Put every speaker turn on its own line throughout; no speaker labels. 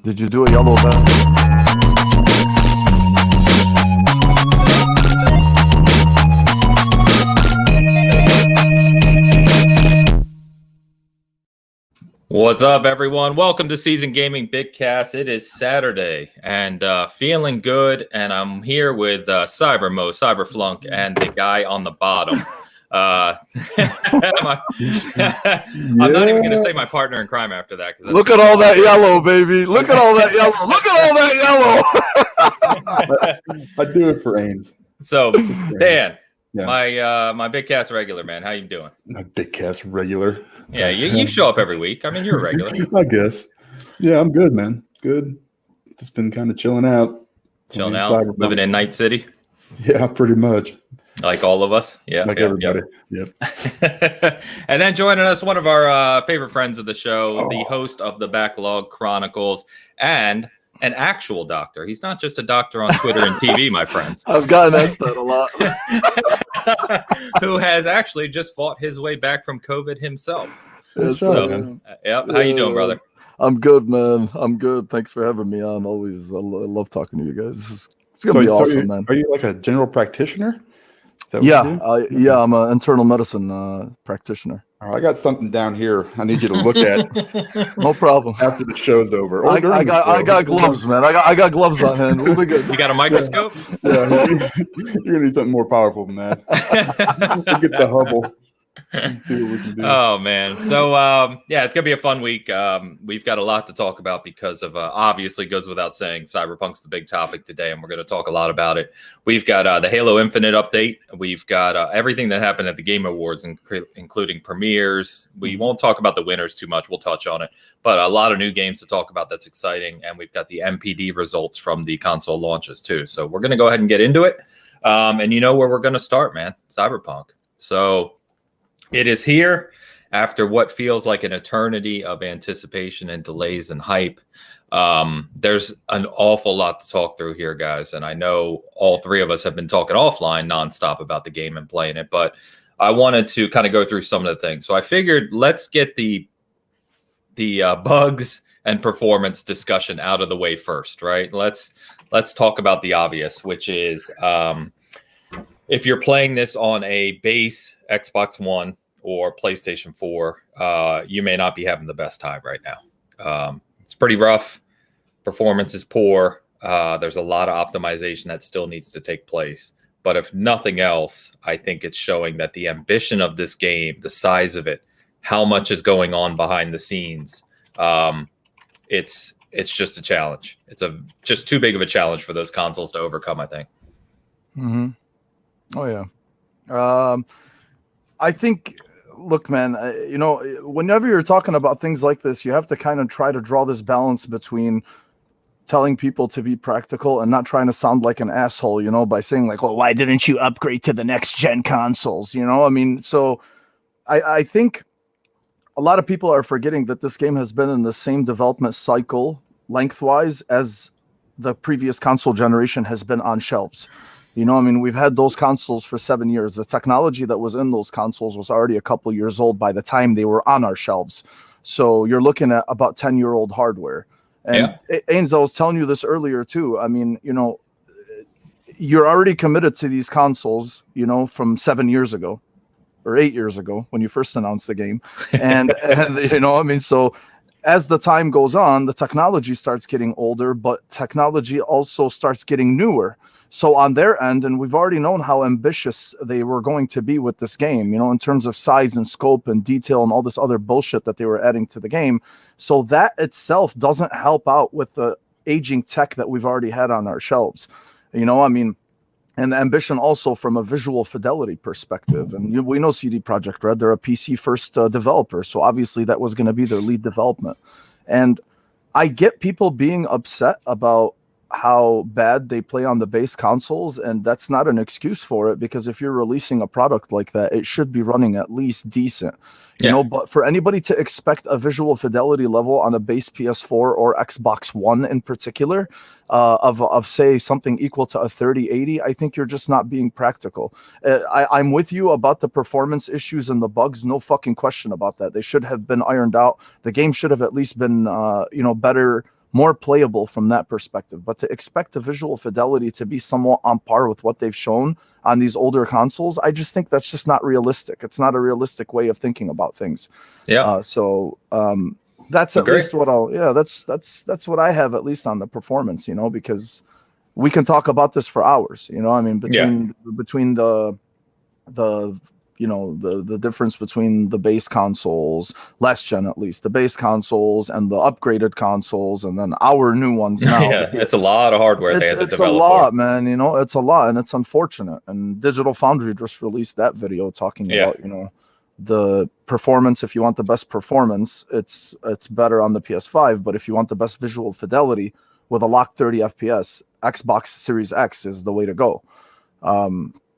Did you do a yellow band?
What's up, everyone? Welcome to Season Gaming Bitcast. It is Saturday, and feeling good, and I'm here with Cyberflunk, and the guy on the bottom. I'm not even going to say my partner in crime after that.
Look at all that yellow, baby. Look at all that yellow. Look at all that yellow.
I do it for Ains.
So, Dan, my Bitcast regular, man. How you doing?
My Bitcast regular.
Yeah, you show up every week. I mean, you're a regular.
I guess. Yeah, I'm good, man. Good. Just been kind of chilling out.
Chilling out? Living in Night City?
Yeah, pretty much.
Like all of us? Yeah.
Like everybody. Yep.
And then joining us, one of our favorite friends of the show, the host of the Backlog Chronicles, and an actual doctor. He's not just a doctor on Twitter and TV, my friends.
I've gotten asked that a lot.
Who has actually just fought his way back from COVID himself.
Yes,
so, how you doing, brother?
I'm good, man. I'm good. Thanks for having me on. Always, I love talking to you guys. It's gonna be awesome, man.
Are you like a general practitioner?
Yeah, I'm an internal medicine practitioner.
All right, I got something down here I need you to look at.
No problem.
After the show's over.
I got gloves, man. I got gloves on hand. We'll be good.
You got a microscope?
Yeah, you're gonna need something more powerful than that. We'll get the Hubble. See what we can do.
Oh man, so it's gonna be a fun week. We've got a lot to talk about because of obviously goes without saying, Cyberpunk's the big topic today, and we're going to talk a lot about it. We've got the Halo Infinite update. We've got everything that happened at the Game Awards, including premieres. We won't talk about the winners too much. We'll touch on it, but a lot of new games to talk about. That's exciting, and we've got the MPD results from the console launches too. So we're going to go ahead and get into it. And you know where we're going to start, man? Cyberpunk. So it is here after what feels like an eternity of anticipation and delays and hype. There's an awful lot to talk through here, guys. And I know all three of us have been talking offline nonstop about the game and playing it, but I wanted to kind of go through some of the things. So I figured let's get the bugs and performance discussion out of the way first, right? Let's talk about the obvious, which is if you're playing this on a base Xbox One or PlayStation 4, you may not be having the best time right now. It's pretty rough. Performance is poor. There's a lot of optimization that still needs to take place. But if nothing else, I think it's showing that the ambition of this game, the size of it, how much is going on behind the scenes, it's just a challenge. It's just too big of a challenge for those consoles to overcome, I think.
Mm-hmm. Oh, yeah. I think, look, man, whenever you're talking about things like this, you have to kind of try to draw this balance between telling people to be practical and not trying to sound like an asshole, by saying like, well, why didn't you upgrade to the next gen consoles? So I think a lot of people are forgetting that this game has been in the same development cycle lengthwise as the previous console generation has been on shelves. We've had those consoles for 7 years. The technology that was in those consoles was already a couple years old by the time they were on our shelves. So you're looking at about 10-year-old hardware. And Ains, I was telling you this earlier too. You're already committed to these consoles, from 7 years ago or 8 years ago when you first announced the game. And so as the time goes on, the technology starts getting older, but technology also starts getting newer. So on their end, and we've already known how ambitious they were going to be with this game, in terms of size and scope and detail and all this other bullshit that they were adding to the game. So that itself doesn't help out with the aging tech that we've already had on our shelves. And the ambition also from a visual fidelity perspective. And we know CD Projekt Red, they're a PC first developer. So obviously that was going to be their lead development. And I get people being upset about how bad they play on the base consoles, and that's not an excuse for it, because if you're releasing a product like that, it should be running at least decent. But for anybody to expect a visual fidelity level on a base PS4 or Xbox One in particular, of say something equal to a 3080, I think you're just not being practical. I'm with you about the performance issues and the bugs, no fucking question about that. They should have been ironed out. The game should have at least been better more playable from that perspective. But to expect the visual fidelity to be somewhat on par with what they've shown on these older consoles, I just think that's just not realistic. It's not a realistic way of thinking about things.
Yeah.
That's at least what that's what I have, at least on the performance, because we can talk about this for hours, I mean, between the difference between the base consoles, last gen at least, the base consoles and the upgraded consoles, and then our new ones now.
Yeah, it's a lot of hardware they had to develop.
It's a lot, man. It's a lot, and it's unfortunate. And Digital Foundry just released that video talking about, the performance. If you want the best performance, it's better on the PS5. But if you want the best visual fidelity with a locked 30 FPS, Xbox Series X is the way to go.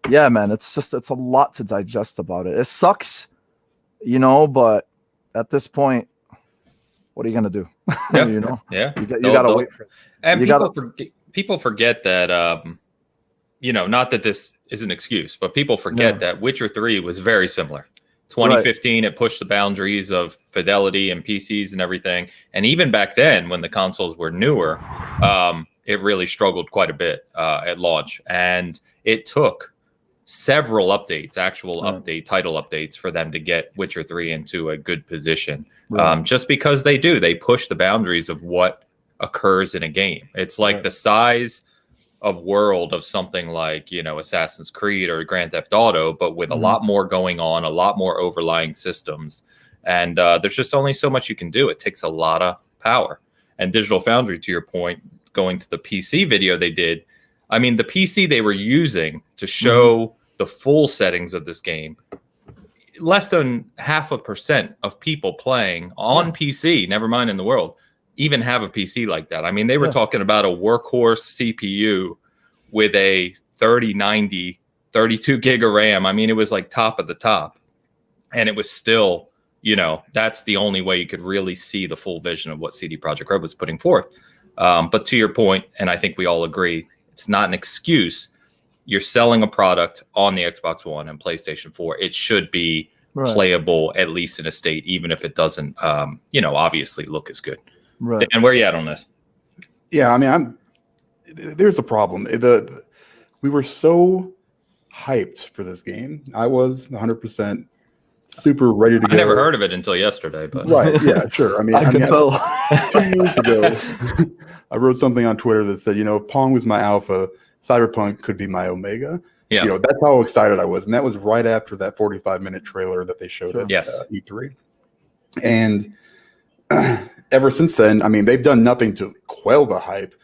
Yeah, man, it's a lot to digest about it. It sucks, but at this point, what are you gonna do?
Yeah.
You gotta wait for it.
And people forget that, not that this is an excuse, but people forget that Witcher 3 was very similar. 2015, It pushed the boundaries of fidelity and PCs and everything. And even back then, when the consoles were newer, it really struggled quite a bit at launch. And it took several updates, title updates, for them to get Witcher 3 into a good position. Just because they push the boundaries of what occurs in a game. It's like the size of world of something like, Assassin's Creed or Grand Theft Auto, but with a lot more going on, a lot more overlying systems. And there's just only so much you can do. It takes a lot of power. And Digital Foundry, to your point, going to the PC video they did, I mean, the PC they were using to show the full settings of this game, less than 0.5% of people playing on PC, never mind in the world, even have a PC like that. I mean, they were talking about a workhorse CPU with a 3090, 32 gig of RAM. I mean, it was like top of the top. And it was still, that's the only way you could really see the full vision of what CD Projekt Red was putting forth. But to your point, and I think we all agree, it's not an excuse. You're selling a product on the Xbox One and PlayStation 4. It should be playable, at least in a state, even if it doesn't, obviously look as good.
Right.
And where are you at on this?
Yeah, I mean, there's a problem. We were so hyped for this game. I was 100% super ready to go.
I never heard of it until yesterday, but
right, yeah, sure. I mean,
I can tell.
2 years ago, I wrote something on Twitter that said, if Pong was my alpha, Cyberpunk could be my omega.
Yeah.
That's how excited I was, and that was right after that 45-minute trailer that they showed at E3. And ever since then, I mean, they've done nothing to quell the hype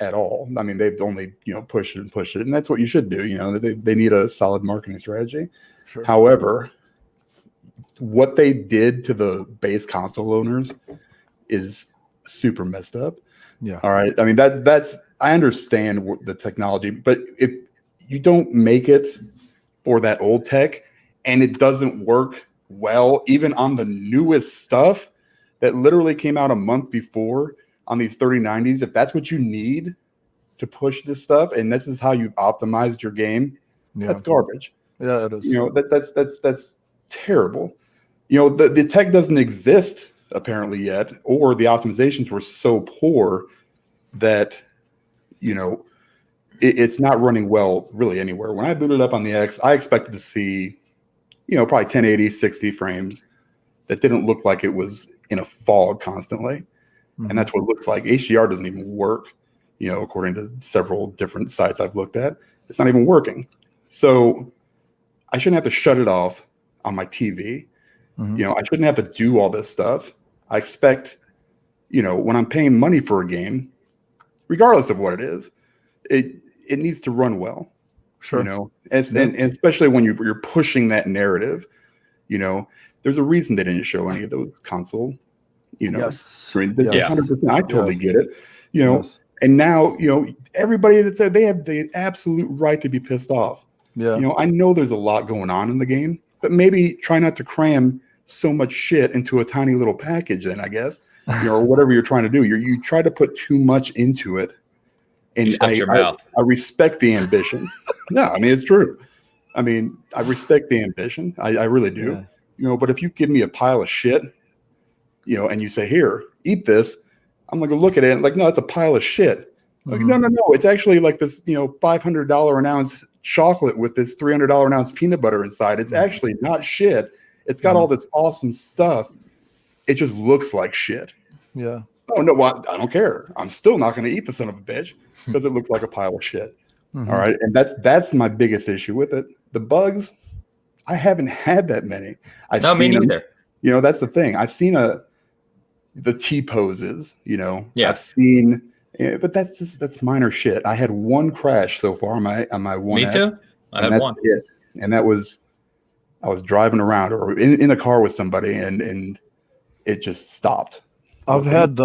at all. I mean, they've only pushed it and pushed it, and that's what you should do. They need a solid marketing strategy.
Sure.
However, what they did to the base console owners is super messed up.
Yeah.
All right. I mean, that's I understand the technology, but if you don't make it for that old tech and it doesn't work well, even on the newest stuff that literally came out a month before on these 3090s, if that's what you need to push this stuff and this is how you've optimized your game, that's garbage.
Yeah, it is.
That's terrible. The tech doesn't exist apparently yet, or the optimizations were so poor that it's not running well really anywhere. When I booted up on the X, I expected to see probably 1080 60 frames that didn't look like it was in a fog constantly. And that's what it looks like. HDR doesn't even work, according to several different sites I've looked at. It's not even working. So I shouldn't have to shut it off on my TV. I shouldn't have to do all this stuff. I expect, when I'm paying money for a game, regardless of what it is, it needs to run well.
Sure.
And especially when you're pushing that narrative, there's a reason they didn't show any of those console, screen. 100%. I totally get it. And now, everybody that said they have the absolute right to be pissed off.
Yeah.
I know there's a lot going on in the game, but maybe try not to cram so much shit into a tiny little package then, I guess, or whatever you're trying to do. You try to put too much into it. And I respect the ambition. No, I mean, it's true. I mean, I respect the ambition. I really do. But if you give me a pile of shit, and you say, here, eat this, I'm like, look at it, and like, no, it's a pile of shit. Like, no, it's actually like this, $500 an ounce chocolate with this $300 an ounce peanut butter inside. It's actually not shit. It's got all this awesome stuff. It just looks like shit.
Yeah.
Oh no, what? I don't care. I'm still not going to eat the son of a bitch because it looks like a pile of shit. All right, and that's my biggest issue with it. The bugs, I haven't had that many.
No, me neither.
That's the thing. I've seen the T poses.
Yeah.
I've seen, but that's minor shit. I had one crash so far on my one.
Me too. I had one.
It. And that was, I was driving around or in a car with somebody, and it just stopped.
I've had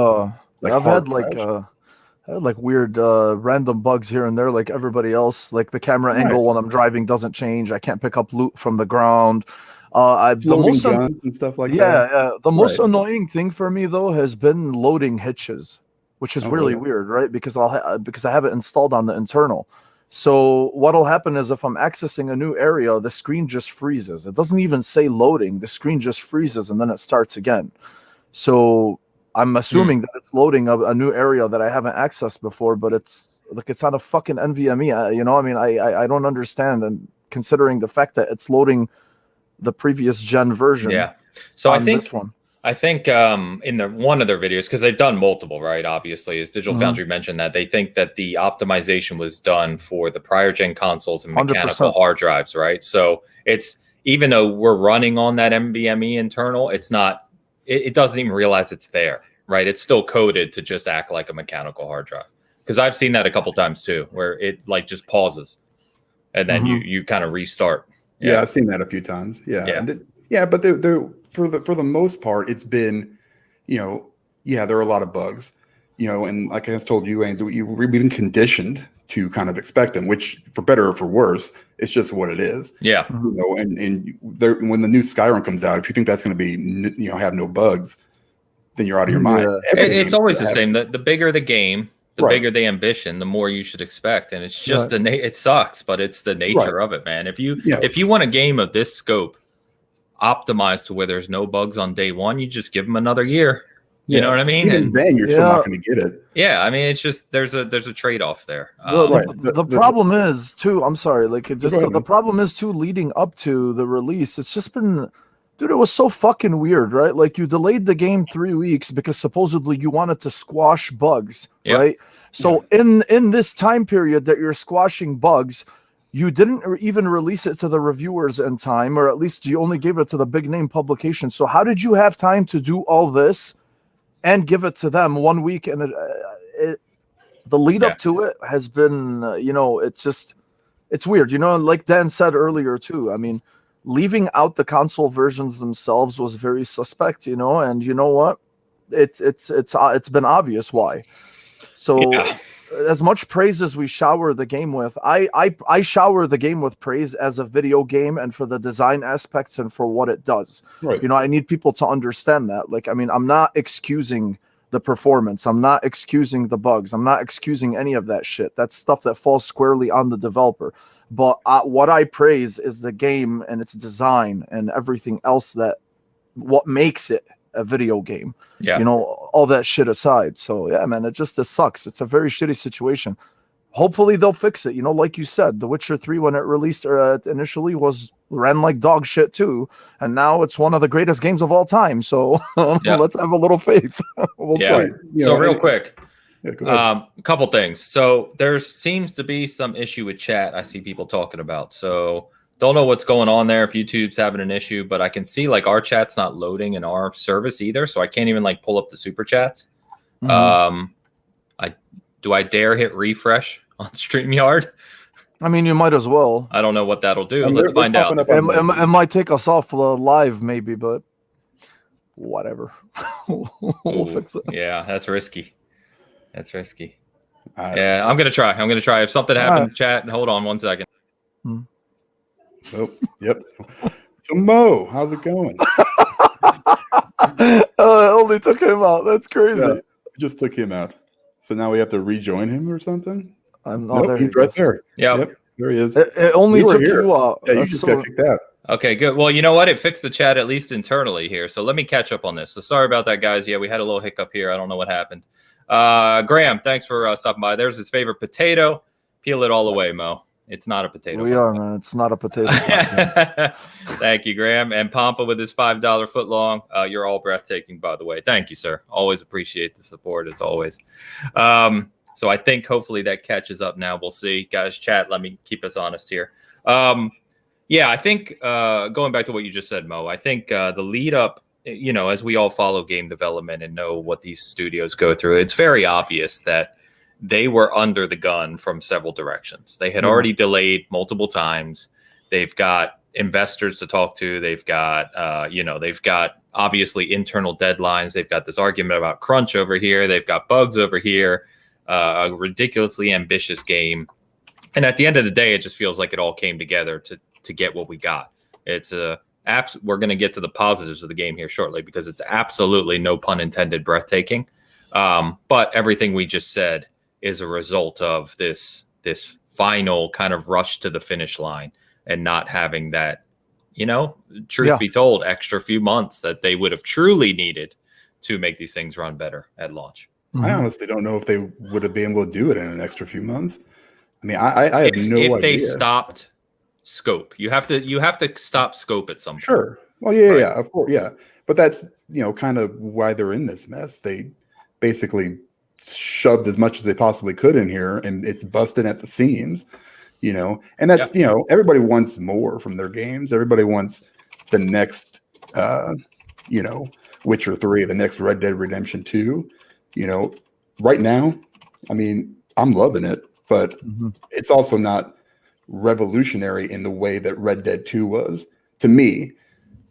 weird random bugs here and there, like everybody else. Like the camera angle when I'm driving doesn't change. I can't pick up loot from the ground. The most
guns and stuff like that.
Yeah. The most annoying thing for me though has been loading hitches, which is really weird, right? Because because I have it installed on the internal. So what'll happen is if I'm accessing a new area, the screen just freezes. It doesn't even say loading. The screen just freezes and then it starts again. So I'm assuming that it's loading a new area that I haven't accessed before, but it's on a fucking NVMe. I don't understand. And considering the fact that it's loading the previous gen version.
Yeah. So I think
this one.
I think in one of their videos, because they've done multiple, right? Obviously, as Digital Foundry mentioned that they think that the optimization was done for the prior gen consoles and mechanical 100%. Hard drives, right? So it's, even though we're running on that NVMe internal, it's not. It doesn't even realize it's there, right? It's still coded to just act like a mechanical hard drive. Because I've seen that a couple times too, where it like just pauses, and then you kind of restart.
Yeah, I've seen that a few times. Yeah, but they're for the most part, it's been, there are a lot of bugs, and like I told you, Ains, we've been conditioned to kind of expect them, which for better or for worse, it's just what it is.
Yeah.
And when the new Skyrim comes out, if you think that's going to be, have no bugs, then you're out of your mind.
It's always the same. The bigger the game, the bigger the ambition, the more you should expect. And it's just it sucks, but it's the nature of it, man. If you want a game of this scope optimized to where there's no bugs on day one, you just give them another year. You know what I mean?
And then you're still not going to get it.
Yeah, I mean, it's just there's a trade-off there.
The problem is too. I'm sorry, the problem is too. Leading up to the release, it's just been, dude. It was so fucking weird, right? Like you delayed the game 3 weeks because supposedly you wanted to squash bugs, right? So in this time period that you're squashing bugs, you didn't even release it to the reviewers in time, or at least you only gave it to the big name publication. So how did you have time to do all this and give it to them 1 week? And the lead up to it has been, it's weird, like Dan said earlier too. I mean, leaving out the console versions themselves was very suspect, and you know what? It's been obvious why. So as much praise as we shower the game with, I shower the game with praise as a video game and for the design aspects and for what it does. Right. I need people to understand that. Like, I mean, I'm not excusing the performance. I'm not excusing the bugs. I'm not excusing any of that shit. That's stuff that falls squarely on the developer. But what I praise is the game and its design and everything else what makes it a video game. Yeah. All that shit aside. So yeah, man, this sucks. It's a very shitty situation. Hopefully they'll fix it. Like you said, The Witcher 3, when it released initially, ran like dog shit too, and now it's one of the greatest games of all time. So let's have a little faith. We'll see.
So real quick, a couple things. So there seems to be some issue with chat. I see people talking about. So don't know what's going on there, if YouTube's having an issue, but I can see like our chat's not loading in our service either, so I can't even like pull up the super chats. Do I dare hit refresh on StreamYard?
I mean, you might as well.
I don't know what that'll do. Let's find out.
It might take us off live, maybe, but whatever. We'll fix it.
Yeah, that's risky. Yeah, I'm gonna try. If something happens, chat. Hold on 1 second.
Oh, yep. So Mo, how's it going?
It only took him out. That's crazy.
Yeah, just took him out. So now we have to rejoin him or something?
He's
right there.
Yep,
there he is.
It only took you out.
Yeah, you just got kicked out.
Okay, good. Well, you know what? It fixed the chat at least internally here. So let me catch up on this. So sorry about that, guys. Yeah, we had a little hiccup here. I don't know what happened. Graham, thanks for stopping by. There's his favorite potato. Peel it all away, Mo. It's not a potato.
We are, man. It's not a potato.
Thank you, Graham. And Pampa with his $5 footlong. You're all breathtaking, by the way. Thank you, sir. Always appreciate the support, as always. So I think hopefully that catches up now. We'll see. Guys, chat, let me keep us honest here. I think going back to what you just said, Mo, I think the lead up, as we all follow game development and know what these studios go through, it's very obvious that they were under the gun from several directions. They had already delayed multiple times. They've got investors to talk to. They've got, they've got obviously internal deadlines. They've got this argument about crunch over here. They've got bugs over here, a ridiculously ambitious game. And at the end of the day, it just feels like it all came together to get what we got. It's we're going to get to the positives of the game here shortly because it's absolutely, no pun intended, breathtaking. But everything we just said is a result of this final kind of rush to the finish line and not having that, truth be told, extra few months that they would have truly needed to make these things run better at launch.
I honestly don't know if they would have been able to do it in an extra few months. I mean, I have no idea.
If they stopped scope, you have to stop scope at some point.
Sure. Well, yeah, of course, yeah. But that's kind of why they're in this mess. They basically shoved as much as they possibly could in here, and it's busted at the seams. And that's everybody wants more from their games. Everybody wants the next, Witcher 3, the next Red Dead Redemption 2. Right now, I mean, I'm loving it, but it's also not revolutionary in the way that Red Dead 2 was to me.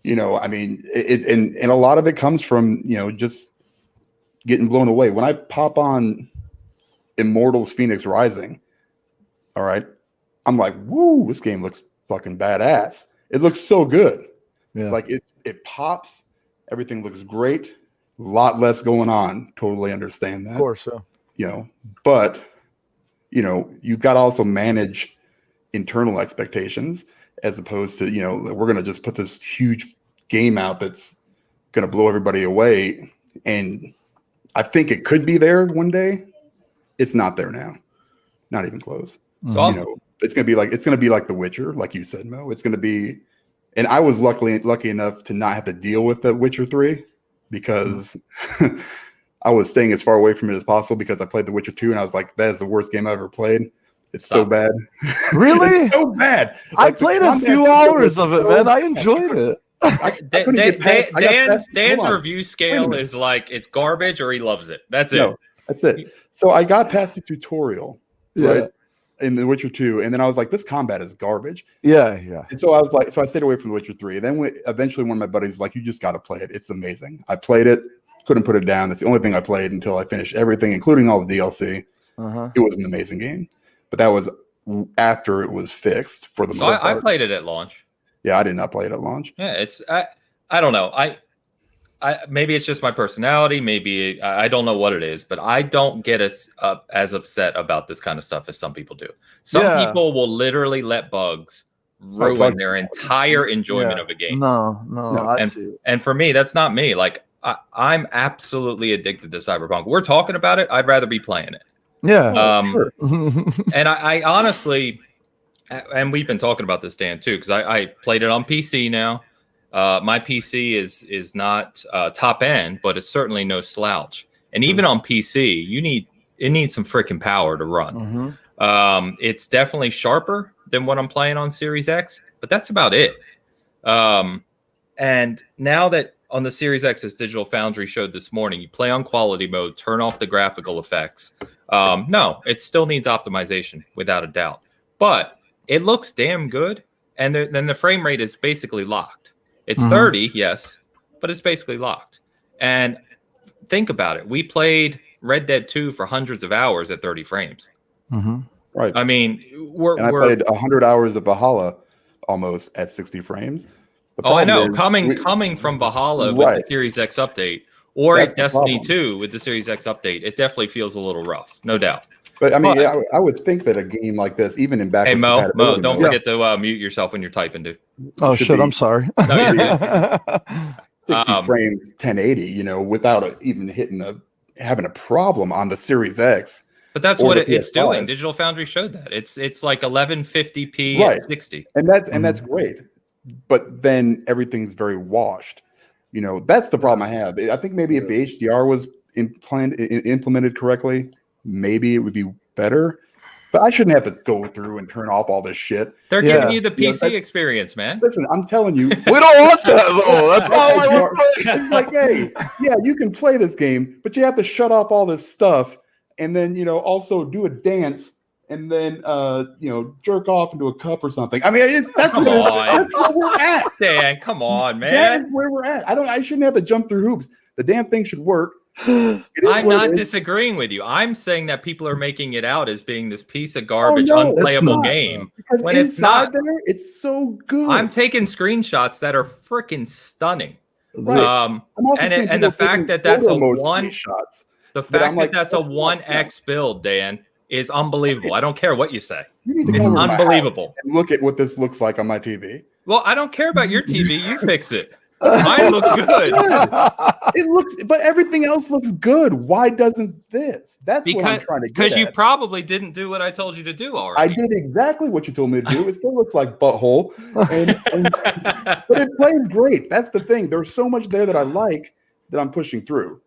I mean, and a lot of it comes from, just getting blown away. When I pop on Immortals Phoenix Rising, all right, I'm like, woo, this game looks fucking badass. It looks so good. Yeah. Like it pops, everything looks great. A lot less going on. Totally understand that.
Of course,
but you've got to also manage internal expectations as opposed to, we're going to just put this huge game out that's going to blow everybody away. And I think it could be there one day. It's not there now. Not even close. So it's going to be like The Witcher, like you said, Mo. It's going to be, and I was lucky enough to not have to deal with The Witcher 3 because I was staying as far away from it as possible because I played The Witcher 2 and I was like, that is the worst game I've ever played. It's so bad.
Really?
It's so bad.
I played a few hours of it, man. I enjoyed it.
Dan's review scale is like it's garbage or he loves it. That's it.
That's it. So I got past the tutorial, right, in The Witcher 2, and then I was like, this combat is garbage.
Yeah.
And so I was like, I stayed away from The Witcher 3. And then eventually one of my buddies was like, you just got to play it. It's amazing. I played it, couldn't put it down. That's the only thing I played until I finished everything, including all the DLC. It was an amazing game, but that was after it was fixed for the most part.
I played it at launch.
Yeah, I did not play it at launch.
Yeah, it's I don't know. I maybe it's just my personality. Maybe I don't know what it is, but I don't get as upset about this kind of stuff as some people do. Some people will literally let bugs ruin their entire enjoyment of a game.
No.
And for me, that's not me. Like I'm absolutely addicted to Cyberpunk. We're talking about it. I'd rather be playing it.
Yeah.
Sure.
And I honestly, and we've been talking about this, Dan, too, because I played it on PC now. My PC is not top end, but it's certainly no slouch. And even on PC, it needs some freaking power to run. It's definitely sharper than what I'm playing on Series X, but that's about it. And now that on the Series X, as Digital Foundry showed this morning, you play on quality mode, turn off the graphical effects. No, it still needs optimization without a doubt, but it looks damn good. And then the frame rate is basically locked. It's 30, yes, but it's basically locked. And think about it. We played Red Dead 2 for hundreds of hours at 30 frames.
Right.
I mean,
I played 100 hours of Valhalla almost at 60 frames.
I know. Coming from Valhalla with the Series X update, or Destiny 2 with the Series X update, it definitely feels a little rough, no doubt.
But I mean, I would think that a game like this, even in backwards
compatibility... Hey, Mo, don't forget to mute yourself when you're typing, dude.
Oh, shit, I'm sorry.
60 frames, 1080, without even hitting a having a problem on the Series X.
But that's
or
what
the
it's
PS5.
doing. Digital Foundry showed that. It's like 1150p
Right.
at 60.
And that's great. But then everything's very washed. You know, that's the problem I have. I think maybe if the HDR was implemented correctly, maybe it would be better. But I shouldn't have to go through and turn off all this shit.
They're giving you the PC experience, man.
Listen, I'm telling you.
We don't want that, though. That's all I want.
It's like, hey, yeah, you can play this game, but you have to shut off all this stuff and then, you know, also do a dance and then, you know, jerk off into a cup or something. I mean, that's where we're at.
Dan, come on, man.
That is where we're at. I shouldn't have to jump through hoops. The damn thing should work.
I'm not disagreeing with you. I'm saying that people are making it out as being this piece of garbage, unplayable game.
Because
when it's not,
there, it's so good.
I'm taking screenshots that are freaking stunning.
Right.
And the fact that that's a one
shots.
The fact that that's a 1X build, Dan, is unbelievable. I don't care what you say. It's unbelievable.
And look at what this looks like on my TV.
Well, I don't care about your TV. You fix it. Mine looks good.
It looks, but everything else looks good. Why doesn't this? That's what I'm trying to get
because you probably didn't do what I told you to do already.
I did exactly what you told me to do. It still looks like butthole, but it plays great. That's the thing. There's so much there that I like that I'm pushing through.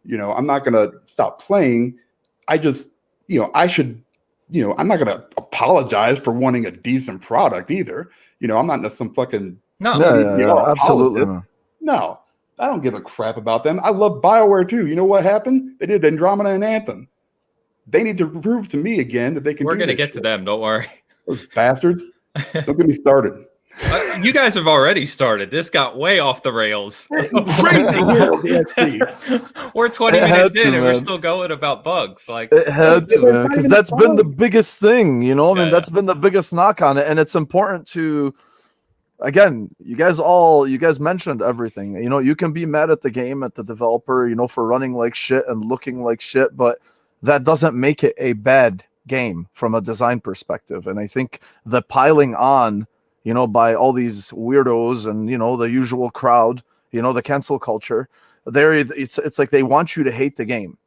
You know, I'm not gonna stop playing. I just, you know, I should, you know, I'm not gonna apologize for wanting a decent product either. You know, I'm not some fucking
absolutely.
No, I don't give a crap about them. I love BioWare too. You know what happened? They did Andromeda and Anthem. They need to prove to me again that they can.
We're going to get to them. Don't worry.
Those bastards. Don't get me started.
You guys have already started. This got way off the rails. We're 20 minutes in and we're still going about bugs. Like
it had to, man, because that's been the biggest thing. You know, I mean, that's been the biggest knock on it, and it's important to. Again, you guys mentioned everything. You know, you can be mad at the game, at the developer, you know, for running like shit and looking like shit, but that doesn't make it a bad game from a design perspective. And I think the piling on, you know, by all these weirdos and, you know, the usual crowd, you know, the cancel culture, it's like they want you to hate the game.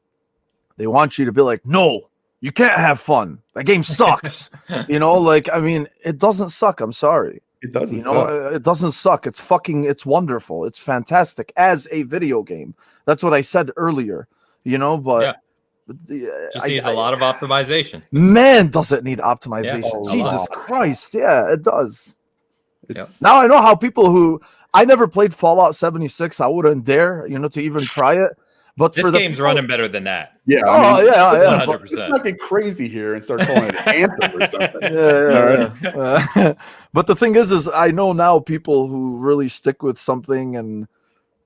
They want you to be like, no, you can't have fun. That game sucks. You know, like, I mean, it doesn't suck. I'm sorry.
It doesn't.
You know, it doesn't suck. It's wonderful. It's fantastic as a video game. That's what I said earlier. You know, but
just needs a lot of optimization.
Man, does it need optimization? Jesus Christ! Yeah, it does. Now I know how people who I never played Fallout 76. I wouldn't dare, you know, to even try it. But
this game's running better than that.
Yeah.
I mean, yeah.
100%.
Let's not get crazy here and start calling it Anthem or something.
Yeah. But the thing is I know now people who really stick with something, and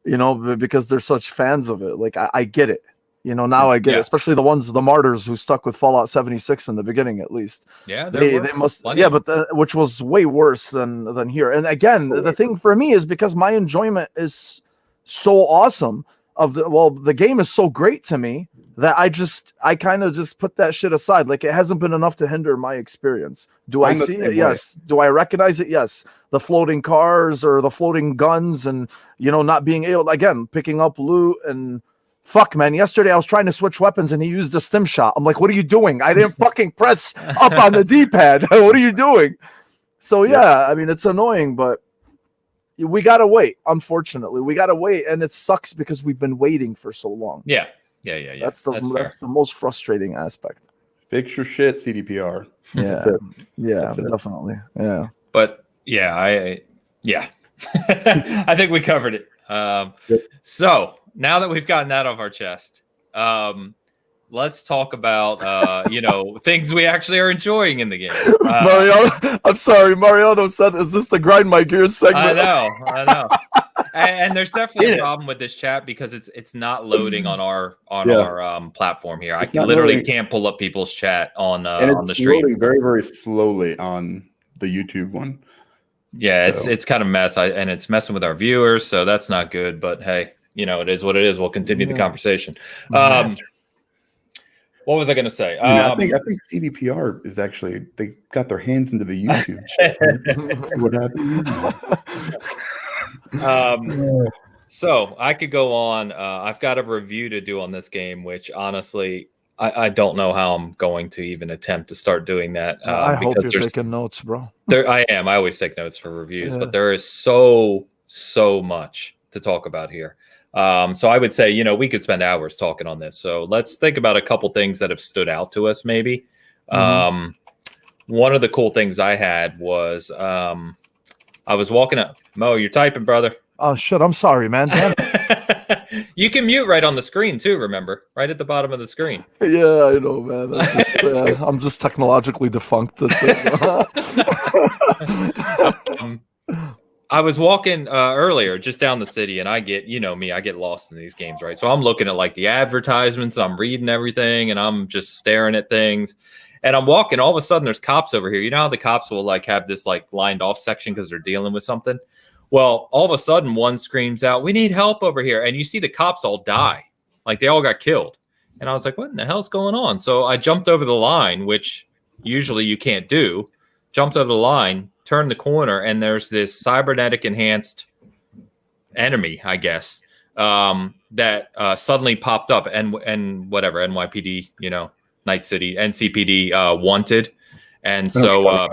you know, because they're such fans of it. Like I get it. You know, now I get it. Especially the martyrs who stuck with Fallout 76 in the beginning, at least.
Yeah,
they must. Yeah, but which was way worse than here. And again, the thing for me is because my enjoyment is so awesome. The game is so great to me that I kind of just put that shit aside. Like it hasn't been enough to hinder my experience. Do I see it? Yes. Do I recognize it? Yes. The floating cars or the floating guns, and you know, not being able, again, picking up loot, and fuck, man. Yesterday I was trying to switch weapons and he used a stim shot. I'm like, what are you doing? I didn't fucking press up on the D-pad. What are you doing? So yeah, I mean, it's annoying, but we gotta wait. Unfortunately, we gotta wait, and it sucks because we've been waiting for so long.
Yeah.
That's the most frustrating aspect.
Fix your shit, CDPR.
Yeah, definitely. Yeah,
but yeah, I think we covered it. So now that we've gotten that off our chest, let's talk about you know, things we actually are enjoying in the game.
Mariano, I'm sorry, Mariano said, "Is this the grind my gears segment?"
I know. And there's definitely a problem with this chat because it's not loading on our platform here. I literally can't pull up people's chat on the stream.
Loading very, very slowly on the YouTube one.
Yeah, it's kind of mess. And it's messing with our viewers, so that's not good. But hey, you know, it is what it is. We'll continue the conversation. What was I going to say?
I think CDPR is actually, they got their hands into the YouTube chat. See what happened?
So I could go on. I've got a review to do on this game, which honestly, I don't know how I'm going to even attempt to start doing that.
I hope
because
you're taking notes, bro.
I am. I always take notes for reviews,
Yeah.
but there is so much to talk about here. So I would say, we could spend hours talking on this. So let's think about a couple things that have stood out to us, maybe. One of the cool things I had was I was walking up. Mo, you're typing, brother.
Oh, shit. I'm sorry, man. Damn.
You can mute right on the screen, too, remember? Right at the bottom of the screen.
Yeah, I know, man. I'm just technologically defunct. That's it.
I was walking earlier just down the city, and I get lost in these games, right? So I'm looking at like the advertisements, I'm reading everything, and I'm just staring at things. And I'm walking, all of a sudden there's cops over here. You know how the cops will like have this like lined off section because they're dealing with something? Well, all of a sudden one screams out, "We need help over here." And you see the cops all die. Like they all got killed. And I was like, what in the hell's going on? So I jumped over the line, which usually you can't do. Jumped over the line, turned the corner, and there's this cybernetic enhanced enemy, I guess, that suddenly popped up. And whatever, NYPD, Night City, NCPD wanted. And so,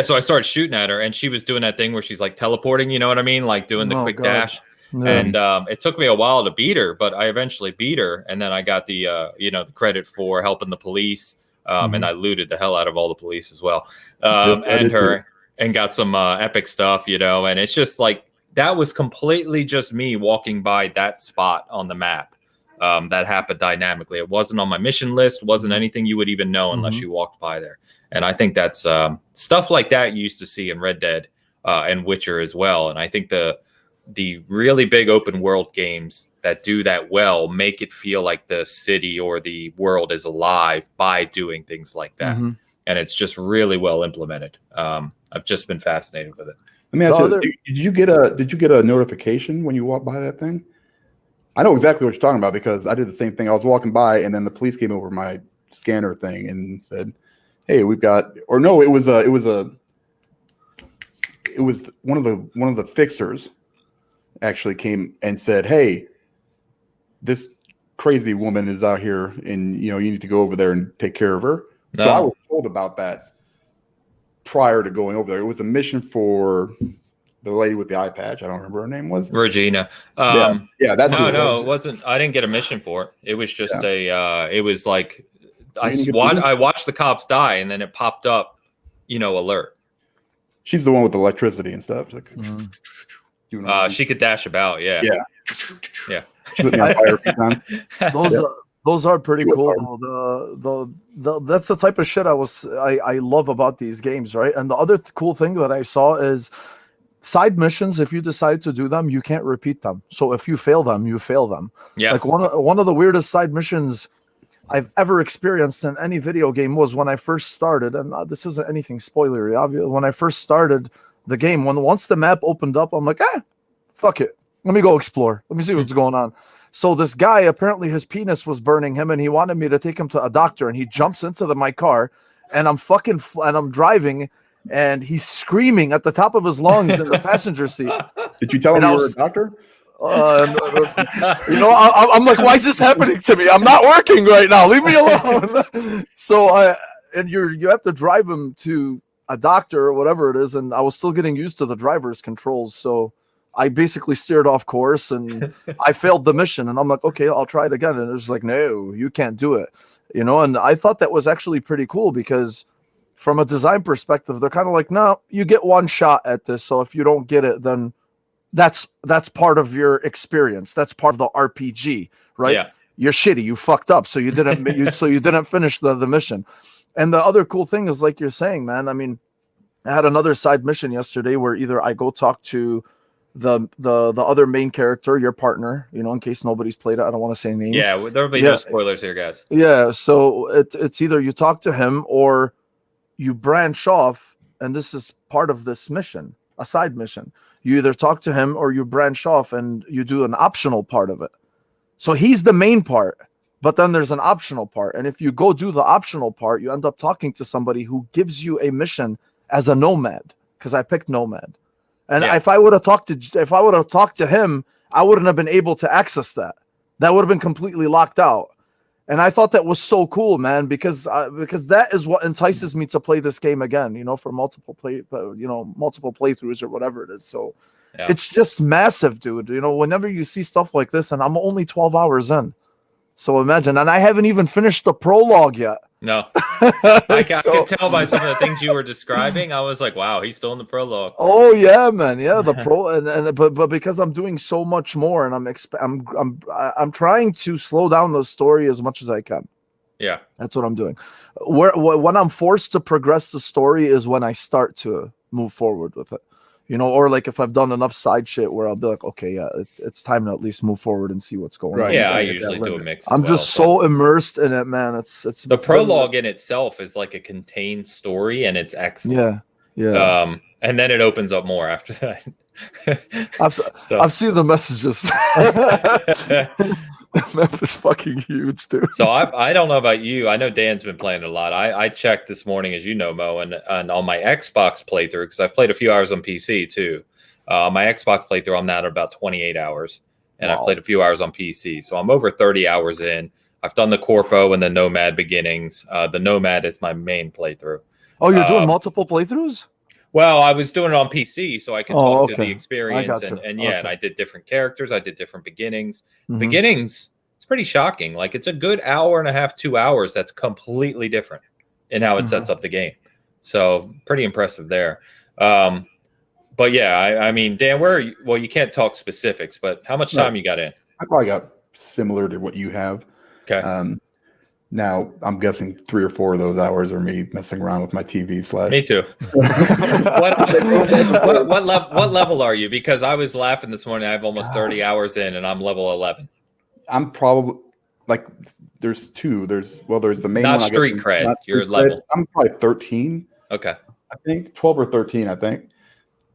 so I started shooting at her, and she was doing that thing where she's like teleporting, you know what I mean? Like doing the quick dash. No. And it took me a while to beat her, but I eventually beat her. And then I got the, the credit for helping the police. And I looted the hell out of all the police as well. And her, and got some epic stuff, and it's just like, that was completely just me walking by that spot on the map. That happened dynamically. It wasn't on my mission list, wasn't anything you would even know unless you walked by there. And I think that's stuff like that you used to see in Red Dead and Witcher as well. And I think the really big open world games that do that well make it feel like the city or the world is alive by doing things like that. And it's just really well implemented. I've just been fascinated with it.
Let me ask you, did you get a notification when you walked by that thing? I know exactly what you're talking about because I did the same thing. I was walking by and then the police came over my scanner thing and said, "Hey, we've got," or no, it was one of the fixers actually came and said, "Hey, this crazy woman is out here and you need to go over there and take care of her." No. So I was told about that prior to going over there. It was a mission for the lady with the eye patch. I don't remember her name was.
Regina.
Yeah, that's
no, it wasn't. I didn't get a mission for it. It was just it was like I watched the cops die and then it popped up, alert.
She's the one with the electricity and stuff. Like,
she could dash about. Yeah.
Those are pretty cool. That's the type of shit I love about these games, right? And the other cool thing that I saw is side missions. If you decide to do them, you can't repeat them. So if you fail them, you fail them. Yeah. Like one of the weirdest side missions I've ever experienced in any video game was when I first started, and this isn't anything spoilery, obviously. When I first started the game, once the map opened up, I'm like, fuck it. Let me go explore. Let me see what's going on. So this guy, apparently his penis was burning him, and he wanted me to take him to a doctor, and he jumps into my car, and I'm driving, and he's screaming at the top of his lungs in the passenger seat.
Did you tell him you were a doctor?
I'm like, why is this happening to me? I'm not working right now. Leave me alone. So you have to drive him to a doctor or whatever it is, and I was still getting used to the driver's controls, so I basically steered off course and I failed the mission. And I'm like, okay, I'll try it again. And it's like, no, you can't do it. And I thought that was actually pretty cool because from a design perspective, they're kind of like, no, you get one shot at this. So if you don't get it, then that's part of your experience. That's part of the RPG, right? Yeah. You're shitty. You fucked up. So you didn't, you didn't finish the mission. And the other cool thing is, like you're saying, man, I mean, I had another side mission yesterday where either I go talk to the other main character, your partner, in case nobody's played it. I don't want to say names.
Yeah, there'll be no spoilers here, guys.
Yeah, so it's either you talk to him or you branch off, and this is part of this mission, a side mission. You either talk to him or you branch off and you do an optional part of it. So he's the main part, but then there's an optional part. And if you go do the optional part, you end up talking to somebody who gives you a mission as a nomad, because I picked nomad. And if I would have talked to him I wouldn't have been able to access that. That would have been completely locked out. And I thought that was so cool, man, because that is what entices me to play this game again, for multiple playthroughs or whatever it is. So it's just massive, dude. Whenever you see stuff like this, and I'm only 12 hours in. So imagine, and I haven't even finished the prologue yet.
No, I could tell by some of the things you were describing. I was like, wow, he's still in the prologue.
Oh yeah, man, yeah, the but because I'm doing so much more, and I'm trying to slow down the story as much as I can.
Yeah,
that's what I'm doing. When I'm forced to progress the story is when I start to move forward with it. Or like if I've done enough side shit where I'll be like, okay, yeah, it's time to at least move forward and see what's going on.
Yeah, I usually do a mix.
I'm just so immersed in it, man. It's
the prologue in itself is like a contained story, and it's excellent.
Yeah.
And then it opens up more after that.
I've seen the messages. That map is fucking huge, dude.
So I don't know about you. I know Dan's been playing a lot. I checked this morning, as you know, Mo, and on my Xbox playthrough, because I've played a few hours on PC too. My Xbox playthrough, I'm now at about 28 hours, and I've played a few hours on PC. So I'm over 30 hours in. I've done the Corpo and the Nomad beginnings. The Nomad is my main playthrough.
Oh, you're doing multiple playthroughs?
Well, I was doing it on PC, so I could talk to the experience, and
and
I did different characters. I did different beginnings.
Mm-hmm.
Beginnings, it's pretty shocking. Like, it's a good hour and a half, 2 hours. That's completely different in how it sets up the game. So pretty impressive there. But yeah, I mean, Dan, where are you? Well, you can't talk specifics, but how much time you got in?
I probably got similar to what you have.
Okay.
Now, I'm guessing 3 or 4 of those hours are me messing around with my TV /
Me too. What level are you? Because I was laughing this morning. I have almost 30 hours in, and I'm level 11.
I'm probably there's 2. There's the main
not
one.
Street cred. Your level.
I'm probably 13.
Okay.
I think 12 or 13. I think.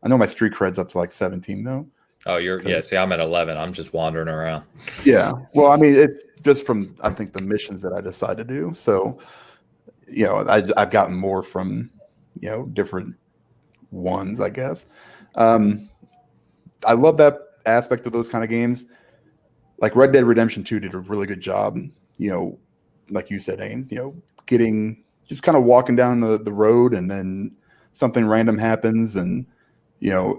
I know my street cred's up to like 17 though.
Oh, see, I'm at 11. I'm just wandering around.
Yeah. Well, I mean, it's just from, I think, the missions that I decide to do. So, I've gotten more from, different ones, I guess. I love that aspect of those kind of games. Like Red Dead Redemption 2 did a really good job, like you said, Ains, just kind of walking down the road, and then something random happens, and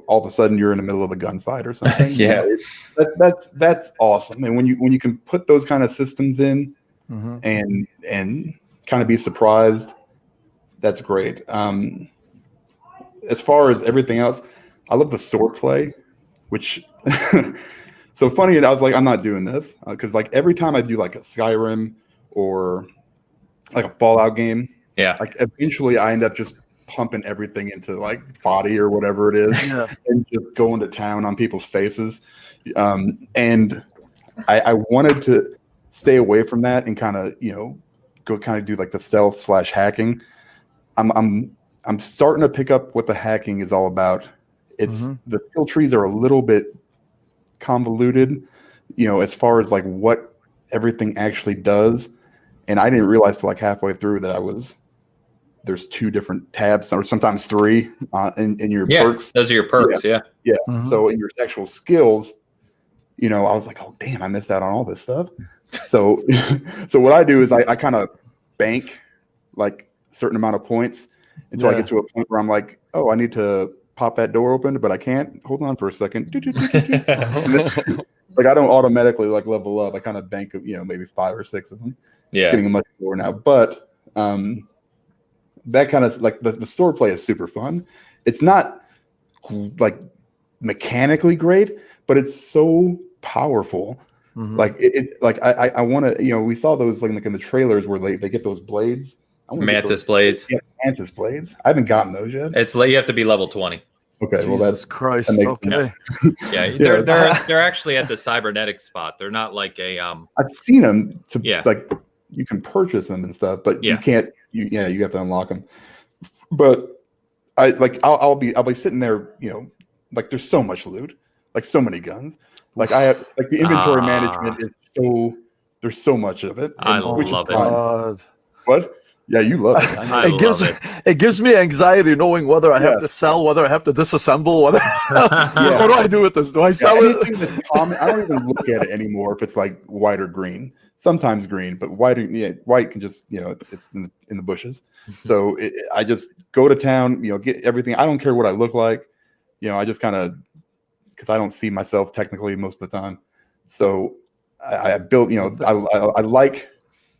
all of a sudden you're in the middle of a gunfight or something.
Yeah,
that's awesome. And when you can put those kind of systems in, and kind of be surprised, that's great. As far as everything else, I love the sword play, which so funny. And I was like, I'm not doing this because like every time I do like a Skyrim or like a Fallout game, like eventually I end up just pumping everything into like body or whatever it is, and just going to town on people's faces. And I wanted to stay away from that and kind of go kind of do like the stealth / hacking. I'm starting to pick up what the hacking is all about. It's the skill trees are a little bit convoluted, as far as like what everything actually does. And I didn't realize till like halfway through that there's 2 different tabs, or sometimes 3 in your perks.
Those are your perks. Yeah.
So in your actual skills, I was like, oh damn, I missed out on all this stuff. So what I do is I kind of bank like a certain amount of points until I get to a point where I'm like, oh, I need to pop that door open, but I can't. Hold on for a second. Like I don't automatically like level up. I kind of bank maybe 5 or 6 of them.
Yeah,
getting a much lower now, but that kind of like the sword play is super fun. It's not like mechanically great, but it's so powerful. Like I want to, we saw those like in the trailers where they get those blades.
Mantis blades.
Yeah, Mantis blades. I haven't gotten those yet.
It's like you have to be level 20.
Okay,
Jesus
well that's
Christ.
That
Okay.
They're actually at the cybernetic spot. They're not like a
I've seen them like you can purchase them and stuff, but you can't. You have to unlock them. But I'll be sitting there, like there's so much loot, like so many guns. Like I have like the inventory management is there's so much of it.
I love it.
What? Yeah, you love it.
I
It gives
love
it gives me anxiety knowing whether I have to sell, whether I have to disassemble, whether
Yeah.
what do I do with this? Do I sell
Anything
it?
that's common, I don't even look at it anymore if it's like white or green. Sometimes green, but white can just, it's in the bushes. So I just go to town, get everything. I don't care what I look like. I just kind of, because I don't see myself technically most of the time. So I built, I like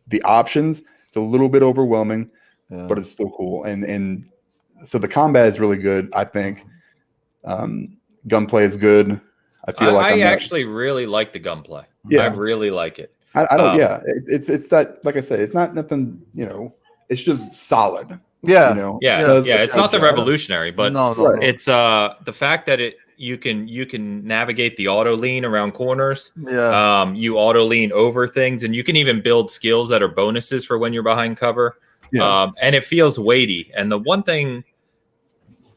the options. It's a little bit overwhelming, but it's still cool. And so the combat is really good, I think. Gunplay is good. I feel like
I actually really like the gunplay.
Yeah.
I really like it.
I don't. It's that. Like I said, it's not nothing. It's just solid.
Yeah.
Yeah. It's not the revolutionary, but
no.
it's the fact that you can navigate the auto lean around corners.
Yeah.
You auto lean over things, and you can even build skills that are bonuses for when you're behind cover.
Yeah.
And it feels weighty. And the one thing,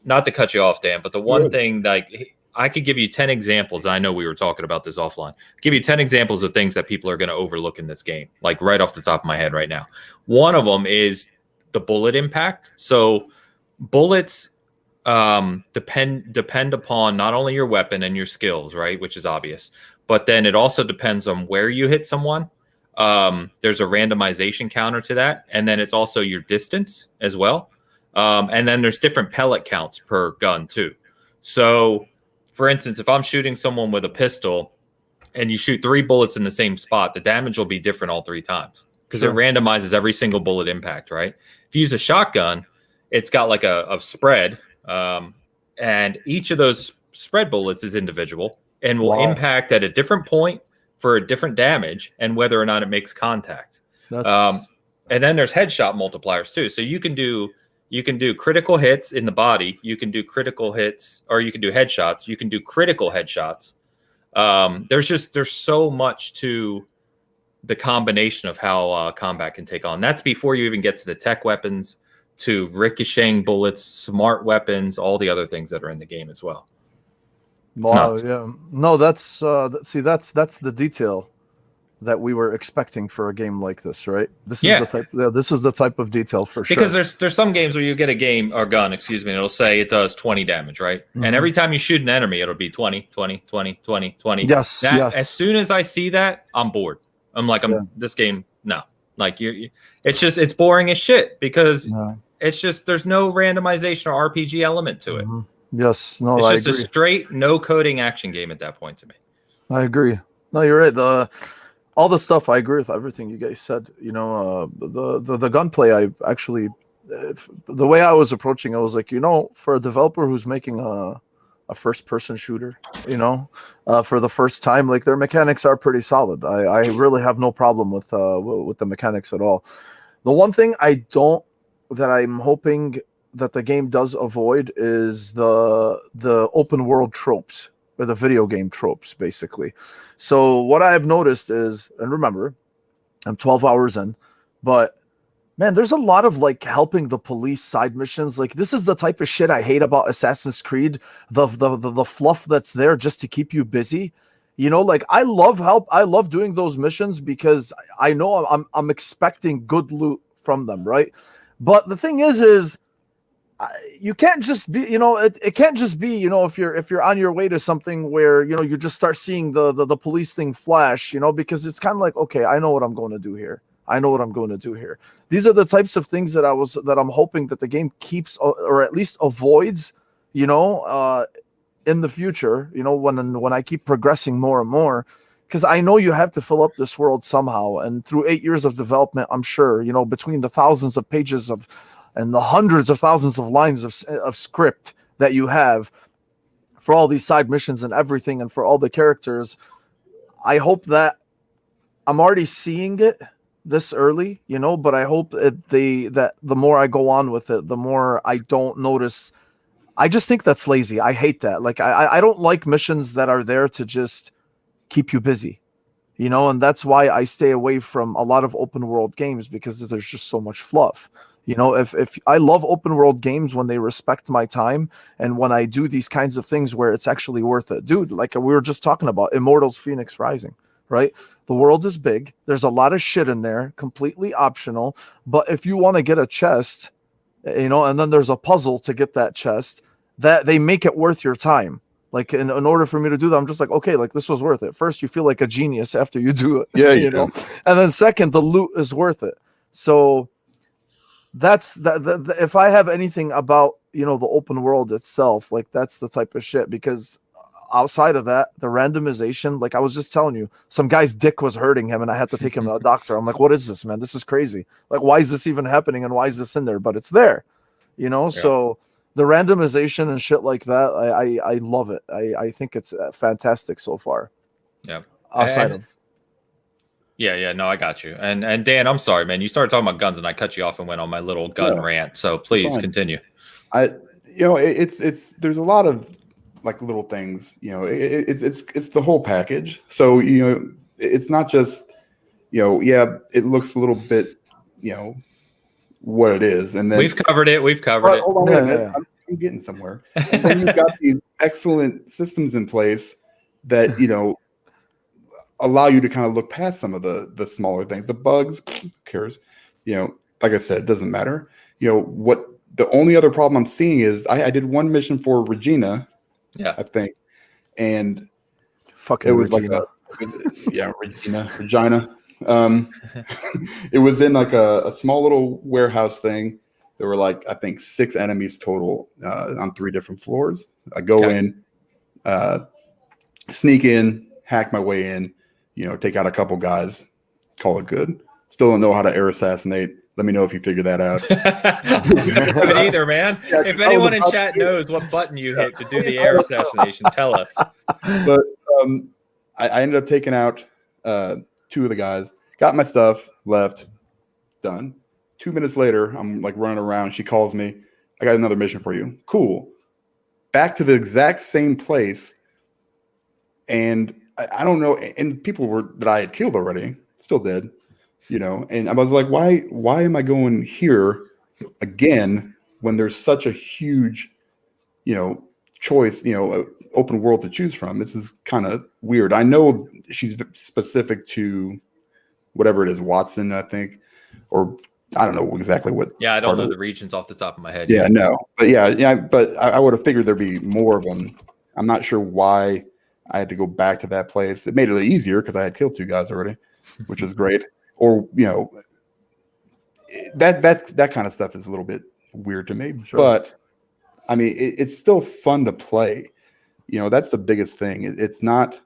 not to cut you off, Dan, but the one thing, like, I could give you 10 examples. I know we were talking about this offline. Give you 10 examples of things that people are going to overlook in this game, like right off the top of my head right now. One of them is the bullet impact. So bullets depend upon not only your weapon and your skills, right, which is obvious, but then it also depends on where you hit someone. There's a randomization counter to that, and then it's also your distance as well. And then there's different pellet counts per gun too. So, for instance, if I'm shooting someone with a pistol and you shoot 3 bullets in the same spot, the damage will be different all 3 times because it randomizes every single bullet impact, right? If you use a shotgun, it's got like a spread, and each of those spread bullets is individual and will impact at a different point for a different damage and whether or not it makes contact. And then there's headshot multipliers too. So you can do critical hits in the body. You can do critical hits, or you can do headshots. You can do critical headshots. There's so much to the combination of how combat can take on. That's before you even get to the tech weapons, to ricocheting bullets, smart weapons, all the other things that are in the game as well.
Wow, yeah. No, that's the detail that we were expecting for a game like this, right? This is the type of detail for sure.
Because there's some games where you get a game or gun, and it'll say it does 20 damage, right? Mm-hmm. And every time you shoot an enemy, it'll be 20, 20, 20, 20, 20.
Yes.
As soon as I see that, I'm bored. I'm like, this game, no. Like it's boring as shit because it's just there's no randomization or RPG element to it.
Mm-hmm. Yes, no,
it's just a straight no coding action game at that point to me.
I agree. No, you're right. All the stuff, I agree with everything you guys said. The gunplay, I actually, the way I was approaching, I was like, for a developer who's making a first-person shooter, for the first time, like their mechanics are pretty solid. I really have no problem with the mechanics at all. The one thing that I'm hoping that the game does avoid is the open world tropes, or the video game tropes, basically. So what I've noticed is, and remember, I'm 12 hours in, but man, there's a lot of like helping the police side missions. Like this is the type of shit I hate about Assassin's Creed, the fluff that's there just to keep you busy. Like I love doing those missions because I know I'm expecting good loot from them, right? But the thing is you can't just be, it can't just be, if you're on your way to something where, you just start seeing the police thing flash, because it's kind of like, okay, I know what I'm going to do here. These are the types of things that I'm hoping that the game keeps or at least avoids, in the future, when I keep progressing more and more, because I know you have to fill up this world somehow. And through 8 years of development, I'm sure, between the thousands of pages and the hundreds of thousands of lines of script that you have for all these side missions and everything, and for all the characters, I hope that I'm already seeing it this early, but I hope that the more I go on with it, the more I don't notice. I just think that's lazy. I hate that. Like I don't like missions that are there to just keep you busy, and that's why I stay away from a lot of open world games, because there's just so much fluff. If I love open world games when they respect my time and when I do these kinds of things where it's actually worth it. Dude, like we were just talking about Immortals Phoenix Rising, right? The world is big. There's a lot of shit in there, completely optional. But if you want to get a chest, and then there's a puzzle to get that chest, that they make it worth your time. Like in order for me to do that, I'm just like, okay, like this was worth it. First, you feel like a genius after you do it.
Yeah,
you know. And then second, the loot is worth it. So that's that. If I have anything about the open world itself, like that's the type of shit, because outside of that, the randomization, like I was just telling you, some guy's dick was hurting him and I had to take him to a doctor. I'm like, what is this, man? This is crazy. Like, why is this even happening and why is this in there? But it's there, so the randomization and shit like that, I love it. I think it's fantastic so far.
Yeah.
Outside of.
Yeah, no, I got you. And Dan, I'm sorry, man. You started talking about guns and I cut you off and went on my little gun rant. So please continue.
It's there's a lot of like little things, it's the whole package. So, it's not just, it looks a little bit, what it is. And then
we've covered it.
Hold on, I'm getting somewhere. And then you've got these excellent systems in place that, allow you to kind of look past some of the smaller things, the bugs, who cares? Like I said, it doesn't matter. What the only other problem I'm seeing is I did one mission for Regina, I think, and
fucking
it was
Regina.
Regina. It was in like a small little warehouse thing. There were like, I think 6 enemies total on 3 different floors. I go in, sneak in, hack my way in, take out a couple guys, call it good. Still don't know how to air assassinate. Let me know if you figure that out.
Don't have it either, man. If anyone in chat knows what button you hit to do the air assassination, tell us.
But I ended up taking out 2 of the guys, got my stuff, left, done. 2 minutes later, I'm like running around. She calls me. I got another mission for you. Cool. Back to the exact same place. And I don't know. And people that I had killed already, still dead. And I was like, why am I going here again when there's such a huge, choice, open world to choose from? This is kind of weird. I know she's specific to whatever it is, Watson, I think, or I don't know exactly what.
Yeah, I don't know the regions off the top of my head.
Yeah, no, but but I would have figured there'd be more of them. I'm not sure why I had to go back to that place. It made it easier because I had killed 2 guys already, which was great. Or that kind of stuff is a little bit weird to me. Sure. But I mean, it's still fun to play. That's the biggest thing. It's not,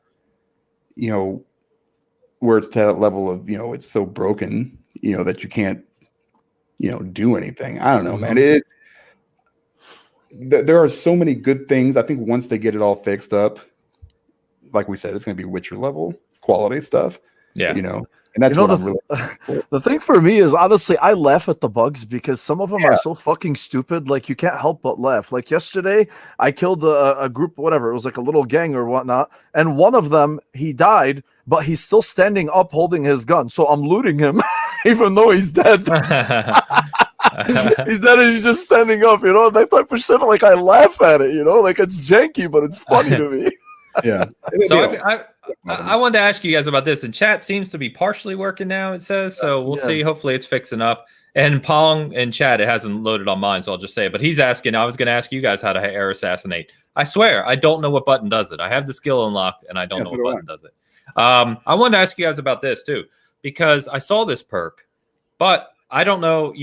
where it's to that level of it's so broken, that you can't, do anything. I don't know, man. There are so many good things. I think once they get it all fixed up, like we said, it's going to be Witcher level quality stuff. Yeah, and that's what I'm really.
The thing for me is, honestly, I laugh at the bugs because some of them are so fucking stupid. Like, you can't help but laugh. Like yesterday, I killed a group, whatever. It was like a little gang or whatnot. And one of them, he died, but he's still standing up holding his gun. So I'm looting him, even though he's dead. He's dead and he's just standing up, that type of shit. Like, I laugh at it, like it's janky, but it's funny to me.
Yeah.
So I wanted to ask you guys about this, and chat seems to be partially working now, it says. So we'll see. Hopefully it's fixing up. And Pong in chat, it hasn't loaded on mine, so I'll just say it. But he's asking, I was going to ask you guys how to air assassinate. I swear, I don't know what button does it. I have the skill unlocked, and I don't know what button does it. I wanted to ask you guys about this, too, because I saw this perk, but I don't know,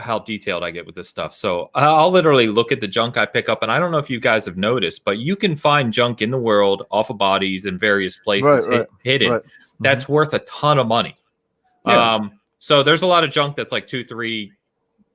how detailed I get with this stuff. So I'll literally look at the junk I pick up, and I don't know if you guys have noticed, but you can find junk in the world off of bodies in various places hidden. Right. That's worth a ton of money. Yeah. So there's a lot of junk that's like 2-3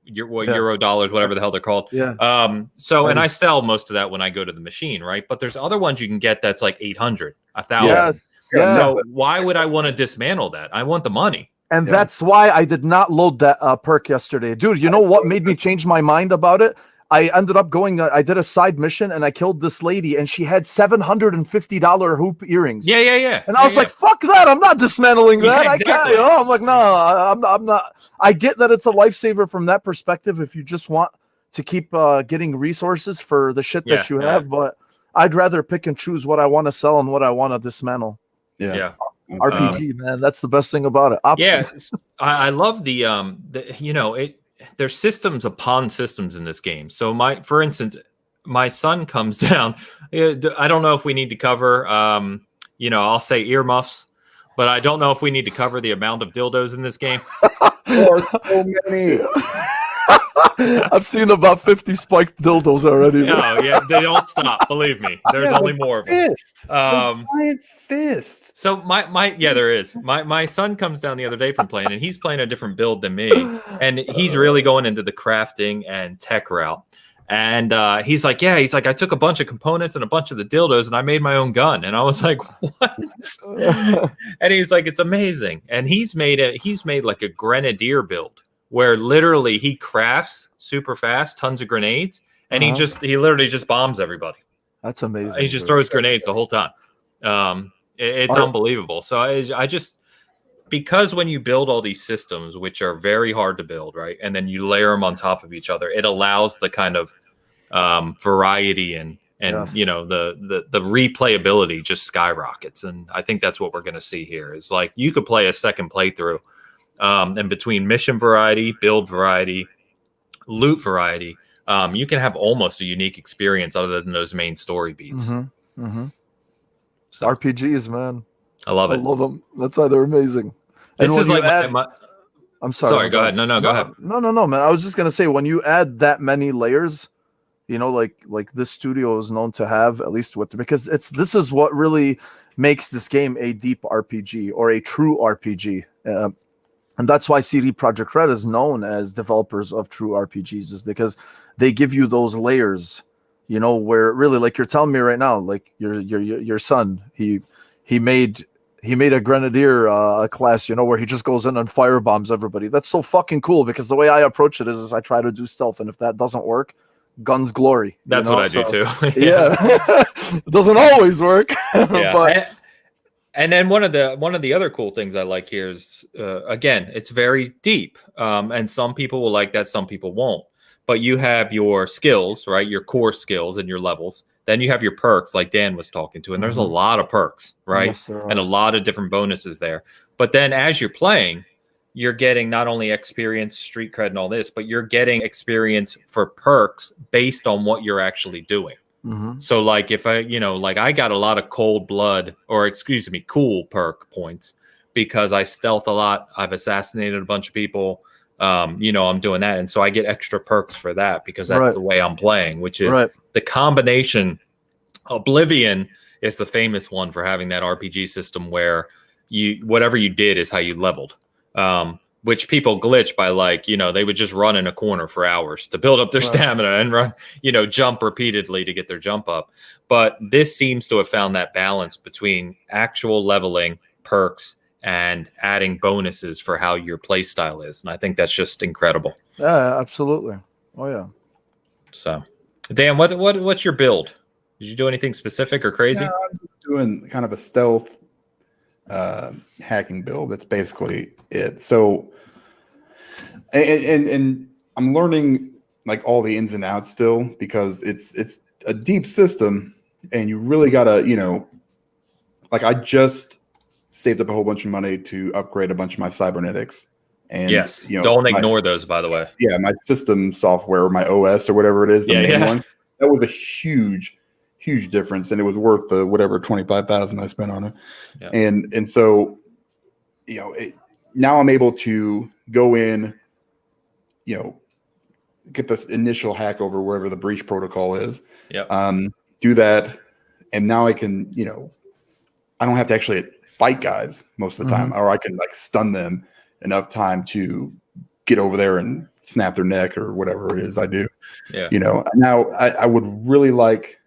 euro dollars, whatever the hell they're called. Yeah. And I sell most of that when I go to the machine, right? But there's other ones you can get that's like 800, 1,000. Yes. Yeah. So why would I want to dismantle that? I want the money.
And that's why I did not load that perk yesterday. Dude, you know what made me change my mind about it? I ended up I did a side mission and I killed this lady and she had $750 hoop earrings.
Yeah.
And I was like, fuck that. I'm not dismantling that. Yeah, exactly. I can't, I'm like, no, I'm not. I get that it's a lifesaver from that perspective if you just want to keep getting resources for the shit that you have. But I'd rather pick and choose what I want to sell and what I want to dismantle.
Yeah.
RPG, man. That's the best thing about it. Options.
Yeah, I love there's systems upon systems in this game. So for instance, my son comes down. I don't know if we need to cover, I'll say earmuffs, but I don't know if we need to cover the amount of dildos in this game.
There are so many.
I've seen about 50 spiked dildos already.
Oh, yeah, they don't stop. Believe me, there's only more of them.
Giant fist.
So there is. My son comes down the other day from playing, and he's playing a different build than me, and he's really going into the crafting and tech route. And he's like, I took a bunch of components and a bunch of the dildos, and I made my own gun. And I was like, what? And he's like, it's amazing. And he's made like a grenadier build, where literally he crafts super fast tons of grenades, and he literally just bombs everybody.
That's amazing.
He just throws grenades the whole time. It's unbelievable. So I just, because when you build all these systems, which are very hard to build, right, and then you layer them on top of each other, it allows the kind of variety and yes. The replayability just skyrockets. And I think that's what we're going to see here. Is like you could play a second playthrough. And between mission variety, build variety, loot variety, you can have almost a unique experience other than those main story beats.
Mm-hmm. Mm-hmm. So, RPGs, man.
I love it.
I love them. That's why they're amazing. And
this is like
I'm sorry.
Sorry, go ahead. No, go ahead.
No, man. I was just gonna say, when you add that many layers, like this studio is known to have, at least because this is what really makes this game a deep RPG or a true RPG. And that's why CD Projekt Red is known as developers of true RPGs, is because they give you those layers, where really, like you're telling me right now, like your son, he made a grenadier class, where he just goes in and firebombs everybody. That's so fucking cool, because the way I approach it is I try to do stealth, and if that doesn't work, guns glory.
That's what I do too.
Yeah. It doesn't always work.
Yeah.
But
and then one of the other cool things I like here is, again, it's very deep. And some people will like that, some people won't. But you have your skills, right? Your core skills and your levels. Then you have your perks, like Dan was talking to. And there's a lot of perks, right?
Yes,
and a lot of different bonuses there. But then as you're playing, you're getting not only experience, street cred, and all this, but you're getting experience for perks based on what you're actually doing.
Mm-hmm.
So like if I got a lot of cool perk points because I stealth a lot. I've assassinated a bunch of people. I'm doing that. And so I get extra perks for that because that's the way I'm playing, which is the combination. Oblivion is the famous one for having that RPG system where whatever you did is how you leveled. Which people glitch by they would just run in a corner for hours to build up their stamina and run, jump repeatedly to get their jump up. But this seems to have found that balance between actual leveling, perks, and adding bonuses for how your play style is. And I think that's just incredible.
Yeah, absolutely. Oh yeah.
So, Dan, what's your build? Did you do anything specific or crazy?
Yeah, I'm doing kind of a stealth hacking build. That's basically it. So, and I'm learning like all the ins and outs still, because it's a deep system, and you really gotta, like I just saved up a whole bunch of money to upgrade a bunch of my cybernetics. And
yes, don't ignore those, by the way.
Yeah, my system software, my OS or whatever it is, the main one, that was a huge difference, and it was worth the whatever $25,000 I spent on it. Yeah. And so, now I'm able to go in, get this initial hack over wherever the breach protocol is.
Yeah.
Do that, and now I can, I don't have to actually fight guys most of the time, or I can like stun them enough time to get over there and snap their neck or whatever it is I do.
Yeah.
Now I would really like,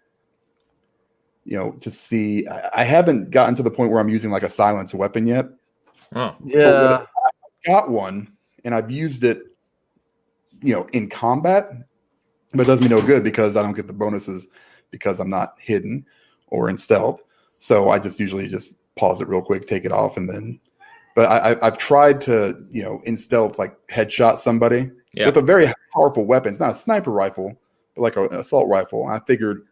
to see. I haven't gotten to the point where I'm using like a silenced weapon yet.
Oh.
Yeah.
I got one, and I've used it, in combat, but it does me no good because I don't get the bonuses because I'm not hidden or in stealth. So I just usually just pause it real quick, take it off, and then. But I've tried to, in stealth, like headshot somebody with a very powerful weapon. It's not a sniper rifle, but like an assault rifle. And I figured,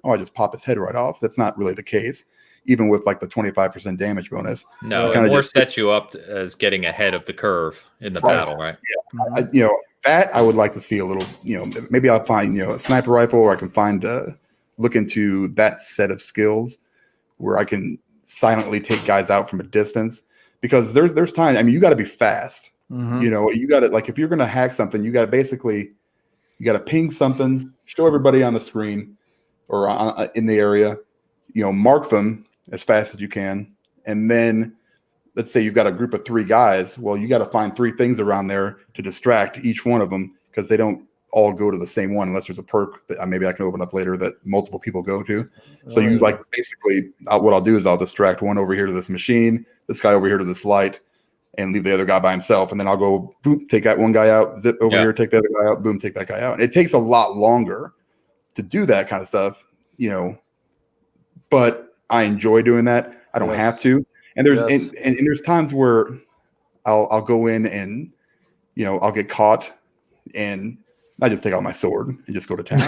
I just pop his head right off. That's not really the case. even with like the 25% damage bonus.
No, it more sets you up as getting ahead of the curve in the battle, right?
Yeah, that I would like to see a little. Maybe I'll find a sniper rifle, or I can find look into that set of skills where I can silently take guys out from a distance. Because there's times, I mean, you got to be fast. You got to, like, if you're going to hack something, you got to ping something, show everybody on the screen or in the area, mark them as fast as you can. And then let's say you've got a group of 3 guys. Well, you got to find 3 things around there to distract each one of them, because they don't all go to the same one unless there's a perk that maybe I can open up later that multiple people go to. So you basically, what I'll do is I'll distract one over here to this machine, this guy over here to this light, and leave the other guy by himself. And then I'll go, boom, take that one guy out, zip over here, take the other guy out, boom, take that guy out. And it takes a lot longer to do that kind of stuff, but I enjoy doing that. I don't have to. And there's and there's times where I'll go in and I'll get caught and I just take out my sword and just go to town,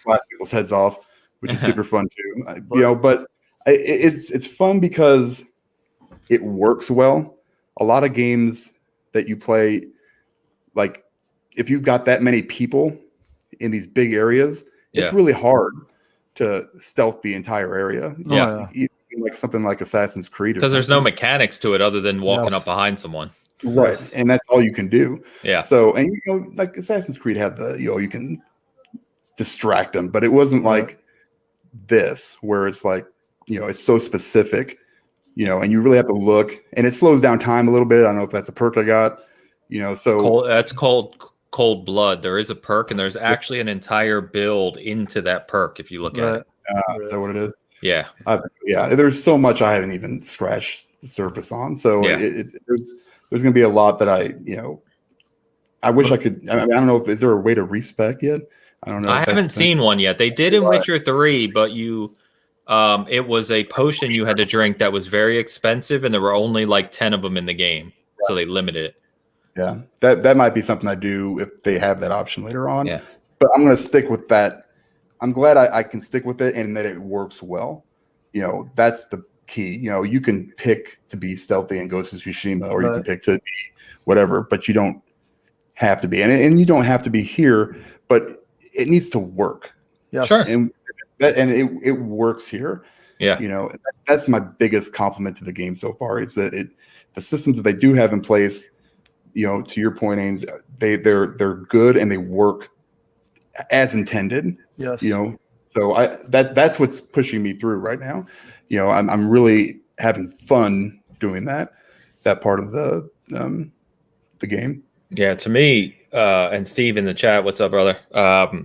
blast people's heads off, which is super fun too. But it's fun because it works well. A lot of games that you play, like if you've got that many people in these big areas, it's really hard to stealth the entire area. Like something like Assassin's Creed,
because there's no mechanics to it other than walking up behind someone.
Right. And that's all you can do.
Yeah.
So, and like Assassin's Creed had the, you can distract them, but it wasn't like this where it's like, it's so specific, and you really have to look, and it slows down time a little bit. I don't know if that's a perk I got, so
that's called Cold Blood. There is a perk, and there's actually an entire build into that perk if you look at it.
Is that what it is?
Yeah.
There's so much I haven't even scratched the surface on. So there's going to be a lot that I wish I could. I don't know is there a way to respec yet? I don't know.
I haven't seen one yet. They did in Witcher 3, but it was a potion you had to drink that was very expensive, and there were only like 10 of them in the game, so they limited it.
Yeah, that might be something I do if they have that option later on.
Yeah,
but I'm going to stick with that. I'm glad I can stick with it and that it works well. That's the key. You can pick to be stealthy in Ghost of Tsushima, or you can pick to be whatever, but you don't have to be. And you don't have to be here, but it needs to work.
Yeah,
sure.
And it works here.
Yeah.
That's my biggest compliment to the game so far. It's that the systems that they do have in place, to your point, Ains, they're good and they work as intended.
Yes.
So that's what's pushing me through right now. I'm really having fun doing that part of the game.
Yeah, to me, and Steve in the chat, what's up, brother?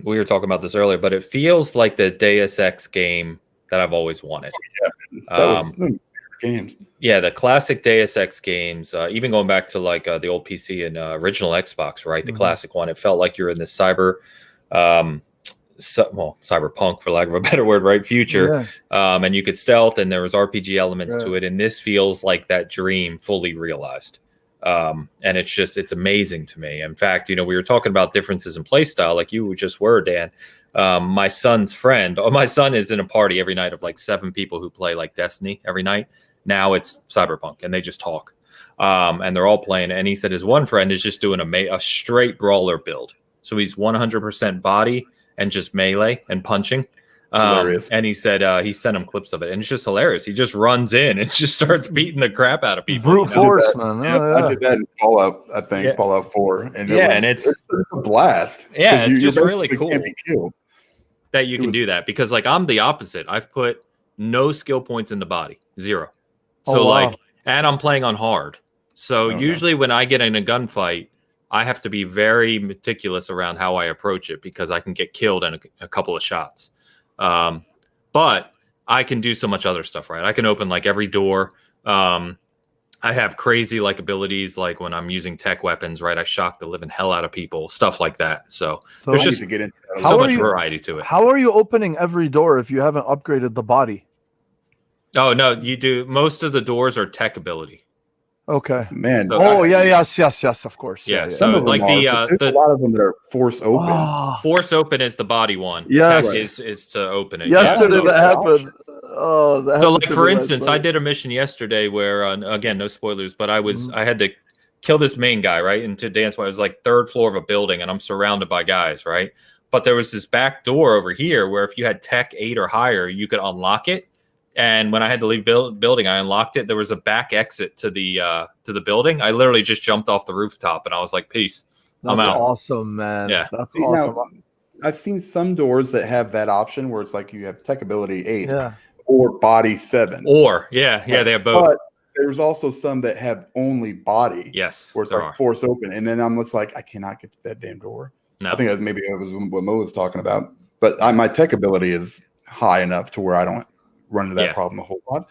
We were talking about this earlier, but it feels like the Deus Ex game that I've always wanted.
That was games.
Yeah, the classic Deus Ex games, even going back to like the old PC and original Xbox, right? The classic one. It felt like you're in this cyberpunk, for lack of a better word, right? Future. And you could stealth, and there was RPG elements to it. And this feels like that dream fully realized. And it's amazing to me. In fact, we were talking about differences in play style, like you just were, Dan. My son's friend, my son is in a party every night of like 7 people who play like Destiny every night. Now it's Cyberpunk, and they just talk. And they're all playing. And he said his one friend is just doing a straight brawler build. So he's 100% body and just melee and punching. And he said he sent him clips of it, and it's just hilarious. He just runs in and just starts beating the crap out of people.
Brute force, man.
I did that in Fallout, I think, Fallout 4. And it's a blast.
Yeah, it's just really cool
can't be killed.
That you can do that, because like I'm the opposite. I've put no skill points in the body, 0. So and I'm playing on hard. So usually when I get in a gunfight, I have to be very meticulous around how I approach it, because I can get killed in a couple of shots. But I can do so much other stuff, right? I can open like every door. I have crazy like abilities, like when I'm using tech weapons, right? I shock the living hell out of people, stuff like that. So there's just so much variety to it.
How are you opening every door if you haven't upgraded the body?
Oh, no, you do. Most of the doors are tech ability.
Okay,
man.
So, yes, of course.
Yeah. So like
a lot of them that are force open.
Force open is the body one.
Yes,
tech is to open it.
Yesterday that happened. Oh, that
So,
happened
like
to
for
me last
instance, I
night.
did a mission yesterday where, again, no spoilers, but
Mhm.
I had to kill this main guy, right? And to dance, it was like third floor of a building, and I'm surrounded by guys, right? But there was this back door over here where if you had tech 8 or higher, you could unlock it. And when I had to leave building, I unlocked it. There was a back exit to the building. I literally just jumped off the rooftop, and I was like, "Peace, I'm
That's
out."
awesome, man.
Yeah.
That's
See,
awesome.
now, I've seen some doors that have that option where it's like you have tech ability 8
Yeah.
or body 7.
Or they have both.
But there's also some that have only body.
Yes,
Where it's
there
like
are.
force open. And then I'm just like, I cannot get to that damn door.
No.
I think that maybe it was what Mo was talking about. But my tech ability is high enough to where I don't run into that problem a whole lot.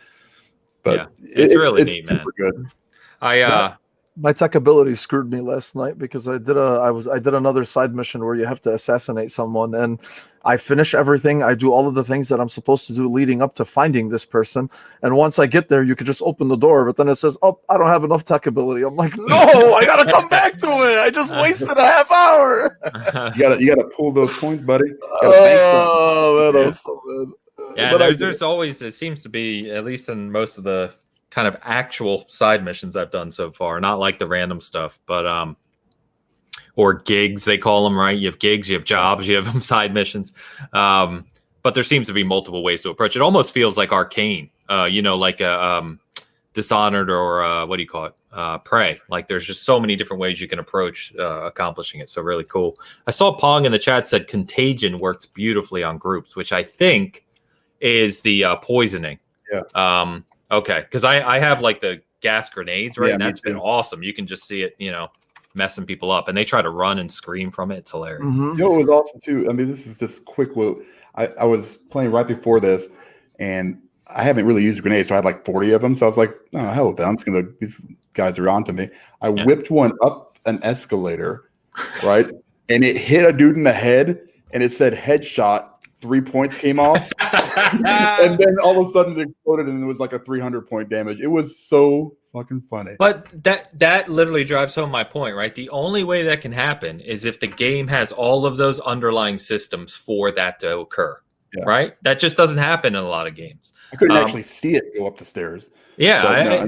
But
it's really neat,
super
man.
My tech ability screwed me last night because I did another side mission where you have to assassinate someone, and I finish everything. I do all of the things that I'm supposed to do leading up to finding this person. And once I get there, you could just open the door, but then it says, "Oh, I don't have enough tech ability." I'm like, "No, I gotta come back to it. I just wasted a half hour."
You gotta pull those coins, buddy.
Oh man, that's so bad.
Yeah,
But
there's always, it seems to be, at least in most of the kind of actual side missions I've done so far, not like the random stuff, but or gigs, they call them, right? You have gigs, you have jobs, you have side missions. But there seems to be multiple ways to approach it. It almost feels like Arcane, like a Dishonored or what do you call it? Prey. Like there's just so many different ways you can approach accomplishing it. So really cool. I saw Pong in the chat said Contagion works beautifully on groups, which I think is the poisoning.
Yeah.
Okay. Because I have like the gas grenades, right?
Yeah,
and that's been awesome. You can just see it, messing people up, and they try to run and scream from it. It's hilarious.
Mhm.
You know, it was awesome too. I mean, this is just quick. I was playing right before this, and I haven't really used grenades, so I had like 40 of them. So I was like, "Oh, hell with them! These guys are on to me." I whipped one up an escalator, right, and it hit a dude in the head, and it said headshot. 3 points came off, and then all of a sudden it exploded, and it was like a 300-point damage. It was so fucking funny.
But that literally drives home my point, right? The only way that can happen is if the game has all of those underlying systems for that to occur, right? That just doesn't happen in a lot of games.
I couldn't actually see it go up the stairs.
Yeah.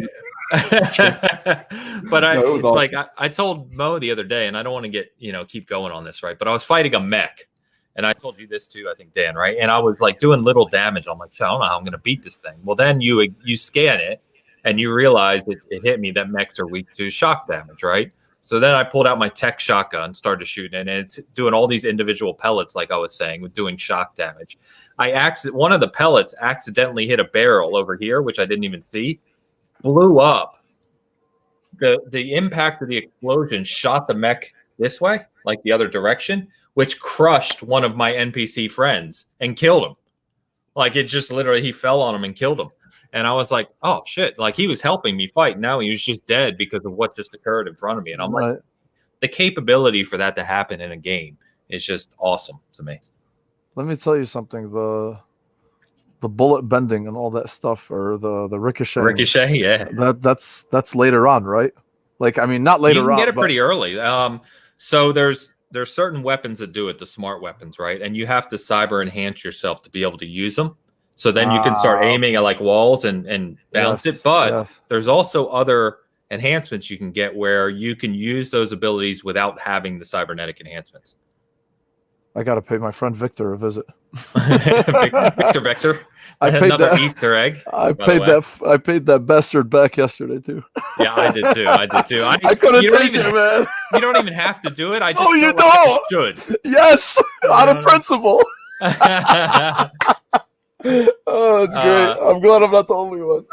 But
awesome.
I told Mo the other day, and I don't want to get, keep going on this, right? But I was fighting a mech. And I told you this too, I think, Dan, right? And I was like doing little damage. I'm like, I don't know how I'm going to beat this thing. Well, then you scan it and you realize it hit me that mechs are weak to shock damage, right? So then I pulled out my tech shotgun, started shooting it, and it's doing all these individual pellets, like I was saying, with doing shock damage. One of the pellets accidentally hit a barrel over here, which I didn't even see, blew up. The impact of the explosion shot the mech this way, like the other direction, which crushed one of my NPC friends and killed him. Like it just literally, he fell on him and killed him. And I was like, oh shit, like he was helping me fight. Now he was just dead because of what just occurred in front of me. And I'm like, the capability for that to happen in a game is just awesome to me.
Let me tell you something. The bullet bending and all that stuff, or the ricochet.
Ricochet, yeah.
That's later on, right? Like, I mean, not later on.
You can get it pretty early. So there's certain weapons that do it, the smart weapons, right? And you have to cyber enhance yourself to be able to use them. So then you can start aiming at like walls and bounce it. But there's also other enhancements you can get where you can use those abilities without having the cybernetic enhancements.
I got to pay my friend Victor a visit.
Victor.
I paid
another
that
Easter egg.
I paid that bastard back yesterday too.
Yeah, I did too.
I couldn't take it, man.
You don't even have to do it. I just
you
don't.
Like
you should.
Yes, out of principle. Oh, it's great. I'm glad I'm not the only one.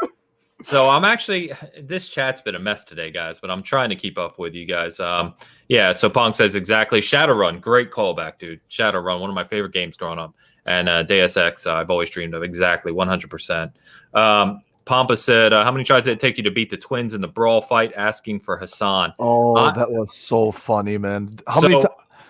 So I'm actually, this chat's been a mess today, guys, but I'm trying to keep up with you guys. So Pong says exactly. Shadowrun, great callback, dude. Shadowrun, one of my favorite games growing up. And Deus Ex, I've always dreamed of. Exactly, 100%. Pampa said, how many tries did it take you to beat the twins in the brawl fight? Asking for Hassan.
Oh, that was so funny, man.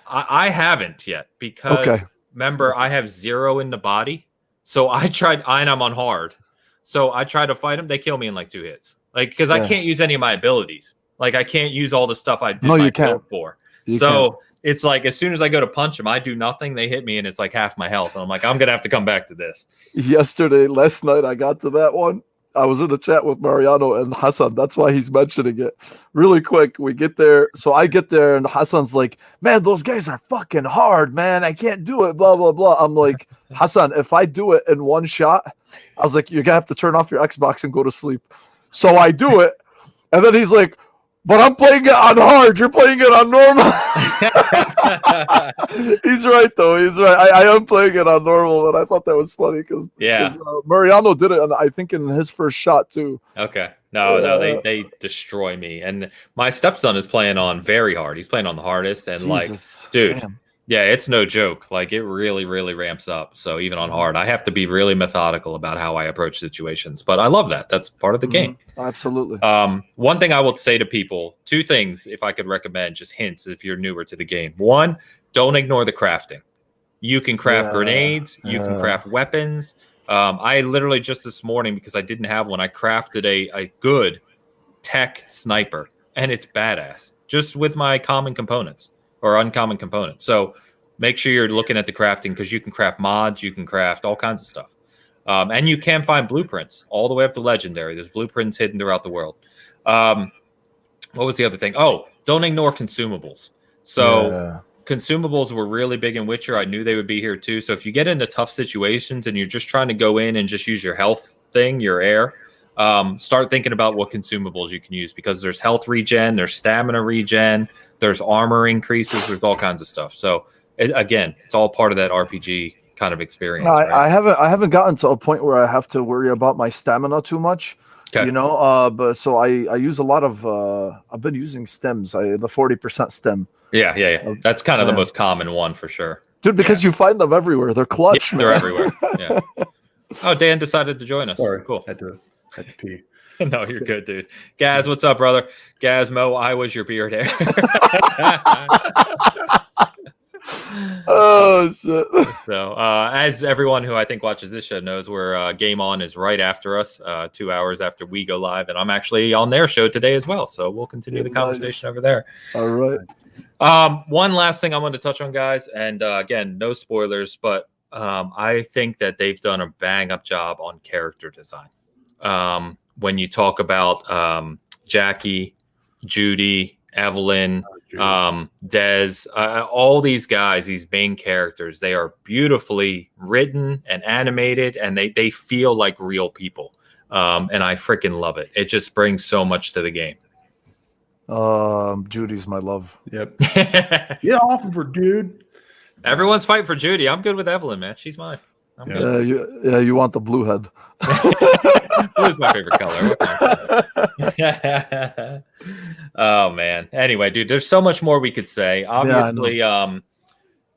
I haven't yet because remember, I have 0 in the body. So I tried, and I'm on hard. So I try to fight them. They kill me in like 2 hits. Like, because I can't use any of my abilities. Like, I can't use all the stuff I did
you can't.
for. So it's like as soon as I go to punch them, I do nothing. They hit me, and it's like half my health. And I'm like, I'm gonna have to come back to this.
Last night, I got to that one. I was in a chat with Mariano and Hassan. That's why he's mentioning it. Really quick, we get there. So I get there, and Hassan's like, man, those guys are fucking hard, man. I can't do it, blah, blah, blah. I'm like, Hassan, if I do it in one shot, I was like, you're going to have to turn off your Xbox and go to sleep. So I do it. And then he's like, but I'm playing it on hard. You're playing it on normal. He's right, though. He's right. I am playing it on normal, and I thought that was funny because Mariano did it, and I think in his first shot, too.
Okay. No, they destroy me. And my stepson is playing on very hard. He's playing on the hardest. And,
Jesus,
dude,
damn.
Yeah, it's no joke. Like, it really, really ramps up. So even on hard, I have to be really methodical about how I approach situations. But I love that. That's part of the game.
Absolutely.
One thing I will say to people, two things, if I could recommend, just hints if you're newer to the game. One, don't ignore the crafting. You can craft grenades. You can craft weapons. I literally just this morning, because I didn't have one, I crafted a good tech sniper. And it's badass. Just with my common components. Or uncommon components. So make sure you're looking at the crafting because you can craft mods, you can craft all kinds of stuff. And you can find blueprints all the way up to legendary. There's blueprints hidden throughout the world. What was the other thing? Oh, don't ignore consumables. So consumables were really big in Witcher. I knew they would be here too. So if you get into tough situations and you're just trying to go in and just use your health thing, your air, start thinking about what consumables you can use because there's health regen, there's stamina regen, there's armor increases, there's all kinds of stuff. So again, it's all part of that RPG kind of experience.
No,
right?
I haven't gotten to a point where I have to worry about my stamina too much. Okay. You know, but so I use a lot of I've been using stems, the 40% stem.
Yeah. That's kind of the most common one for sure.
Dude, because you find them everywhere. They're clutch.
Yeah, they're everywhere. Yeah. Oh, Dan decided to join us.
Sorry,
cool.
Had to pee.
No, you're good, dude. Gaz, what's up, brother? Gazmo, I was your beard hair.
Oh, shit.
So, as everyone who I think watches this show knows, we're Game On is right after us, 2 hours after we go live. And I'm actually on their show today as well. So we'll continue the conversation over there.
All right.
One last thing I wanted to touch on, guys. And again, no spoilers, but I think that they've done a bang-up job on character design. When you talk about Jackie, Judy, Evelyn, Dez, all these guys, these main characters, they are beautifully written and animated, and they feel like real people. And I freaking love it. It just brings so much to the game.
Judy's my love.
Yep. Yeah, offer for dude.
Everyone's fighting for Judy. I'm good with Evelyn, man. She's mine.
You want the blue head.
Blue's my favorite color. Oh man. Anyway, dude, there's so much more we could say. Obviously,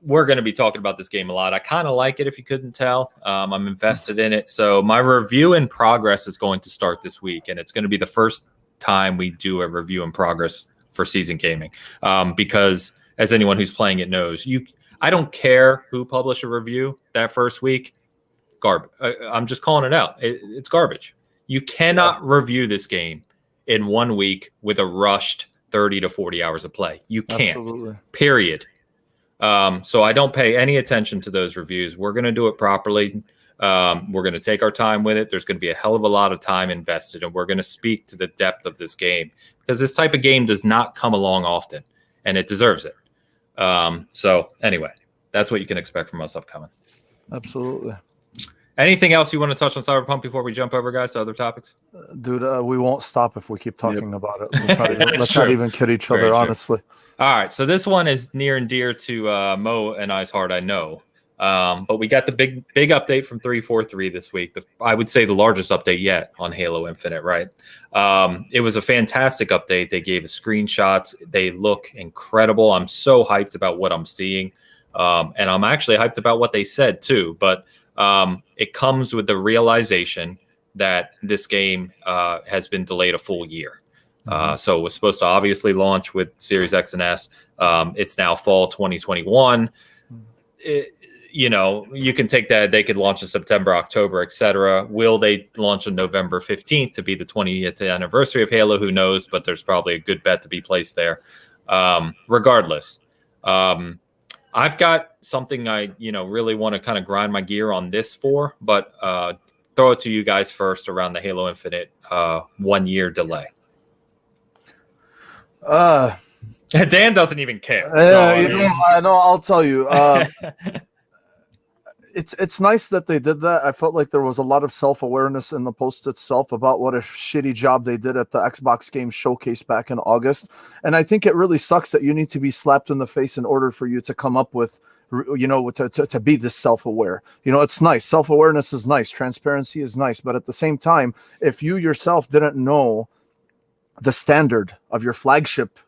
we're going to be talking about this game a lot. I kind of like it, if you couldn't tell. I'm invested in it. So my review in progress is going to start this week, and it's going to be the first time we do a review in progress for Season Gaming. Because as anyone who's playing it knows, I don't care who published a review that first week. Garbage. I'm just calling it out. It's garbage. You cannot review this game in 1 week with a rushed 30 to 40 hours of play. You can't. Absolutely. Period. So I don't pay any attention to those reviews. We're going to do it properly. We're going to take our time with it. There's going to be a hell of a lot of time invested, and we're going to speak to the depth of this game because this type of game does not come along often, and it deserves it. So anyway, that's what you can expect from us upcoming.
Absolutely.
Anything else you want to touch on Cyberpunk before we jump over, guys, to other topics?
Dude, we won't stop if we keep talking about it. Let's not even kid each other, honestly.
All right, so this one is near and dear to Mo and I's heart, I know. But we got the big update from 343 this week. I would say the largest update yet on Halo Infinite, right? It was a fantastic update. They gave us screenshots. They look incredible. I'm so hyped about what I'm seeing. And I'm actually hyped about what they said too. But it comes with the realization that this game has been delayed a full year. So it was supposed to obviously launch with Series X and S. It's now fall 2021. You can take that. They could launch in September, October, etc. Will they launch on November 15th to be the 20th anniversary of Halo? Who knows? But there's probably a good bet to be placed there. Regardless, I've got something I really want to kind of grind my gear on this for, but throw it to you guys first around the Halo Infinite 1 year delay. Dan doesn't even care.
I know. I'll tell you. It's nice that they did that. I felt like there was a lot of self-awareness in the post itself about what a shitty job they did at the Xbox Game Showcase back in August. And I think it really sucks that you need to be slapped in the face in order for you to come up with, to be this self-aware. It's nice. Self-awareness is nice. Transparency is nice. But at the same time, if you yourself didn't know the standard of your flagship,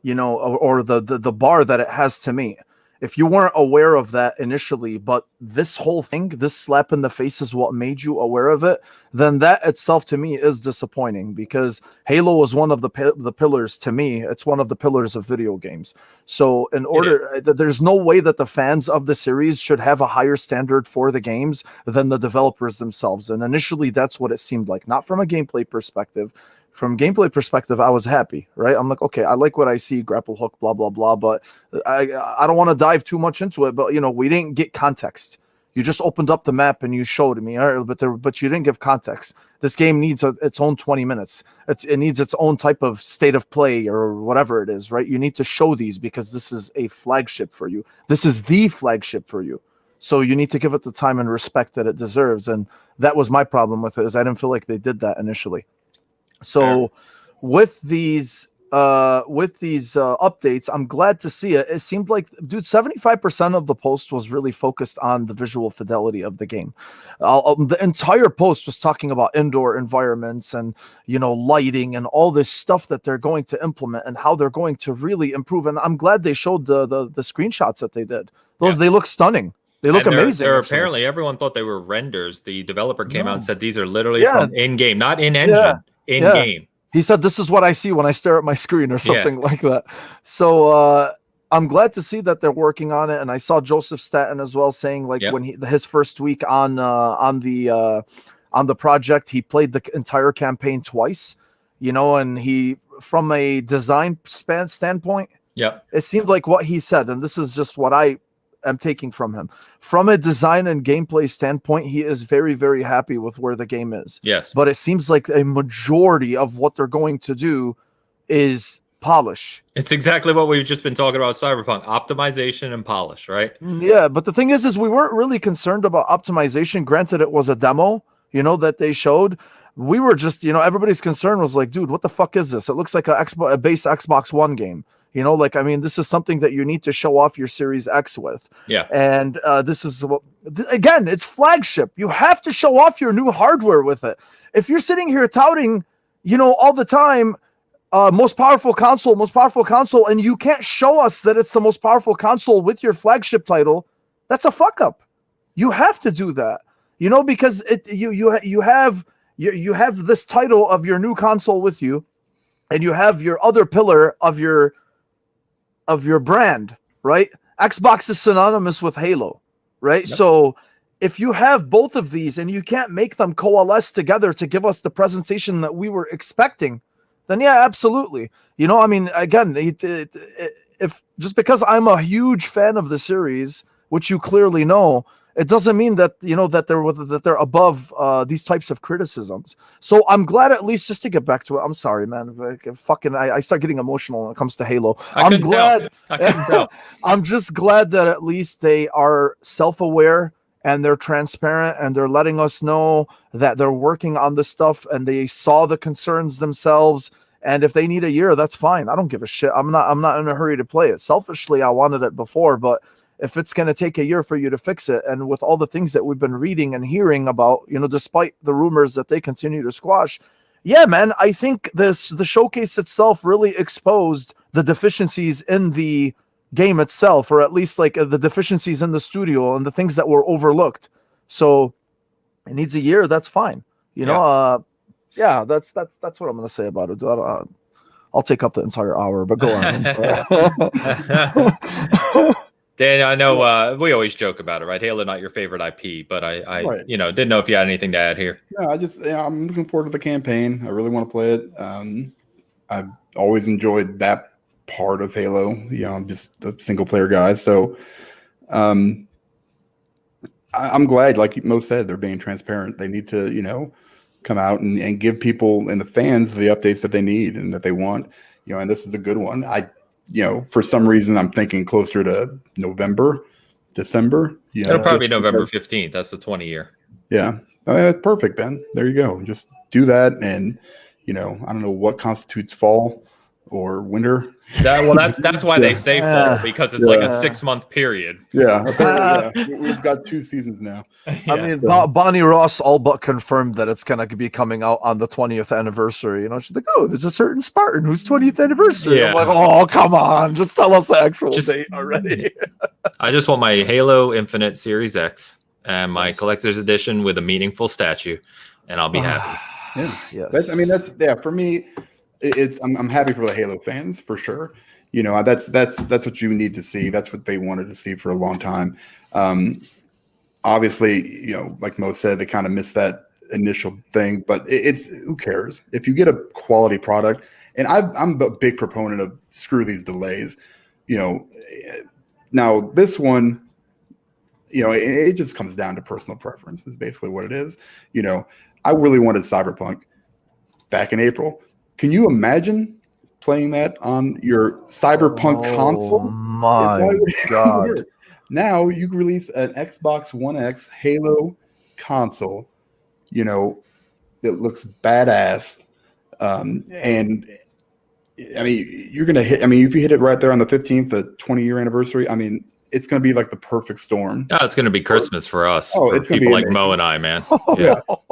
or the bar that it has to meet, if you weren't aware of that initially, but this whole thing, this slap in the face is what made you aware of it, then that itself to me is disappointing, because Halo is one of the pillars to me. It's one of the pillars of video games. So there's no way that the fans of the series should have a higher standard for the games than the developers themselves. And initially that's what it seemed like, not from a gameplay perspective. From gameplay perspective, I was happy, right? I'm like, okay, I like what I see, grapple hook, blah, blah, blah, but I don't want to dive too much into it, but, we didn't get context. You just opened up the map and you showed me, all right, but you didn't give context. This game needs its own 20 minutes. It needs its own type of state of play or whatever it is, right? You need to show these because this is a flagship for you. This is the flagship for you. So you need to give it the time and respect that it deserves, and that was my problem with it, is I didn't feel like they did that initially. So with these updates, I'm glad to see it. It seemed like, dude, 75% of the post was really focused on the visual fidelity of the game. The entire post was talking about indoor environments and, lighting and all this stuff that they're going to implement and how they're going to really improve. And I'm glad they showed the screenshots that they did. They look stunning. They look amazing.
Apparently, everyone thought they were renders. The developer came out and said these are literally from in-game, not in-engine.
Yeah.
In-game.
He said, this is what I see when I stare at my screen or something like that. So I'm glad to see that they're working on it. And I saw Joseph Staten as well saying, like, when his first week on the project, he played the entire campaign twice, and he, from a design standpoint, it seemed like what he said, and this is just what I am taking from him. From a design and gameplay standpoint, he is very, very happy with where the game is.
Yes.
But it seems like a majority of what they're going to do is polish.
It's exactly what we've just been talking about Cyberpunk, optimization and polish, right?
Yeah, but the thing is we weren't really concerned about optimization. Granted, it was a demo, that they showed. We were just, everybody's concern was like, dude, what the fuck is this? It looks like a base Xbox One game. This is something that you need to show off your Series X with.
Yeah.
And this is, again, it's flagship. You have to show off your new hardware with it. If you're sitting here touting, all the time, most powerful console, and you can't show us that it's the most powerful console with your flagship title, that's a fuck up. You have to do that, because you have this title of your new console with you, and you have your other pillar of your brand, right? Xbox is synonymous with Halo, right? Yep. So if you have both of these and you can't make them coalesce together to give us the presentation that we were expecting, then yeah, absolutely. Again, if just because I'm a huge fan of the series, which you clearly know, it doesn't mean that that they're above these types of criticisms. So I'm glad, at least, just to get back to it. I'm sorry, man. I start getting emotional when it comes to Halo. I'm glad.
I couldn't tell.
I'm just glad that at least they are self-aware and they're transparent and they're letting us know that they're working on this stuff and they saw the concerns themselves. And if they need a year, that's fine. I don't give a shit. I'm not in a hurry to play it. Selfishly, I wanted it before, but if it's going to take a year for you to fix it, and with all the things that we've been reading and hearing about, despite the rumors that they continue to squash, yeah, man, I think the showcase itself really exposed the deficiencies in the game itself, or at least like the deficiencies in the studio and the things that were overlooked. So it needs a year. That's fine. That's what I'm going to say about it. I'll take up the entire hour, but go on.
Dan, I know we always joke about it, right? Halo, not your favorite IP, but I right. Didn't know if you had anything to add here.
No, I'm looking forward to the campaign. I really want to play it. I've always enjoyed that part of Halo. You know, I'm just a single player guy. So I'm glad, like Mo said, they're being transparent. They need to, you know, come out and give people and the fans the updates that they need and that they want. You know, and this is a good one. You know, for some reason, I'm thinking closer to November, December. You know,
It'll probably be November 15th. That's the 20 year.
Yeah. Oh, yeah, that's perfect then. There you go. Just do that. And, you know, I don't know what constitutes fall or winter.
That's why they say fall, because it's like a 6-month period.
Yeah. Apparently, we've got 2 seasons now.
I mean, Bonnie Ross all but confirmed that it's going to be coming out on the 20th anniversary. You know, she's like, oh, there's a certain Spartan whose 20th anniversary.
Yeah.
I'm like, oh, come on. Just tell us the actual date already.
I just want my Halo Infinite Series X and my collector's edition with a meaningful statue, and I'll be happy.
Yeah.
Yes.
That's for me. I'm happy for the Halo fans for sure. You know, that's what you need to see. That's what they wanted to see for a long time. Obviously, you know, like Mo said, they kind of missed that initial thing, but it's who cares if you get a quality product. And I'm a big proponent of screw these delays. You know, now this one, you know, it just comes down to personal preference. Is basically what it is. You know, I really wanted Cyberpunk back in April. Can you imagine playing that on your Cyberpunk console?
My God.
Now you can release an Xbox One X Halo console, you know, that looks badass. And I mean, you're going to hit, I mean, if you hit it right there on the 15th, the 20-year anniversry, I mean, it's going to be like the perfect storm.
Oh, it's going to be Christmas for us.
Oh,
for
it's gonna
people
be
like
amazing.
Mo and I, man.
Yeah. Well,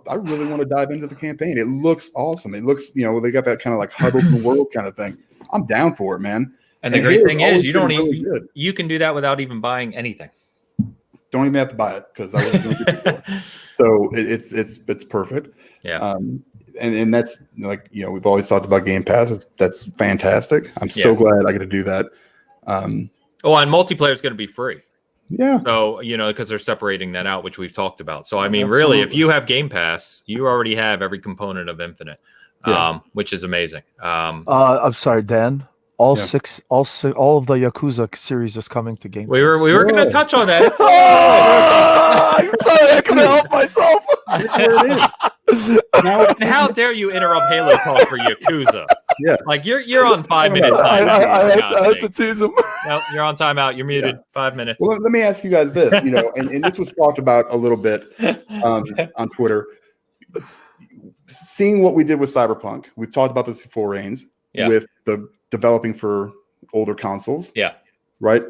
I really want to dive into the campaign. It looks awesome. It looks, you know, they got that kind of like hub open world kind of thing. I'm down for it, man.
And the great thing is,
you
can do that without even buying anything.
Don't even have to buy it because I wasn't doing it before. So it's perfect.
Yeah.
And that's like, you know, we've always talked about Game Pass. That's fantastic. I'm so glad I get to do that.
And multiplayer is going to be free.
Yeah.
So, you know, because they're separating that out, which we've talked about. So, I mean, really, if you have Game Pass, you already have every component of Infinite, which is amazing.
I'm sorry, Dan. All of the Yakuza series is coming to Game Pass.
We were going to touch on that.
I'm sorry, I couldn't help myself.
That's where it is.
And how dare you interrupt Halo talk for Yakuza?
Yeah,
like you're on 5 minutes.
I had to tease him.
No, you're on timeout. You're muted. 5 minutes.
Well, let me ask you guys this. You know, and this was talked about a little bit on Twitter. Seeing what we did with Cyberpunk, we've talked about this before, Reigns, with the developing for older consoles.
Yeah.
Right.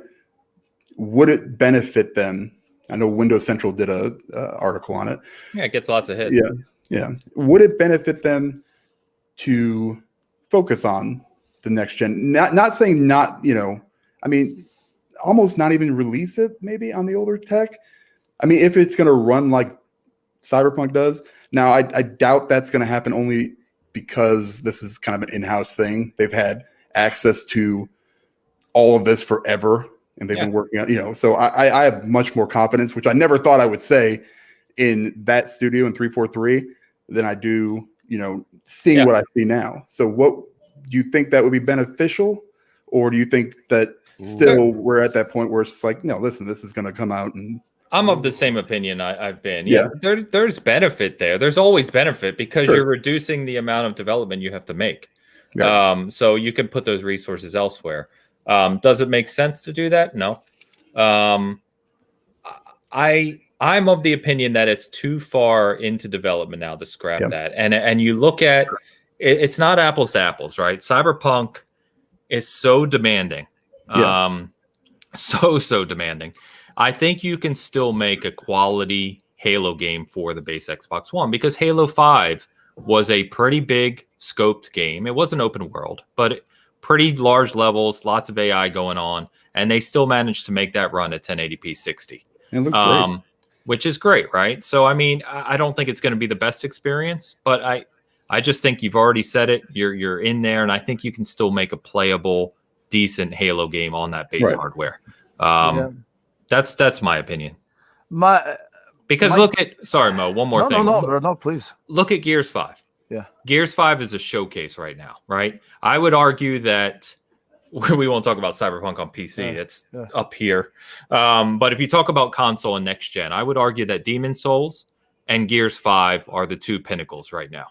Would it benefit them? I know Windows Central did a article on it.
Yeah, it gets lots of hits.
Yeah. Would it benefit them to focus on the next gen? Not saying not, you know, I mean, almost not even release it maybe on the older tech. I mean, if it's going to run like Cyberpunk does. Now, I doubt that's going to happen only because this is kind of an in-house thing. They've had access to all of this forever. And they've been working on, you know, so I have much more confidence, which I never thought I would say in that studio in 343 than I do, you know, seeing what I see now. So what do you think that would be beneficial? Or do you think that still we're at that point where it's just like, no, listen, this is going to come out and.
I'm of the same opinion I've been. Yeah. There's benefit there. There's always benefit because you're reducing the amount of development you have to make. Yeah. So you can put those resources elsewhere. Does it make sense to do that? No. I'm of the opinion that it's too far into development now to scrap that. And you look at it's not apples to apples, right? Cyberpunk is so demanding. So demanding. I think you can still make a quality Halo game for the base Xbox One because Halo 5 was a pretty big scoped game. It was an open world, but pretty large levels, lots of AI going on, and they still managed to make that run at 1080p 60.
It looks great.
Which is great, right? So, I mean, I don't think it's going to be the best experience, but I just think you've already said it. You're in there, and I think you can still make a playable, decent Halo game on that base hardware. That's my opinion. Sorry, Mo, one more thing.
No, please.
Look at Gears 5.
Yeah.
Gears 5 is a showcase right now, right? I would argue that we won't talk about Cyberpunk on PC. It's up here. But if you talk about console and next gen, I would argue that Demon's Souls and Gears 5 are the two pinnacles right now.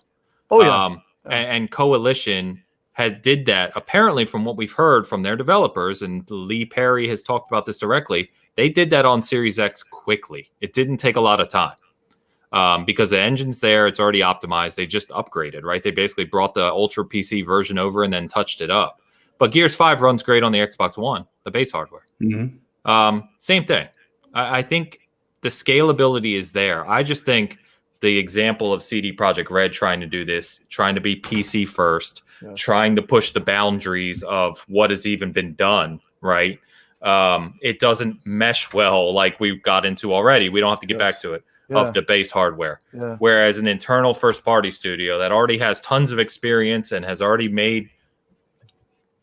Oh, yeah.
And Coalition did that, apparently, from what we've heard from their developers, and Lee Perry has talked about this directly, they did that on Series X quickly. It didn't take a lot of time. Because the engine's there, it's already optimized. They just upgraded, right? They basically brought the Ultra PC version over and then touched it up. But Gears 5 runs great on the Xbox One, the base hardware.
Mm-hmm.
Same thing. I think the scalability is there. I just think the example of CD Projekt Red trying to do this, trying to be PC first, trying to push the boundaries of what has even been done, right? It doesn't mesh well like we've got into already. We don't have to get back to it. Of the base hardware. Whereas an internal first-party studio that already has tons of experience and has already made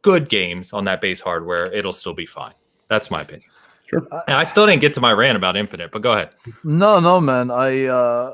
good games on that base hardware, it'll still be fine. That's my opinion.
Sure.
And I still didn't get to my rant about Infinite, but go ahead.
No, man. I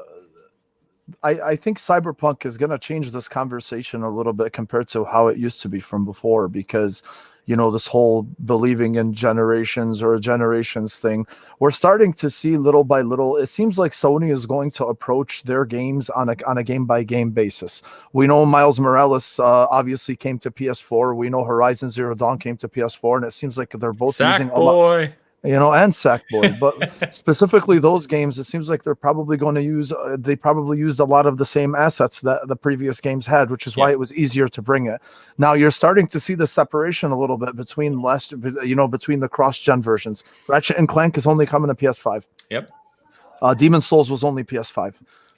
think Cyberpunk is going to change this conversation a little bit compared to how it used to be from before, because this whole believing in generations or generations thing, we're starting to see little by little. It seems like Sony is going to approach their games on a game by game basis. We know Miles Morales obviously came to PS4. We know Horizon Zero Dawn came to PS4, and it seems like they're both using a lot. And Sackboy, but specifically those games, it seems like they're probably going to use. They probably used a lot of the same assets that the previous games had, which is why it was easier to bring it. Now you're starting to see the separation a little bit between between the cross-gen versions. Ratchet and Clank is only coming to PS5.
Yep.
Demon's Souls was only PS5.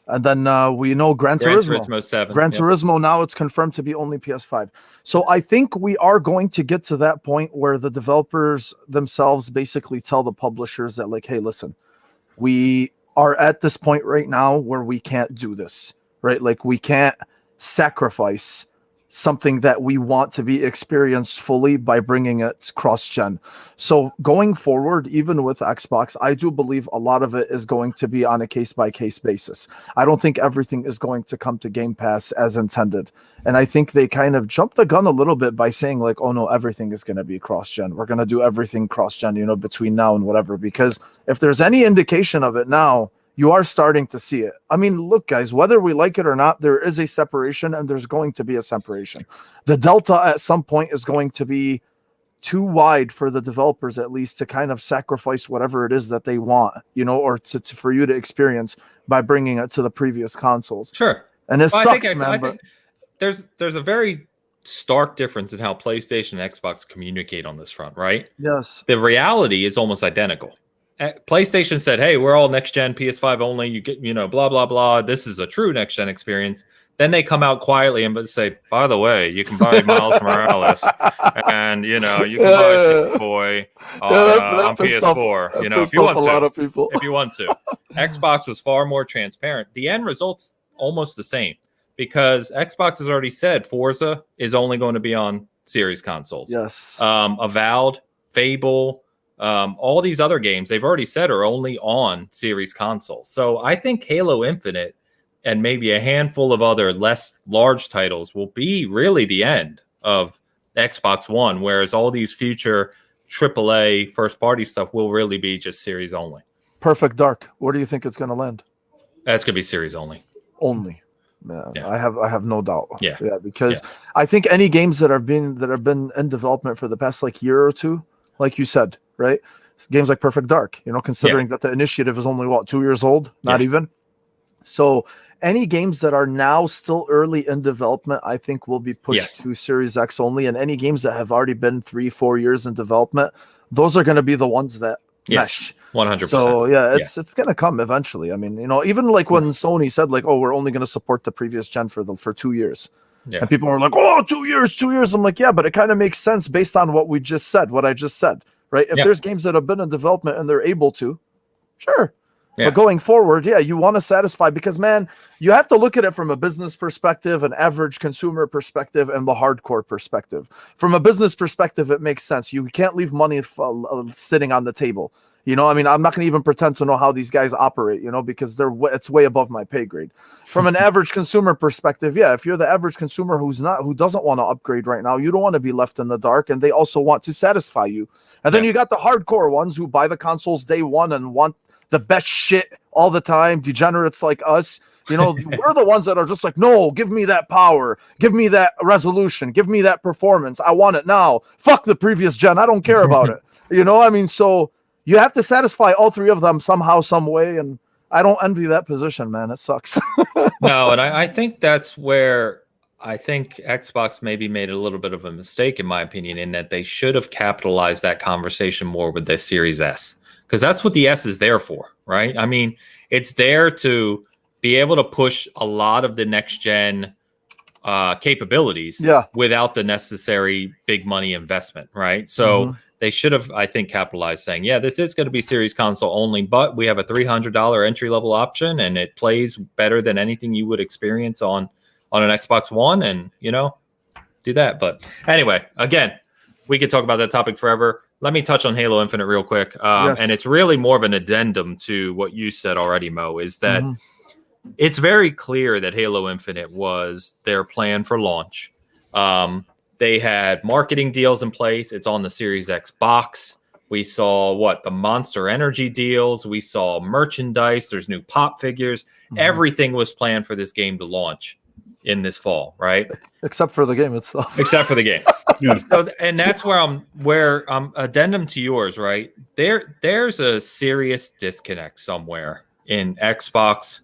And then we know Gran Turismo
7.
Gran Turismo, now it's confirmed to be only PS5. So I think we are going to get to that point where the developers themselves basically tell the publishers that, like, hey, listen, we are at this point right now where we can't do this, right? Like, we can't sacrifice something that we want to be experienced fully by bringing it cross-gen. So going forward, even with Xbox, I do believe a lot of it is going to be on a case-by-case basis. I don't think everything is going to come to Game Pass as intended. And I think they kind of jumped the gun a little bit by saying, like, oh no, everything is going to be cross-gen. We're going to do everything cross-gen, between now and whatever. Because if there's any indication of it now, you are starting to see it. I mean, look, guys, whether we like it or not, there is a separation, and there's going to be a separation. The delta at some point is going to be too wide for the developers, at least, to kind of sacrifice whatever it is that they want, or for you to experience by bringing it to the previous consoles.
Sure.
And it sucks,
I think there's a very stark difference in how PlayStation and Xbox communicate on this front, right?
Yes.
The reality is almost identical. PlayStation said, hey, we're all next gen, PS5 only, you get, blah, blah, blah. This is a true next gen experience. Then they come out quietly and say, by the way, you can buy Miles Morales and, you can buy Boy on PS4, if you want to. A lot of people. If you want to. Xbox was far more transparent. The end result's almost the same because Xbox has already said Forza is only going to be on series consoles.
Yes.
Avowed, Fable, all these other games they've already said are only on series consoles. So I think Halo Infinite and maybe a handful of other less large titles will be really the end of Xbox One, whereas all these future AAA first party stuff will really be just series only.
Perfect Dark. Where do you think it's going to land?
That's going to be series only.
Only. Yeah. I have no doubt.
Yeah,
because I think any games that have been in development for the past year or two, like you said, right? Games like Perfect Dark, considering that the initiative is only 2 years old, not even. So any games that are now still early in development, I think will be pushed to Series X only. And any games that have already been 3-4 years in development, those are going to be the ones that mesh.
100%.
So it's going to come eventually. I mean, even like when Sony said oh, we're only going to support the previous gen for 2 years. Yeah. And people were like, oh, 2 years. I'm like, yeah, but it kind of makes sense based on what I just said, right? If there's games that have been in development and they're able to, sure. Yeah. But going forward, you want to satisfy because, man, you have to look at it from a business perspective, an average consumer perspective, and the hardcore perspective. From a business perspective, it makes sense. You can't leave money sitting on the table. You know, I mean, I'm not going to even pretend to know how these guys operate, because it's way above my pay grade. From an average consumer perspective, yeah, if you're the average consumer who doesn't want to upgrade right now, you don't want to be left in the dark, and they also want to satisfy you. And then you got the hardcore ones who buy the consoles day one and want the best shit all the time, degenerates like us. We're the ones that are just like, no, give me that power, give me that resolution, give me that performance. I want it now. Fuck the previous gen. I don't care about it. I mean, so you have to satisfy all three of them somehow, some way. And I don't envy that position, man. It sucks.
No, and I think that's where I think Xbox maybe made a little bit of a mistake, in my opinion, in that they should have capitalized that conversation more with the Series S, because that's what the S is there for, right? I mean, it's there to be able to push a lot of the next gen capabilities without the necessary big money investment, right? So they should have, I think, capitalized saying, yeah, this is going to be Series console only, but we have a $300 entry level option, and it plays better than anything you would experience on an Xbox One, and do that. But anyway, again, we could talk about that topic forever. Let me touch on Halo Infinite real quick. And it's really more of an addendum to what you said already, Mo, is that it's very clear that Halo Infinite was their plan for launch. They had marketing deals in place. It's on the Series X box. We saw the Monster Energy deals. We saw merchandise. There's new pop figures. Everything was planned for this game to launch in this fall, right?
Except for the game itself.
Except for the game. So, and that's where I'm addendum to yours, right? There's a serious disconnect somewhere in Xbox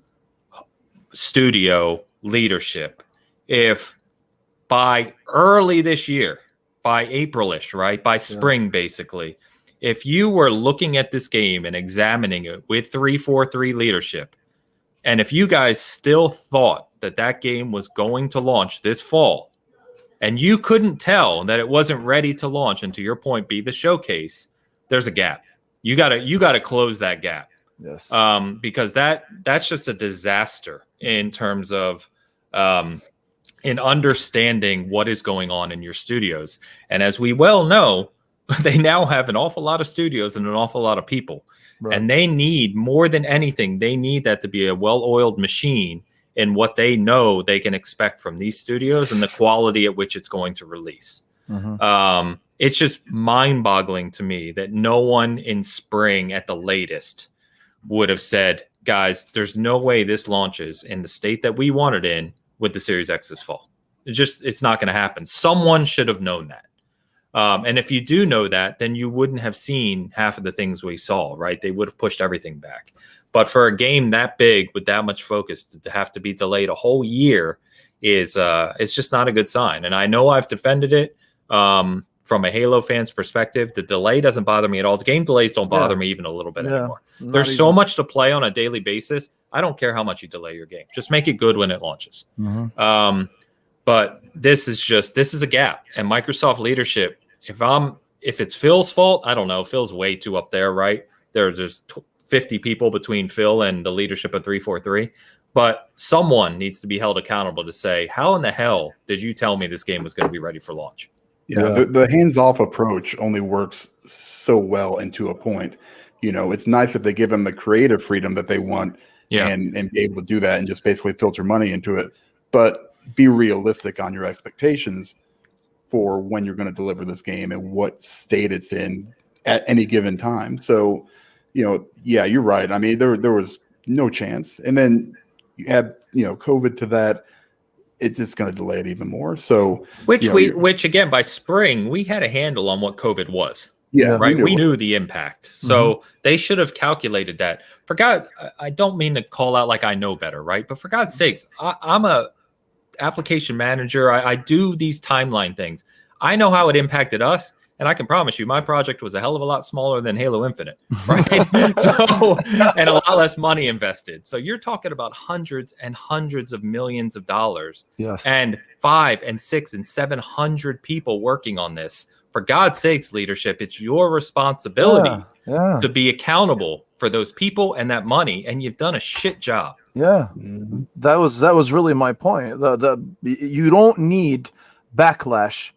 studio leadership. If by early this year, by April-ish, right? By spring, basically, if you were looking at this game and examining it with 343 leadership, and if you guys still thought that game was going to launch this fall, and you couldn't tell that it wasn't ready to launch, and to your point, be the showcase, there's a gap. You gotta close that gap.
Yes.
Because that's just a disaster in terms of in understanding what is going on in your studios. And as we well know, they now have an awful lot of studios and an awful lot of people. Right. And they need, more than anything, they need that to be a well-oiled machine in what they know they can expect from these studios and the quality at which it's going to release. It's just mind-boggling to me that no one in spring at the latest would have said, guys, there's no way this launches in the state that we want it in with the Series X this fall. It's not going to happen. Someone should have known that. And if you do know that, then you wouldn't have seen half of the things we saw, right? They would have pushed everything back. But for a game that big with that much focus to have to be delayed a whole year is it's just not a good sign. And I know I've defended it from a Halo fan's perspective. The delay doesn't bother me at all. The game delays don't bother me even a little bit anymore. There's so much to play on a daily basis. I don't care how much you delay your game. Just make it good when it launches. But this is a gap. And Microsoft leadership, if it's Phil's fault, I don't know. Phil's way too up there, right? There's 50 people between Phil and the leadership of 343. But someone needs to be held accountable to say, how in the hell did you tell me this game was going to be ready for launch?
Yeah, the hands-off approach only works so well and to a point. It's nice if they give them the creative freedom that they want and be able to do that and just basically filter money into it. But be realistic on your expectations for when you're going to deliver this game and what state it's in at any given time. So, you're right. I mean, there was no chance. And then you add, COVID to that. It's just going to delay it even more. So,
which again, by spring, we had a handle on what COVID was.
Yeah,
right. We knew the impact. So they should have calculated that. For God, I don't mean to call out like I know better, right? But for God's sakes, I'm a application manager. I do these timeline things. I know how it impacted us. And I can promise you, my project was a hell of a lot smaller than Halo Infinite, right? And a lot less money invested. So you're talking about hundreds and hundreds of millions of dollars.
Yes.
And 500 and 600 and 700 people working on this. For God's sakes, leadership, it's your responsibility to be accountable for those people and that money. And you've done a shit job.
Yeah, that was really my point. You don't need backlash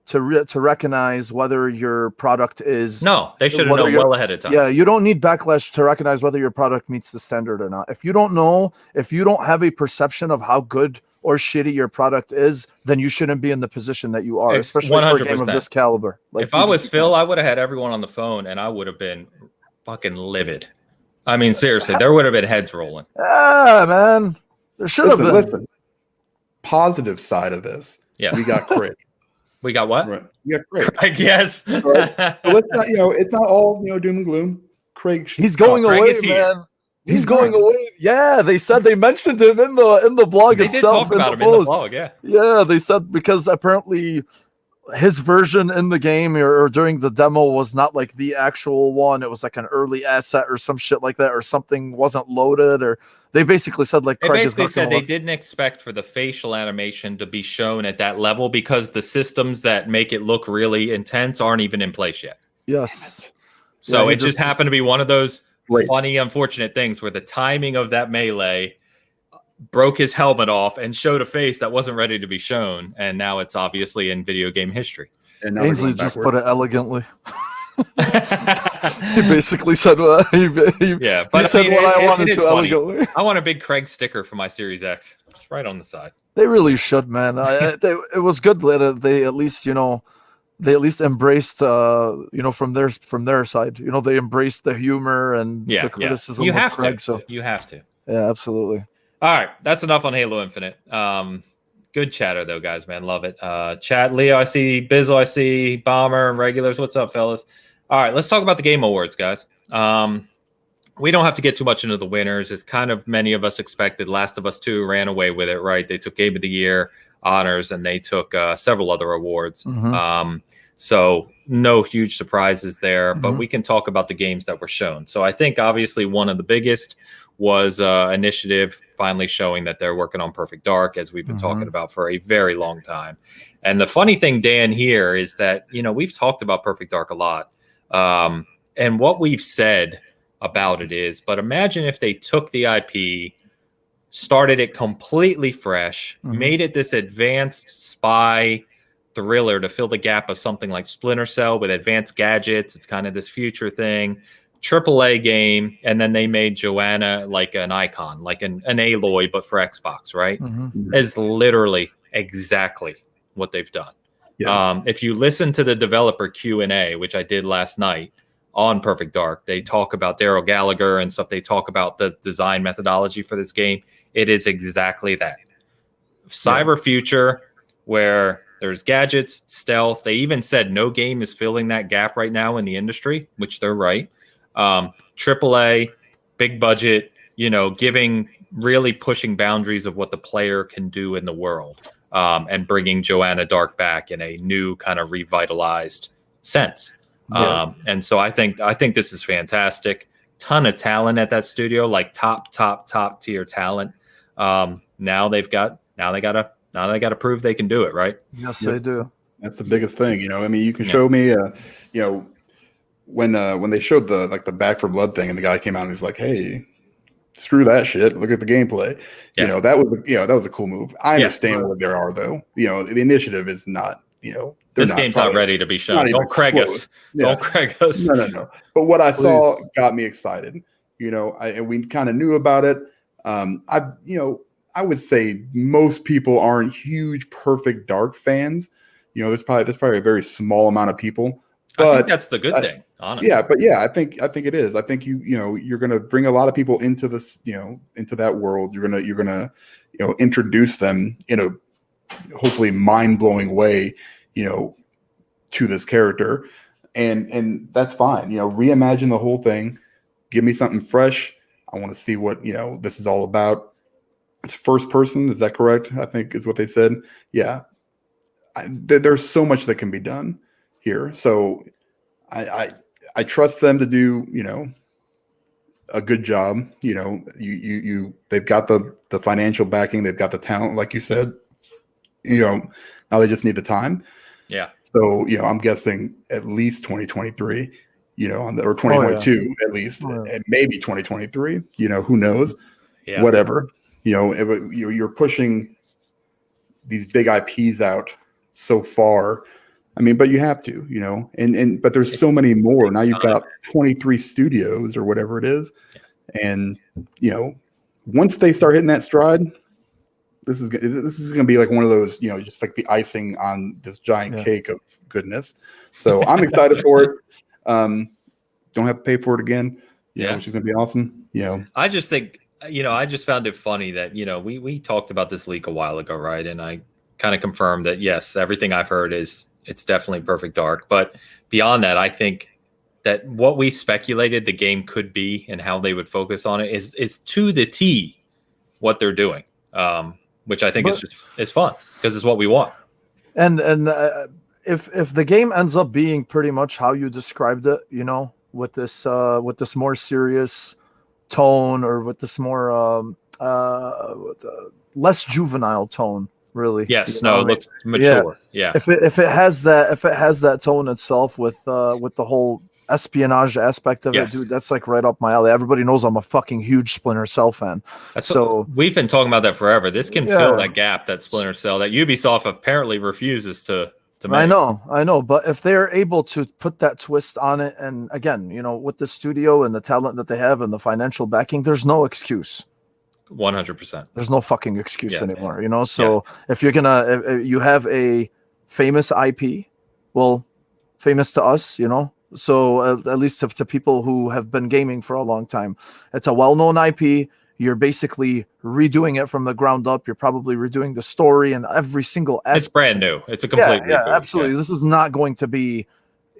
to recognize whether your product is.
No, they should have known well ahead of time.
Yeah, you don't need Backlash to recognize whether your product meets the standard or not. If you don't know, if you don't have a perception of how good or shitty your product is, then you shouldn't be in the position that you are, especially 100%. For a game of this caliber. Like,
if I was Phil, I would have had everyone on the phone, and I would have been fucking livid. I mean, seriously, there would have been heads rolling.
Yeah, man. There should have been.
Listen, positive side of this.
Yeah.
We got Craig.
We got what?
Right. We got Craig.
Craig, yes.
Right. So let's not, it's not all, doom and gloom. Craig.
He's going away, man. He's going away. Yeah, they said they mentioned him in the blog
they
itself.
Did talk about him in the blog, yeah.
Yeah, they said because apparently his version in the game or during the demo was not like the actual one. It was like an early asset or some shit like that, or something wasn't loaded, or they basically said like
Craig basically said they didn't expect for the facial animation to be shown at that level because the systems that make it look really intense aren't even in place yet.
Yes.
So it just happened to be one of those funny, unfortunate things where the timing of that melee broke his helmet off and showed a face that wasn't ready to be shown, and now it's obviously in video game history.
And
Ainsley just put it elegantly. He basically said what he said what I wanted to elegantly.
I want a big Craig sticker for my Series X, just right on the side.
They really should, man. It was good that they at least embraced from their side. They embraced the humor and the criticism.
You have
Craig,
to.
So
you have to.
Yeah, absolutely.
All right, that's enough on Halo Infinite. Good chatter though, guys, man, love it. Chat, Leo, I see, Bizzle, I see, Bomber, and regulars. What's up, fellas? All right, let's talk about the Game Awards, guys. We don't have to get too much into the winners. It's kind of many of us expected. Last of Us 2 ran away with it, right? They took Game of the Year honors and they took several other awards.
Mm-hmm.
So no huge surprises there, but we can talk about the games that were shown. So I think obviously one of the biggest was Initiative finally showing that they're working on Perfect Dark, as we've been talking about for a very long time. And the funny thing, Dan, here is that, we've talked about Perfect Dark a lot. And what we've said about it is, but imagine if they took the IP, started it completely fresh, made it this advanced spy thriller to fill the gap of something like Splinter Cell with advanced gadgets. It's kind of this future thing. AAA game, and then they made Joanna like an icon, like an Aloy, but for Xbox, right? Is literally exactly what they've done. Yeah. If you listen to the developer Q&A, which I did last night on Perfect Dark, they talk about Daryl Gallagher and stuff. They talk about the design methodology for this game. It is exactly that. Cyber future where there's gadgets, stealth. They even said no game is filling that gap right now in the industry, which they're right. AAA, big budget, really pushing boundaries of what the player can do in the world, and bringing Joanna Dark back in a new kind of revitalized sense. Yeah. And so I think this is fantastic. Ton of talent at that studio, like top tier talent. Now they got to prove they can do it, right?
Yes, they do.
That's the biggest thing. You can show me, when they showed the Back for Blood thing and the guy came out and he's like, hey, screw that shit, look at the gameplay. That was a cool move. I understand what there are though. The Initiative is not,
this game's not ready to be shown. Don't Craig us. Don't Craig us.
No. But what I saw got me excited. And we kind of knew about it. I would say most people aren't huge Perfect Dark fans. There's probably a very small amount of people. But
I think that's the good thing, honestly.
Yeah, but I think it is. I think you're gonna bring a lot of people into this, into that world. You're gonna introduce them in a hopefully mind-blowing way, to this character. And that's fine. Reimagine the whole thing. Give me something fresh. I want to see what, this is all about. It's first person. Is that correct? I think is what they said. Yeah. There's so much that can be done here. So I trust them to do, a good job. They've got the financial backing. They've got the talent, like you said, now they just need the time. Yeah. So, I'm guessing at least 2023, or 2022 at least, and maybe 2023, who knows, whatever, you're pushing these big IPs out so far. I mean, but you have to, but there's so many more. Now you've got 23 studios or whatever it is. And, once they start hitting that stride, this is going to be like one of those, just like the icing on this giant cake of goodness. So I'm excited for it. Don't have to pay for it again, which is going to be awesome.
I just think, I just found it funny that, we talked about this leak a while ago, right? And I kind of confirmed that, yes, everything I've heard is it's definitely Perfect Dark. But beyond that, I think that what we speculated the game could be and how they would focus on it is to the T what they're doing, which I think is fun because it's what we want.
And if the game ends up being pretty much how you described it, with this more serious tone or with this more less juvenile tone. Really?
Yes. No, it looks mature. Yeah.
If it has that tone itself with the whole espionage aspect of it, dude, that's like right up my alley. Everybody knows I'm a fucking huge Splinter Cell fan.
We've been talking about that forever. This can fill that gap that Splinter Cell that Ubisoft apparently refuses to make.
I know. But if they're able to put that twist on it, and again, with the studio and the talent that they have and the financial backing, there's no excuse.
100%.
There's no fucking excuse anymore, So if you're if you have a famous IP, well, famous to us, so at least to people who have been gaming for a long time, it's a well-known IP. You're basically redoing it from the ground up. You're probably redoing the story and every single aspect.
It's brand new. It's a complete reboot.
Absolutely. Yeah. This is not going to be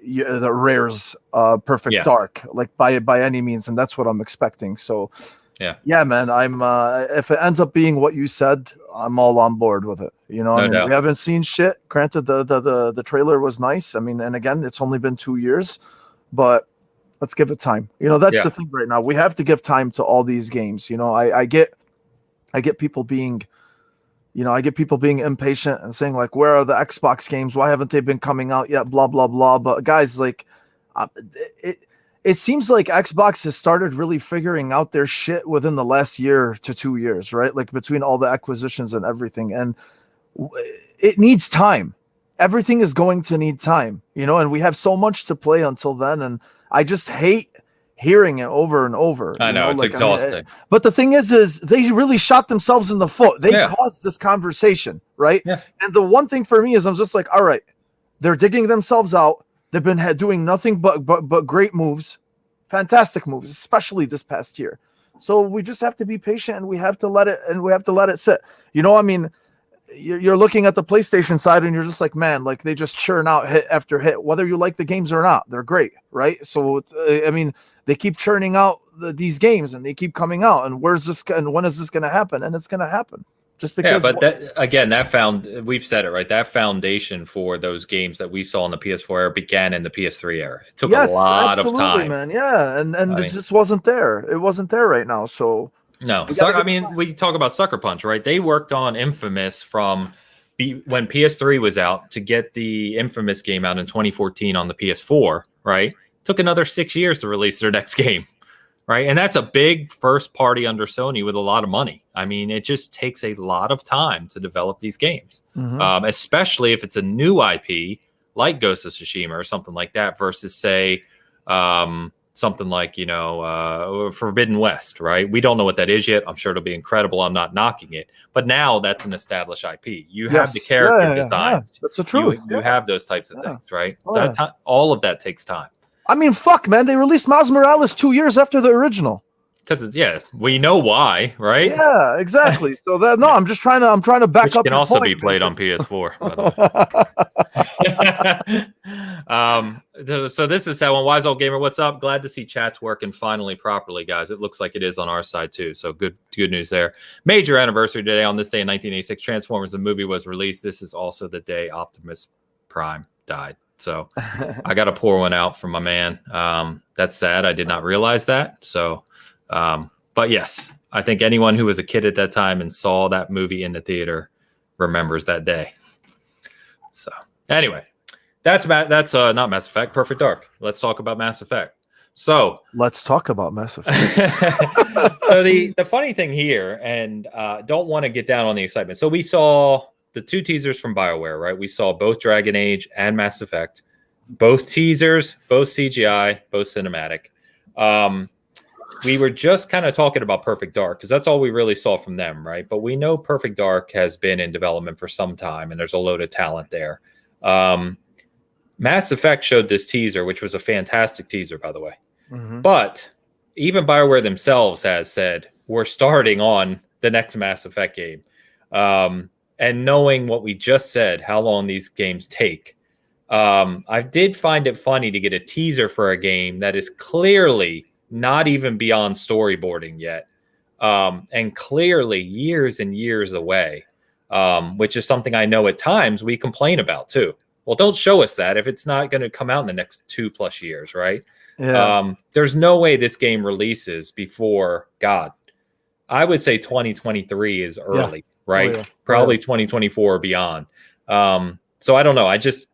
the Rare's Perfect Dark, like by any means, and that's what I'm expecting. So. Yeah, man. I'm if it ends up being what you said, I'm all on board with it. We haven't seen shit. Granted, the trailer was nice. I mean, and again, it's only been 2 years, but let's give it time. That's the thing right now. We have to give time to all these games. I get people being, impatient and saying like, where are the Xbox games? Why haven't they been coming out yet? Blah blah blah. But guys, like, it seems like Xbox has started really figuring out their shit within the last year to 2 years, right? Like between all the acquisitions and everything. And it needs time. Everything is going to need time, and we have so much to play until then. And I just hate hearing it over and over.
I know, it's exhausting.
But the thing is they really shot themselves in the foot. They caused this conversation, right? Yeah. And the one thing for me is I'm just like, all right, they're digging themselves out. They've been doing nothing but great moves, fantastic moves, especially this past year. So we just have to be patient and we have to let it sit. I mean, you're looking at the PlayStation side and you're just like, man, like they just churn out hit after hit, whether you like the games or not. They're great, right? So I mean, they keep churning out these games and they keep coming out. And when is this going to happen? And it's going to happen. Just because,
we've said it right. That foundation for those games that we saw in the PS4 era began in the PS3 era. It took a lot of time,
man. Yeah, and it just wasn't there. It wasn't there right now. So
no, we talk about Sucker Punch, right? They worked on Infamous from when PS3 was out to get the Infamous game out in 2014 on the PS4, right? Took another 6 years to release their next game. Right. And that's a big first party under Sony with a lot of money. I mean, it just takes a lot of time to develop these games, especially if it's a new IP like Ghost of Tsushima or something like that versus, say, something like, Forbidden West. Right. We don't know what that is yet. I'm sure it'll be incredible. I'm not knocking it. But now that's an established IP. You have the character designs.
Yeah. That's the truth.
You have those types of things. Right. All of that takes time.
I mean, fuck, man. They released Miles Morales 2 years after the original.
Because we know why, right?
Yeah, exactly. So I'm trying to back up.
It can also be played on PS4. By the way. So this is how on Wise Old Gamer. What's up? Glad to see chat's working finally properly, guys. It looks like it is on our side too. So good news there. Major anniversary today. On this day in 1986, Transformers the movie was released. This is also the day Optimus Prime died. So I got to pour one out for my man. That's sad. I did not realize that. So, but yes, I think anyone who was a kid at that time and saw that movie in the theater remembers that day. So anyway, that's not Mass Effect, Perfect Dark. Let's talk about Mass Effect. So
let's talk about Mass Effect.
So the funny thing here, and don't want to get down on the excitement. So we saw the two teasers from BioWare, right? We saw both Dragon Age and Mass Effect, both teasers, both CGI, both cinematic. We were just kind of talking about Perfect Dark because that's all we really saw from them, right? But we know Perfect Dark has been in development for some time, and there's a load of talent there. Mass Effect showed this teaser, which was a fantastic teaser, by the way.
Mm-hmm.
But even BioWare themselves has said, we're starting on the next Mass Effect game. And knowing what we just said, how long these games take, I did find it funny to get a teaser for a game that is clearly not even beyond storyboarding yet, and clearly years and years away, which is something I know at times we complain about too. Well, don't show us that if it's not going to come out in the next 2+ years, right?
Yeah.
There's no way this game releases before, God, I would say 2023 is early, right?
Oh, yeah.
Probably 2024 or beyond. So I don't know.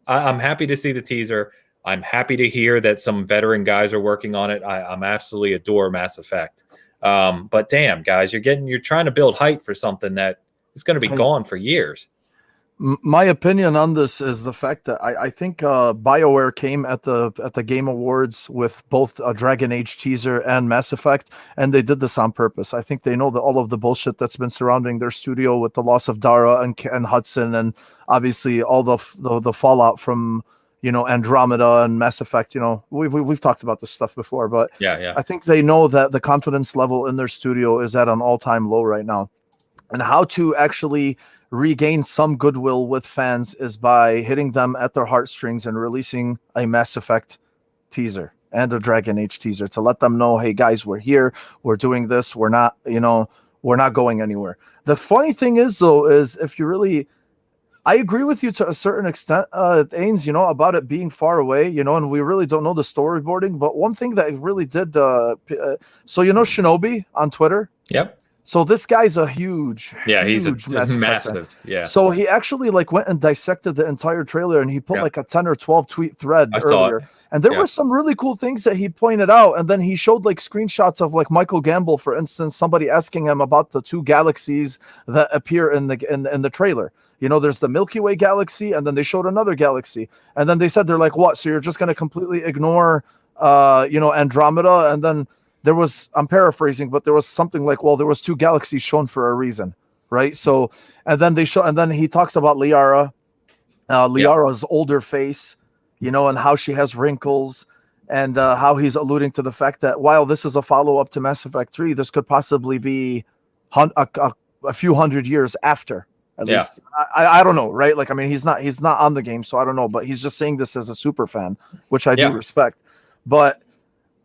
I'm happy to see the teaser. I'm happy to hear that some veteran guys are working on it. I'm absolutely adore Mass Effect. But damn, guys, you're trying to build hype for something that is going to be gone for years.
My opinion on this is the fact that I think BioWare came at the Game Awards with both a Dragon Age teaser and Mass Effect, and they did this on purpose. I think they know that all of the bullshit that's been surrounding their studio with the loss of Dara and Hudson, and obviously all the fallout from Andromeda and Mass Effect. We've talked about this stuff before, but
yeah,
I think they know that the confidence level in their studio is at an all-time low right now, and how to actually regain some goodwill with fans is by hitting them at their heartstrings and releasing a Mass Effect teaser and a Dragon Age teaser to let them know, hey guys, we're here, we're doing this, we're not going anywhere. The funny thing is though, is if you really, I agree with you to a certain extent, Ains, about it being far away, and we really don't know the storyboarding, but one thing that really did, so Shinobi on Twitter?
Yep.
So this guy's a huge,
he's a
Mass
massive,
fan. So he actually went and dissected the entire trailer, and he put like a 10 or 12 tweet thread earlier. And there were some really cool things that he pointed out. And then he showed like screenshots of like Michael Gamble, for instance, somebody asking him about the two galaxies that appear in the trailer. There's the Milky Way galaxy, and then they showed another galaxy. And then they said, they're like, what? So you're just going to completely ignore, Andromeda? And then there was, I'm paraphrasing, but there was something like, well, there was two galaxies shown for a reason, right? So, and then he talks about Liara, Liara's older face, and how she has wrinkles, and how he's alluding to the fact that while this is a follow-up to Mass Effect 3, this could possibly be a few hundred years after, at least. I don't know, right? Like, I mean, he's not on the game, so I don't know, but he's just saying this as a super fan, which I do respect. But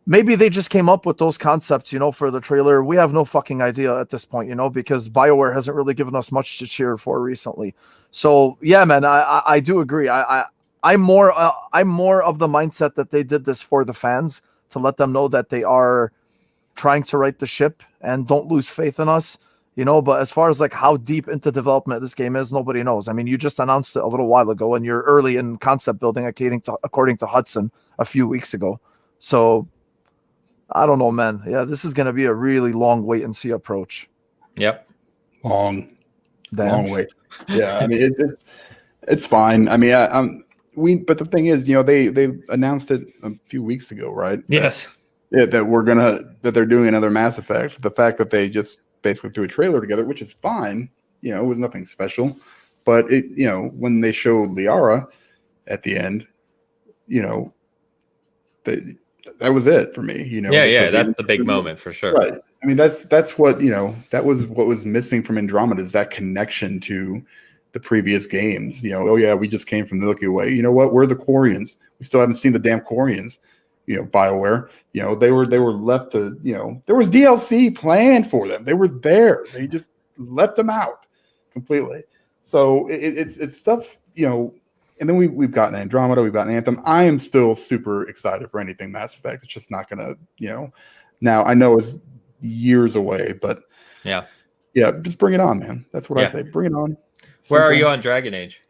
maybe they just came up with those concepts, for the trailer. We have no fucking idea at this point, because BioWare hasn't really given us much to cheer for recently. So yeah, man, I do agree. I'm more of the mindset that they did this for the fans, to let them know that they are trying to right the ship and don't lose faith in us, But as far as like how deep into development this game is, nobody knows. I mean, you just announced it a little while ago, and you're early in concept building, according to Hudson a few weeks ago. So I don't know, man. Yeah, this is going to be a really long wait and see approach.
Yep.
Long wait. Yeah, I mean it's fine. I mean, but the thing is, they announced it a few weeks ago, right?
Yes.
That they're doing another Mass Effect. The fact that they just basically threw a trailer together, which is fine. It was nothing special, but when they showed Liara at the end, that was it for me,
that's the big moment for sure.
Right. I mean, that's what, that was what was missing from Andromeda, is that connection to the previous games. Oh yeah, we just came from the Milky Way. You know what? We're the Quarians. We still haven't seen the damn Quarians. BioWare, they were left to, there was DLC planned for them. They were there. They just left them out completely. So it's stuff, and then we've gotten Andromeda, we've gotten Anthem. I am still super excited for anything Mass Effect. It's just not gonna, now I know it's years away, but yeah, just bring it on, man. That's what I say. Bring it on.
Where are you on Dragon Age?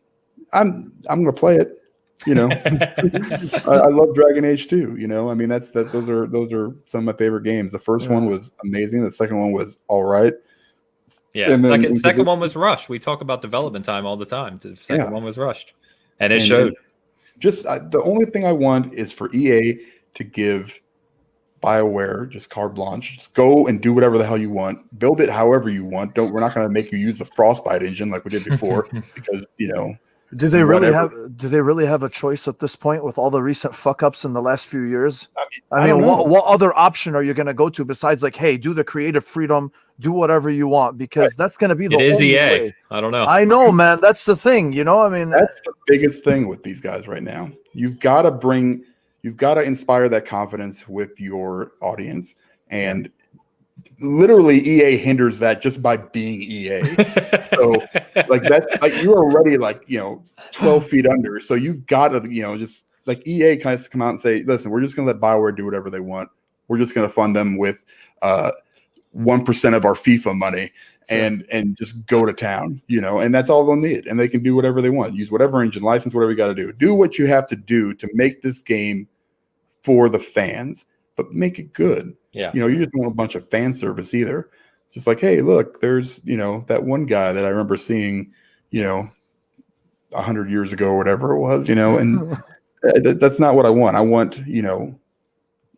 I'm gonna play it. I love Dragon Age too. I mean, those are some of my favorite games. The first one was amazing. The second one was all right.
Yeah,
And then-
the second one was rushed. We talk about development time all the time. The second one was rushed, and it
And
showed.
Just the only thing I want is for EA to give BioWare just carte blanche. Just go and do whatever the hell you want. Build it however you want. We're not going to make you use the Frostbite engine like we did before because
Do they really have a choice at this point with all the recent fuck ups in the last few years? I mean, what other option are you going to go to besides like, hey, do the creative freedom, do whatever you want, because that's going to be the only way.
I don't know.
I know, man. That's the thing. I mean,
that's the biggest thing with these guys right now. You've got to inspire that confidence with your audience, and literally EA hinders that just by being EA. So like that's like you're already 12 feet under. So you've got to just like EA kind of come out and say, listen, we're just gonna let BioWare do whatever they want. We're just gonna fund them with 1% of our FIFA money and just go to town, and that's all they'll need. And they can do whatever they want. Use whatever engine, license whatever you got to do. Do what you have to do to make this game for the fans, but make it good.
Yeah.
You just don't want a bunch of fan service either. Just like, hey, look, there's, that one guy that I remember seeing, 100 years ago or whatever it was, and that's not what I want. I want, and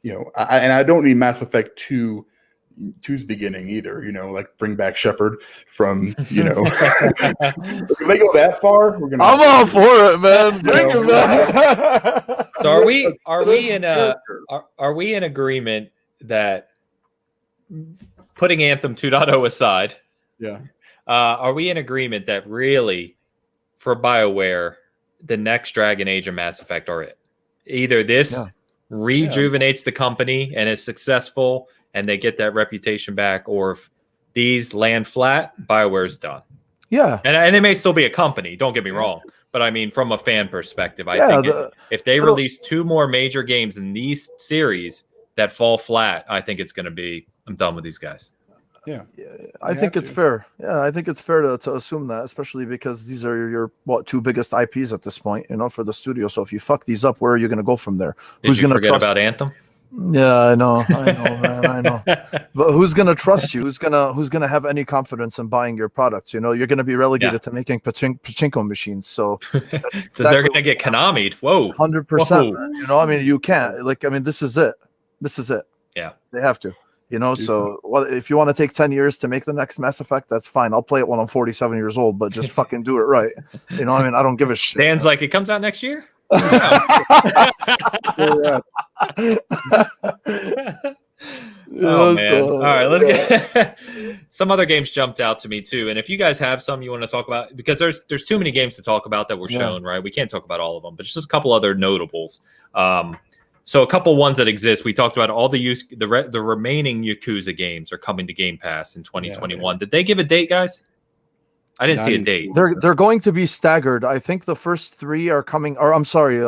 I don't need Mass Effect 2's beginning either, like bring back Shepard from, if they go that far, I'm
all for it, man. Bring him back.
So are we in agreement that, putting Anthem 2.0 aside, are we in agreement that really for BioWare the next Dragon Age and Mass Effect are it? Either this rejuvenates the company and is successful and they get that reputation back, or if these land flat, BioWare's done.
Yeah.
And they may still be a company, don't get me wrong. But I mean, from a fan perspective, I think if they release 2 more major games in these series that fall flat, I think it's going to be, I'm done with these guys.
Yeah. I think it's fair. Yeah, I think it's fair to assume that, especially because these are your 2 biggest IPs at this point, for the studio. So if you fuck these up, where are you going to go from there?
Who's going to forget about Anthem?
Yeah, I know, man, I know. But who's gonna trust you? Who's gonna have any confidence in buying your product? You're gonna be relegated to making pachinko machines. So,
they're gonna get Konami'd. Whoa,
100%. I mean, you can't. This is it. This is it.
Yeah,
they have to. So if you want to take 10 years to make the next Mass Effect, that's fine. I'll play it when I'm 47 years old, but just fucking do it right. I don't give a shit.
Dan's like, it comes out next year.
All
right, let's get some other games jumped out to me too. And if you guys have some you want to talk about, because there's too many games to talk about that were shown, right? We can't talk about all of them, but just a couple other notables. So a couple ones that exist. We talked about all the remaining Yakuza games are coming to Game Pass in 2021. Did they give a date, guys? I didn't see a date.
They're going to be staggered. I think the first 3 are coming, or I'm sorry.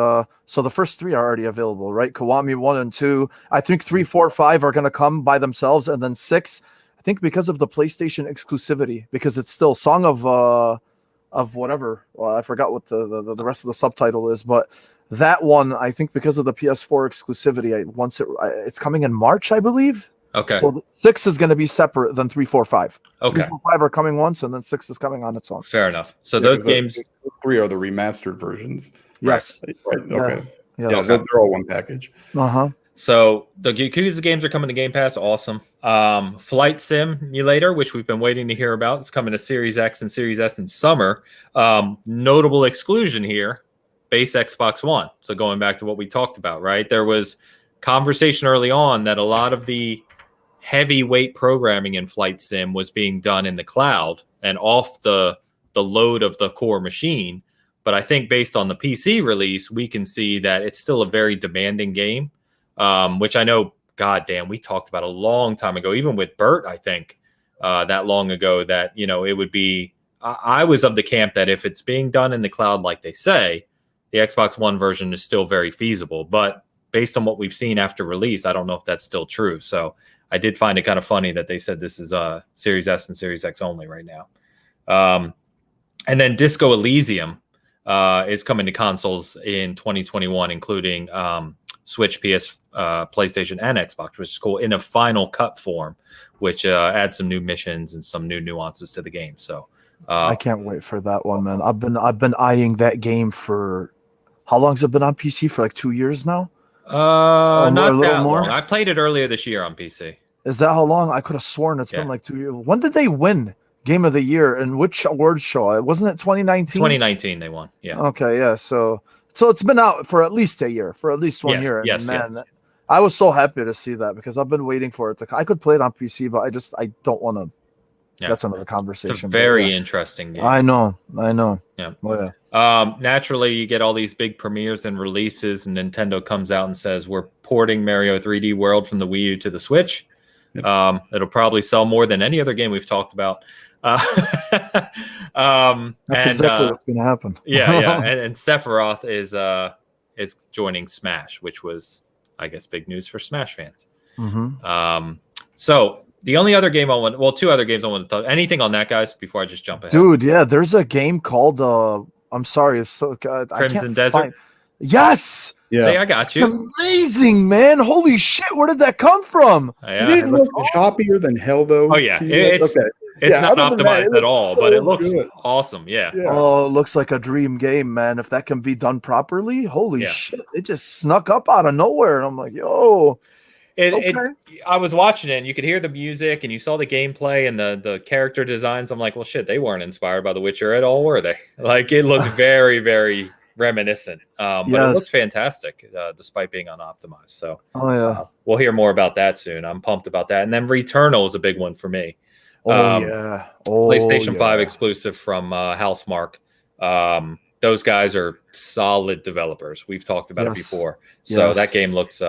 So the first 3 are already available, right? Kiwami 1 and 2. I think 3, 4, 5 are going to come by themselves, and then 6. I think because of the PlayStation exclusivity, because it's still Song of whatever. Well, I forgot what the rest of the subtitle is, but that one, I think because of the PS4 exclusivity, it's coming in March, I believe.
Okay.
So 6 is going to be separate than 3, 4, 5.
Okay.
3, 4, 5 are coming once, and then 6 is coming on its own.
Fair enough. So those games,
3 are the remastered versions.
Yes.
Right. Okay.
Yeah.
They're all one package.
So the Yakuza games are coming to Game Pass. Awesome. Flight Simulator, which we've been waiting to hear about, is coming to Series X and Series S in summer. Notable exclusion here, base Xbox One. So going back to what we talked about, right? There was conversation early on that a lot of the heavyweight programming in Flight Sim was being done in the cloud and off the load of the core machine. But I think based on the PC release, we can see that it's still a very demanding game, which I know, goddamn, we talked about a long time ago, even with Bert, I think that long ago, that, it would be, I was of the camp that if it's being done in the cloud, like they say, the Xbox One version is still very feasible. But based on what we've seen after release, I don't know if that's still true. So I did find it kind of funny that they said this is Series S and Series X only right now. And then Disco Elysium is coming to consoles in 2021, including Switch, PS, PlayStation, and Xbox, which is cool, in a Final Cut form, which adds some new missions and some new nuances to the game. So
I can't wait for that one, man. I've been eyeing that game for how long has it been on PC? For like 2 years now?
Not
a little
that
more?
long. I played it earlier this year on PC.
Is that how long? I could have sworn it's
Yeah.
been like 2 years. When did they win Game of the Year and which awards show? Wasn't it 2019?
2019 they won. Yeah.
Okay, yeah. So it's been out for at least a year, for at least 1
Yes,
year. And
yes,
man,
yes.
I was so happy to see that because I've been waiting for it to. I could play it on PC, but I don't want to.
Yeah.
That's another conversation.
It's a very interesting game.
I know.
Yeah.
Oh, yeah.
Naturally, you get all these big premieres and releases, and Nintendo comes out and says we're porting Mario 3D World from the Wii U to the Switch.
Yep.
It'll probably sell more than any other game we've talked about.
That's exactly what's going to happen.
Yeah. And Sephiroth is joining Smash, which was, I guess, big news for Smash fans.
Mm-hmm.
So the only other game two other games I want to talk. Anything on that, guys? Before I just jump ahead,
Dude, yeah, there's a game called I'm sorry, it's so
Crimson Desert.
Yes.
Yeah.
See, I got
It's
you.
amazing, man. Holy shit, where did that come from?
Yeah,
It looks choppier than hell, though.
Oh yeah,
it's
it's
Yeah,
not
other than that,
optimized
it
at all,
looks
but
so
it looks
good.
awesome. Yeah.
Oh, it looks like a dream game, man. If that can be done properly, holy
Yeah.
shit. It just snuck up out of nowhere. And I'm like, yo.
I was watching it and you could hear the music and you saw the gameplay and the character designs. I'm like, well, shit, they weren't inspired by The Witcher at all, were they? Like, it looked very, very reminiscent. But it looks fantastic, despite being unoptimized. So we'll hear more about that soon. I'm pumped about that. And then Returnal is a big one for me. PlayStation 5 exclusive from Housemarque. Those guys are solid developers. We've talked about it before. So that game looks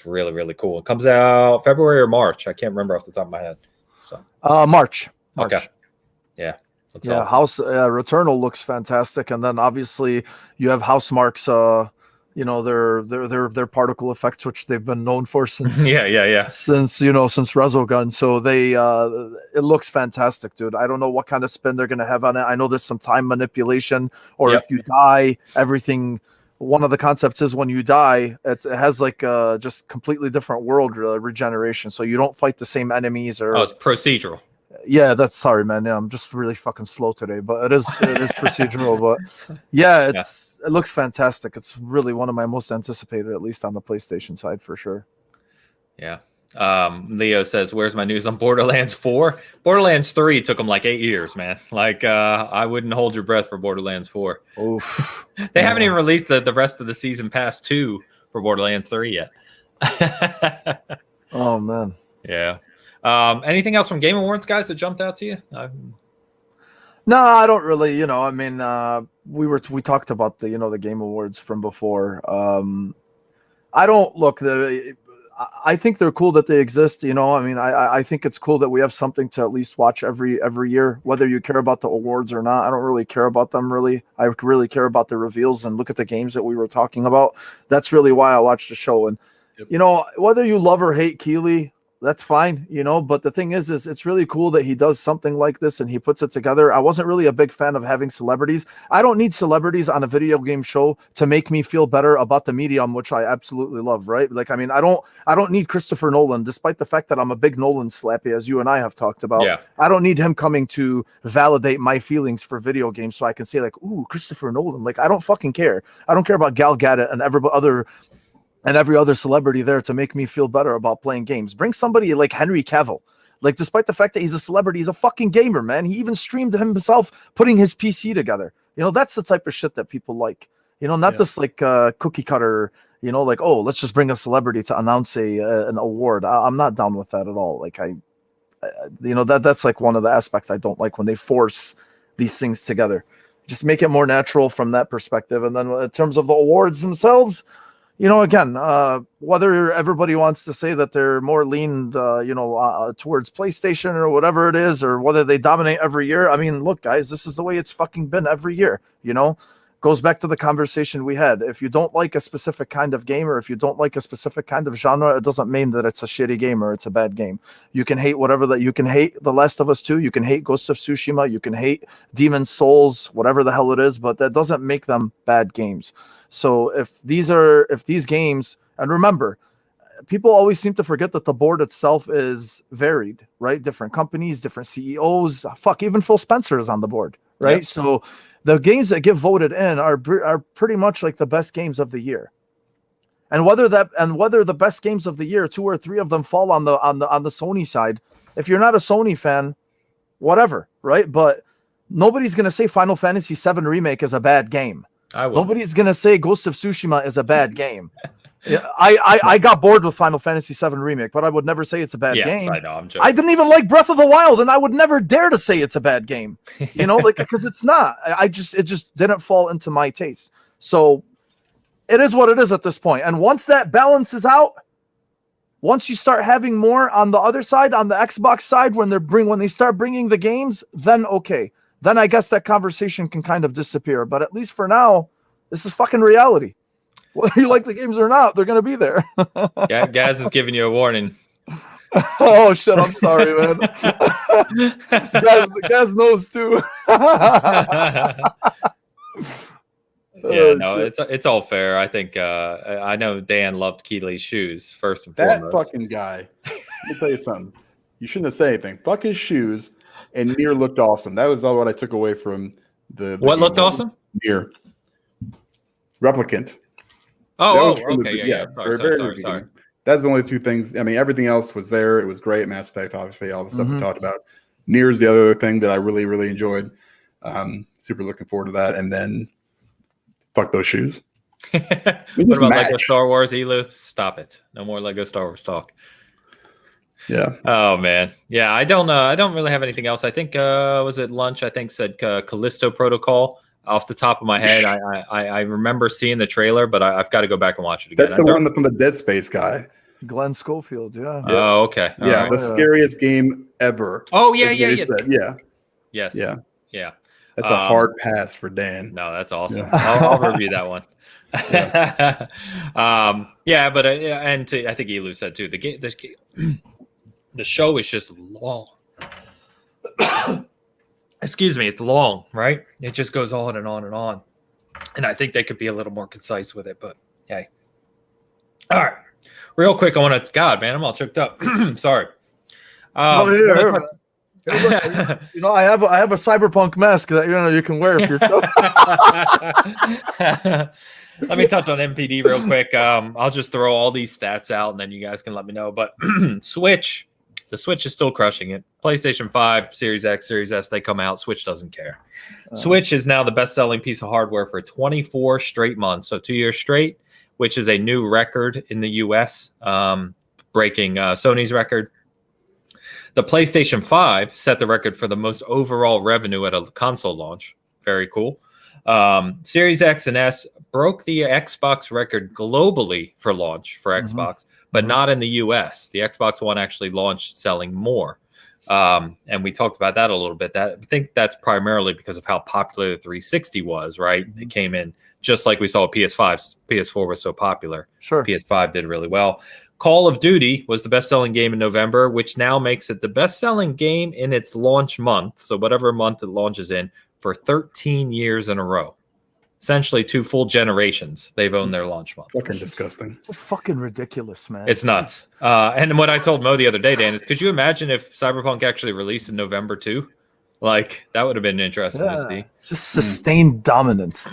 really, really cool. It comes out February or March. I can't remember off the top of my head. So
March.
Okay. Yeah.
Awesome. Returnal looks fantastic. And then obviously you have Housemarque's their particle effects, which they've been known for since since Resogun. So they it looks fantastic, dude. I don't know what kind of spin they're gonna have on it. I know there's some time manipulation, or if you die, everything. One of the concepts is when you die, it has like just completely different world regeneration. So you don't fight the same enemies or.
Oh, it's procedural.
Yeah, sorry, man. Yeah, I'm just really fucking slow today, but it is procedural. But yeah, it looks fantastic. It's really one of my most anticipated, at least on the PlayStation side, for sure.
Yeah. Leo says, "Where's my news on Borderlands 4?" Borderlands 3 took them like 8 years, man. Like, I wouldn't hold your breath for Borderlands 4.
Oof.
They haven't even released the rest of the season pass 2 for Borderlands 3 yet.
Oh man.
Yeah. Anything else from Game Awards, guys, that jumped out to you?
No, I don't really. I mean, we talked about the Game Awards from before. I don't look. I think they're cool that they exist. I mean, I think it's cool that we have something to at least watch every year, whether you care about the awards or not. I don't really care about them really. I really care about the reveals and look at the games that we were talking about. That's really why I watch the show. And whether you love or hate Keeley, that's fine, but the thing is it's really cool that he does something like this and he puts it together. I wasn't really a big fan of having celebrities. I don't need celebrities on a video game show to make me feel better about the medium, which I absolutely love, right? Like, I mean, I don't need Christopher Nolan, despite the fact that I'm a big Nolan slappy, as you and I have talked about.
Yeah.
I don't need him coming to validate my feelings for video games so I can say like, ooh, Christopher Nolan. Like, I don't fucking care. I don't care about Gal Gadot and every other celebrity there to make me feel better about playing games. Bring somebody like Henry Cavill. Like, despite the fact that he's a celebrity, he's a fucking gamer, man. He even streamed himself putting his PC together. That's the type of shit that people like. Not this like cookie cutter, like, oh, let's just bring a celebrity to announce an award. I'm not down with that at all. Like, that's like one of the aspects I don't like when they force these things together. Just make it more natural from that perspective. And then in terms of the awards themselves, again, whether everybody wants to say that they're more leaned, towards PlayStation or whatever it is, or whether they dominate every year. I mean, look, guys, this is the way it's fucking been every year, Goes back to the conversation we had. If you don't like a specific kind of game or if you don't like a specific kind of genre, it doesn't mean that it's a shitty game or it's a bad game. You can hate you can hate The Last of Us 2, you can hate Ghost of Tsushima, you can hate Demon's Souls, whatever the hell it is, but that doesn't make them bad games. So if these games And remember, people always seem to forget that the board itself is varied, right? Different companies, different CEOs. Fuck, even Phil Spencer is on the board, right? Yep. So the games that get voted in are pretty much like the best games of the year. And whether the best games of the year, 2 or 3 of them fall on the Sony side, if you're not a Sony fan, whatever, right? But nobody's gonna say Final Fantasy VII Remake is a bad game. Nobody's gonna say Ghost of Tsushima is a bad game. Yeah, I got bored with Final Fantasy VII Remake, but I would never say it's a bad game.
I know, I'm joking.
I didn't even like Breath of the Wild, and I would never dare to say it's a bad game. You know, like, because it's not. It just didn't fall into my taste. So it is what it is at this point. And once that balances out, once you start having more on the other side, on the Xbox side, when they start bringing the games, then okay. Then I guess that conversation can kind of disappear. But at least for now, this is fucking reality. Whether you like the games or not, they're going to be there.
Gaz is giving you a warning.
Oh, shit. I'm sorry, man. Gaz knows too.
Yeah, no, it's all fair. I think I know Dan loved Keeley's shoes first and foremost.
That fucking guy. Let me tell you something. You shouldn't have said anything. Fuck his shoes. And Nier looked awesome. That was all what I took away from the
what looked awesome?
Nier. Replicant.
Okay. Yeah. Sorry.
That's the only 2 things. I mean, everything else was there. It was great. Mass Effect, obviously, all the stuff we talked about. Nier's the other thing that I really, really enjoyed. Super looking forward to that. And then, fuck those shoes.
What about Lego Star Wars, Elu? Stop it. No more Lego Star Wars talk.
Yeah.
Oh man. Yeah. I don't really have anything else. I think was it lunch? I think said Callisto Protocol. Off the top of my head, I remember seeing the trailer, but I've got to go back and watch it again.
That's the one from the Dead Space guy,
Glenn Schofield. Yeah.
Oh, okay.
All right. The scariest game ever.
Oh yeah. Yes.
Yeah. That's a hard pass for Dan.
No, that's awesome. Yeah. I'll review that one. Yeah. But I think Elu said too. The show is just long. Excuse me, it's long, right? It just goes on and on and on. And I think they could be a little more concise with it, but hey. All right. Real quick, I want to, God, man, I'm all choked up. Sorry.
Here. You know, I have a Cyberpunk mask that you can wear if you're
Let me touch on MPD real quick. I'll just throw all these stats out and then you guys can let me know. But Switch, the Switch is still crushing it. PlayStation 5, Series X, Series S, they come out. Switch doesn't care. Switch is now the best-selling piece of hardware for 24 straight months. So 2 years straight, which is a new record in the U.S., breaking Sony's record. The PlayStation 5 set the record for the most overall revenue at a console launch. Very cool. Series X and S broke the Xbox record globally for launch for Xbox, but not in the US. The Xbox One actually launched selling more. And we talked about that a little bit. I think that's primarily because of how popular the 360 was, right? It came in just like we saw PS5. PS4 was so popular.
Sure.
PS5 did really well. Call of Duty was the best-selling game in November, which now makes it the best-selling game in its launch month. So whatever month it launches in, for 13 years in a row. Essentially 2 full generations they've owned their launch month.
Fucking disgusting.
It's fucking ridiculous, man.
It's nuts. And what I told Mo the other day, Dan, is could you imagine if Cyberpunk actually released in November too? Like, that would have been interesting to see.
It's just sustained dominance.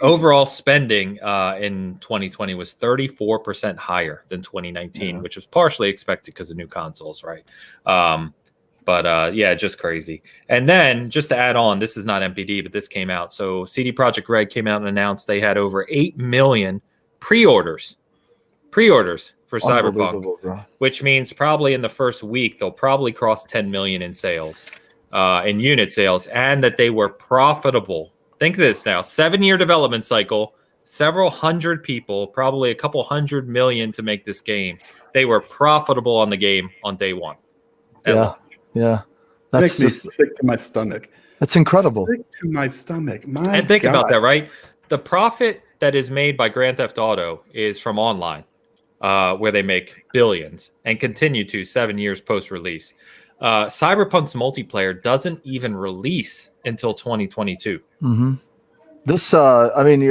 Overall spending in 2020 was 34% higher than 2019, which was partially expected because of new consoles, right? But just crazy. And then just to add on, this is not MPD, but this came out. So CD Projekt Red came out and announced they had over 8 million pre-orders for Cyberpunk, bro. Which means probably in the first week, they'll probably cross 10 million in sales, in unit sales, and that they were profitable. Think of this now, 7-year development cycle, several hundred people, probably a couple 100 million to make this game. They were profitable on the game on day one.
Yeah,
that's makes me sick to my stomach.
That's incredible.
Sick to my stomach.
And think about that, right? The profit that is made by Grand Theft Auto is from online, where they make billions and continue to 7 years post-release. Cyberpunk's multiplayer doesn't even release until 2022.
This, I mean,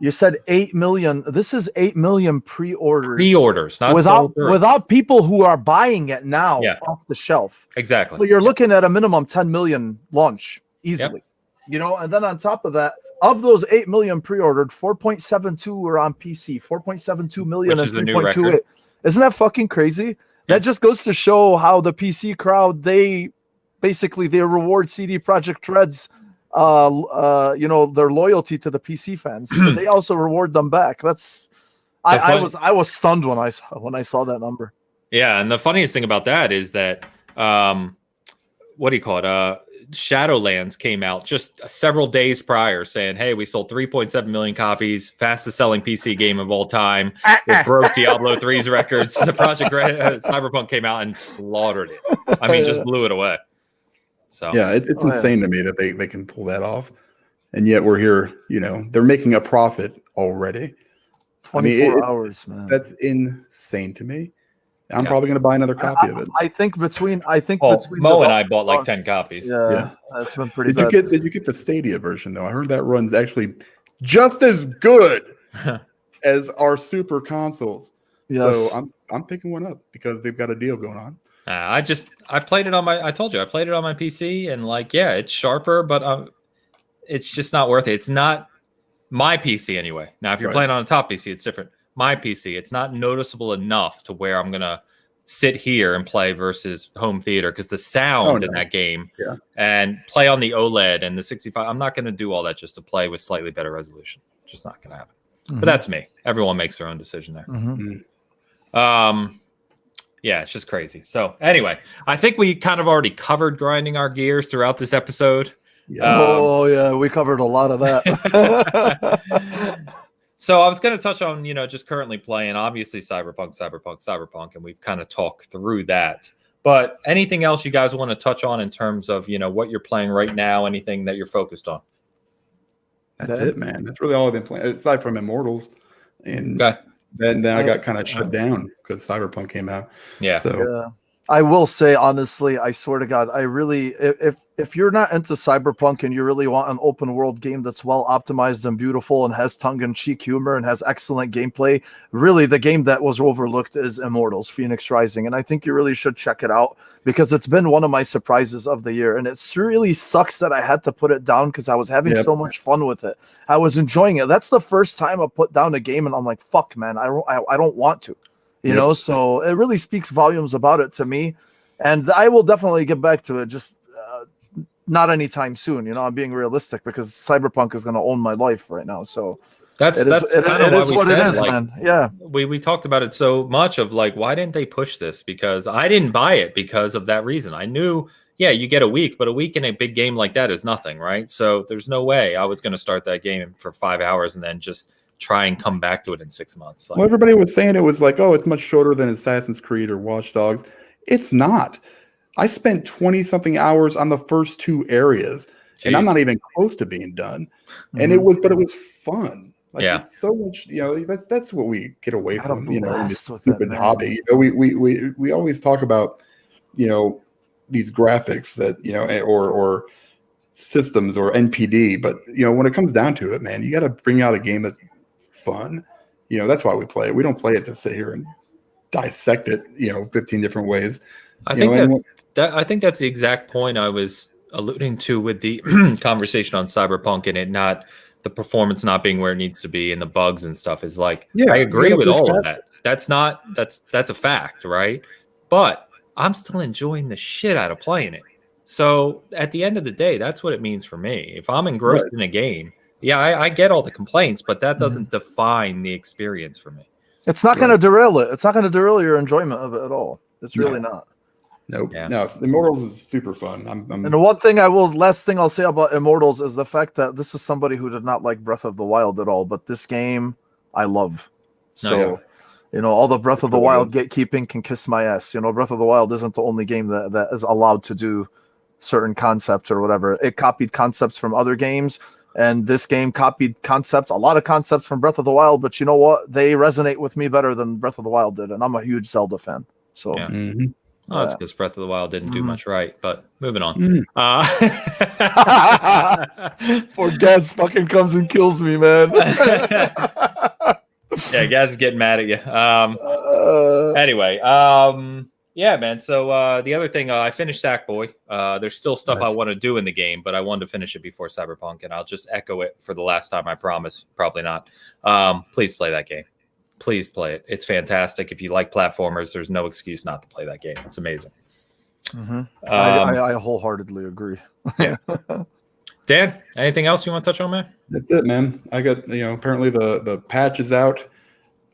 You said 8 million. This is 8 million pre-orders.
Pre-orders, not
without people who are buying it now off the shelf.
Exactly.
So you're looking at a minimum 10 million launch easily. You know, and then on top of that, of those 8 million pre-ordered, 4.72 were on PC, 4.72 million and 3.28. Isn't that fucking crazy? That just goes to show how the PC crowd, they reward CD Projekt Red's their loyalty to the PC fans. But they also reward them back. I was stunned when I saw that number.
Yeah, and the funniest thing about that is that what do you call it? Shadowlands came out just several days prior saying, hey, we sold 3.7 million copies, fastest selling PC game of all time. It broke Diablo 3's records. The Cyberpunk came out and slaughtered it. I mean, just blew it away. So
yeah, it's insane to me that they can pull that off. And yet we're here, you know, they're making a profit already.
24 hours, man.
That's insane to me. I'm probably going to buy another copy of it.
I think between
Mo and I bought like 10 copies.
Yeah, that's been pretty
bad. Did you get the Stadia version though? I heard that runs actually just as good as our super consoles.
Yes.
So I'm picking one up because they've got a deal going on.
I played it on I told you, I played it on my PC and it's sharper, but it's just not worth it. It's not my PC anyway. Now, if you're playing on a top PC, it's different. My PC, it's not noticeable enough to where I'm going to sit here and play versus home theater because the sound in that game and play on the OLED and the 65, I'm not going to do all that just to play with slightly better resolution. Just not going to happen. But that's me. Everyone makes their own decision there. Yeah, it's just crazy. So anyway, I think we kind of already covered grinding our gears throughout this episode.
We covered a lot of that.
So I was going to touch on, just currently playing, obviously Cyberpunk, and we've kind of talked through that. But anything else you guys want to touch on in terms of, what you're playing right now, anything that you're focused on?
That's it, man. That's really all I've been playing, aside from Immortals. And then I got kind of shut down because Cyberpunk came out.
Yeah.
So
I will say, honestly, I swear to God, I really, if you're not into Cyberpunk and you really want an open world game that's well optimized and beautiful and has tongue-in-cheek humor and has excellent gameplay, really the game that was overlooked is Immortals, Phoenix Rising. And I think you really should check it out because it's been one of my surprises of the year. And it really sucks that I had to put it down because I was having so much fun with it. I was enjoying it. That's the first time I put down a game and I'm like, fuck, man, I don't want to. You know, so it really speaks volumes about it to me. And I will definitely get back to it, just not anytime soon. I'm being realistic because Cyberpunk is going to own my life right now. So
it is what it is,
man. Yeah.
We talked about it so much of why didn't they push this? Because I didn't buy it because of that reason. I knew, you get a week, but a week in a big game like that is nothing, right? So there's no way I was going to start that game for 5 hours and then just try and come back to it in 6 months.
Well, everybody was saying it was it's much shorter than Assassin's Creed or Watch Dogs. It's not. I spent 20-something hours on the first 2 areas, and I'm not even close to being done. And it was fun. It's so much. That's what we get away from. In this stupid hobby. We always talk about these graphics that or systems or NPD, but when it comes down to it, man, you got to bring out a game that's fun. That's why we play it. We don't play it to sit here and dissect it 15 different ways.
I think that's the exact point I was alluding to with the conversation on Cyberpunk and it not the performance not being where it needs to be and the bugs and stuff is I agree with all of that. That's a fact, right? But I'm still enjoying the shit out of playing it. So at the end of the day, that's what it means for me. If I'm engrossed in a game, I get all the complaints, but that doesn't define the experience for me.
It's not going to derail it. It's not going to derail your enjoyment of it at all. It's really not.
Nope. Yeah. No, Immortals is super fun.
And the last thing I'll say about Immortals is the fact that this is somebody who did not like Breath of the Wild at all, but this game I love. So, all the Breath of the Wild gatekeeping can kiss my ass. Breath of the Wild isn't the only game that is allowed to do certain concepts or whatever. It copied concepts from other games, and this game copied a lot of concepts from Breath of the Wild, but you know what? They resonate with me better than Breath of the Wild did, and I'm a huge Zelda fan. So
Oh, that's because Breath of the Wild didn't do much right. But moving on.
Poor Gaz fucking comes and kills me, man.
Yeah, Gaz is getting mad at you. Anyway, yeah, man. So the other thing, I finished Sackboy. There's still stuff I want to do in the game, but I wanted to finish it before Cyberpunk, and I'll just echo it for the last time. I promise. Probably not. Please play that game. Please play it. It's fantastic. If you like platformers, there's no excuse not to play that game. It's amazing.
I wholeheartely agree.
Yeah. Dan, anything else you want to touch on, man?
That's it, man. I got, apparently the patch is out.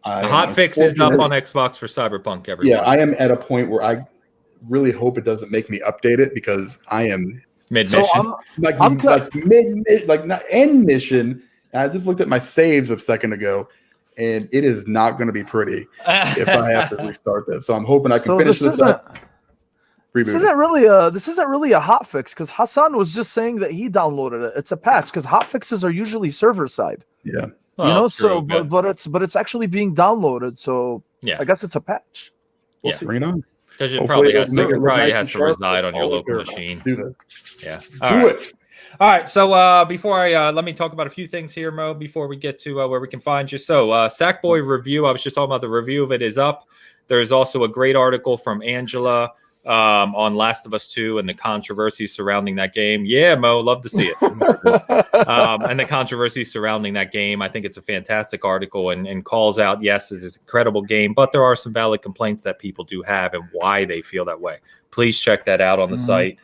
The hot fix is up on Xbox for Cyberpunk, everyone.
Yeah, I am at a point where I really hope it doesn't make me update it because I am
mid-mission.
So I'm mid, like not end mission. And I just looked at my saves a second ago, and it is not going to be pretty if I have to restart this. So I'm hoping I can finish this up.
This isn't really a hot fix because Hassan was just saying that he downloaded it. It's a patch because hot fixes are usually server side.
Yeah.
Well, but it's actually being downloaded. So yeah, I guess it's a patch. We'll see.
Bring it on.
Because it probably has to reside on your local machine.
Let's do this.
Yeah.
Do it.
All right. So before let me talk about a few things here, Mo, before we get to where we can find you. So Sackboy review, I was just talking about the review of it is up. There's also a great article from Angela on Last of Us 2 and the controversy surrounding that game. Yeah, Mo, love to see it. And the controversy surrounding that game. I think it's a fantastic article and calls out, yes, it's an incredible game, but there are some valid complaints that people do have and why they feel that way. Please check that out on the site.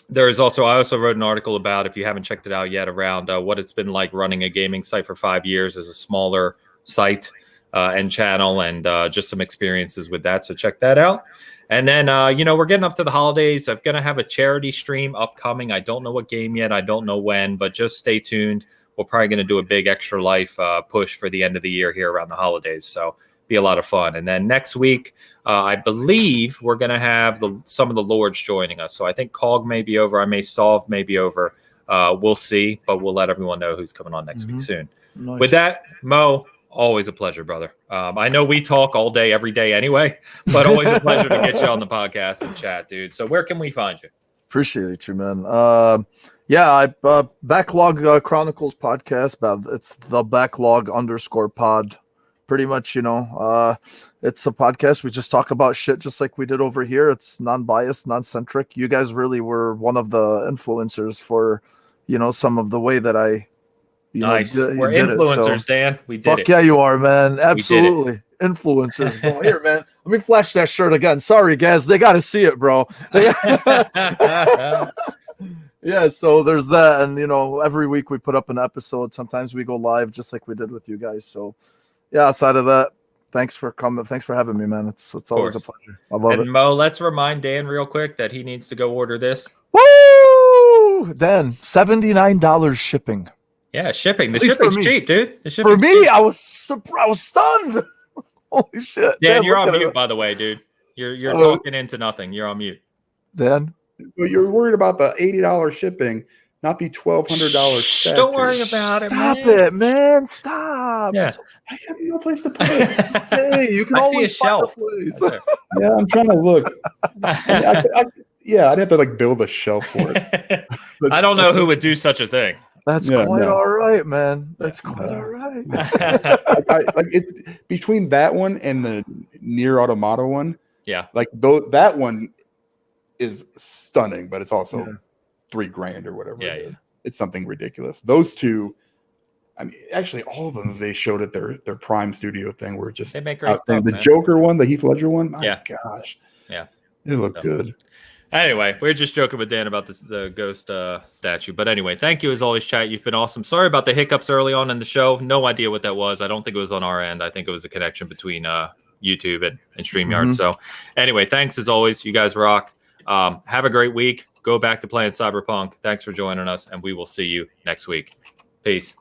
There's also, I also wrote an article about, if you haven't checked it out yet, around what it's been like running a gaming site for 5 years as a smaller site and channel, and just some experiences with that. So check that out. And then, we're getting up to the holidays. I'm going to have a charity stream upcoming. I don't know what game yet. I don't know when, but just stay tuned. We're probably going to do a big Extra Life push for the end of the year here around the holidays. So be a lot of fun. And then next week, I believe we're going to have some of the Lords joining us. So I think Cog may be over. I may Solve may be over. We'll see, but we'll let everyone know who's coming on next week soon. Nice. With that, Mo, always a pleasure, brother. I know we talk all day, every day anyway, but always a pleasure to get you on the podcast and chat, dude. So where can we find you?
Appreciate you, man. Backlog Chronicles podcast. It's the backlog_pod. Pretty much, it's a podcast. We just talk about shit just like we did over here. It's non-biased, non-centric. You guys really were one of the influencers for, some of the way that I
nice. We're influencers, so. Dan. We did it.
Fuck yeah, you are, man. Absolutely. Influencers. Well, here, man. Let me flash that shirt again. Sorry, guys. They got to see it, bro. Yeah, so there's that. And, every week we put up an episode. Sometimes we go live just like we did with you guys. So, yeah, outside of that, thanks for coming. Thanks for having me, man. It's always a pleasure. I love it.
Mo, let's remind Dan real quick that he needs to go order this.
Woo! Dan, $79 shipping.
Yeah, shipping. The shipping's cheap, dude.
For me, cheap. I was stunned. Holy shit.
Dan, you're on mute, by the way, dude. You're talking into nothing. You're on mute.
Dan?
So you're worried about the $80 shipping, not the $1,200
Don't worry about it,
Stop it, man. Stop.
Yeah.
I have no place to put it.
Hey, you can always find a place.
Yeah, I'm trying to look. I'd have to build a shelf for it.
I don't know who would do such a thing.
That's quite all right, man. That's quite all right.
It's between that one and the Nier Automata one.
Yeah,
that one is stunning, but it's also $3,000 or whatever.
Yeah.
It's something ridiculous. Those two, I mean, actually, all of them they showed at their Prime Studio thing were just
they make great stuff,
the
man.
Joker one, the Heath Ledger one. My gosh,
yeah,
it looked good.
Anyway, we're just joking with Dan about the ghost statue. But anyway, thank you as always, chat. You've been awesome. Sorry about the hiccups early on in the show. No idea what that was. I don't think it was on our end. I think it was a connection between YouTube and StreamYard. So anyway, thanks as always. You guys rock. Have a great week. Go back to playing Cyberpunk. Thanks for joining us, and we will see you next week. Peace.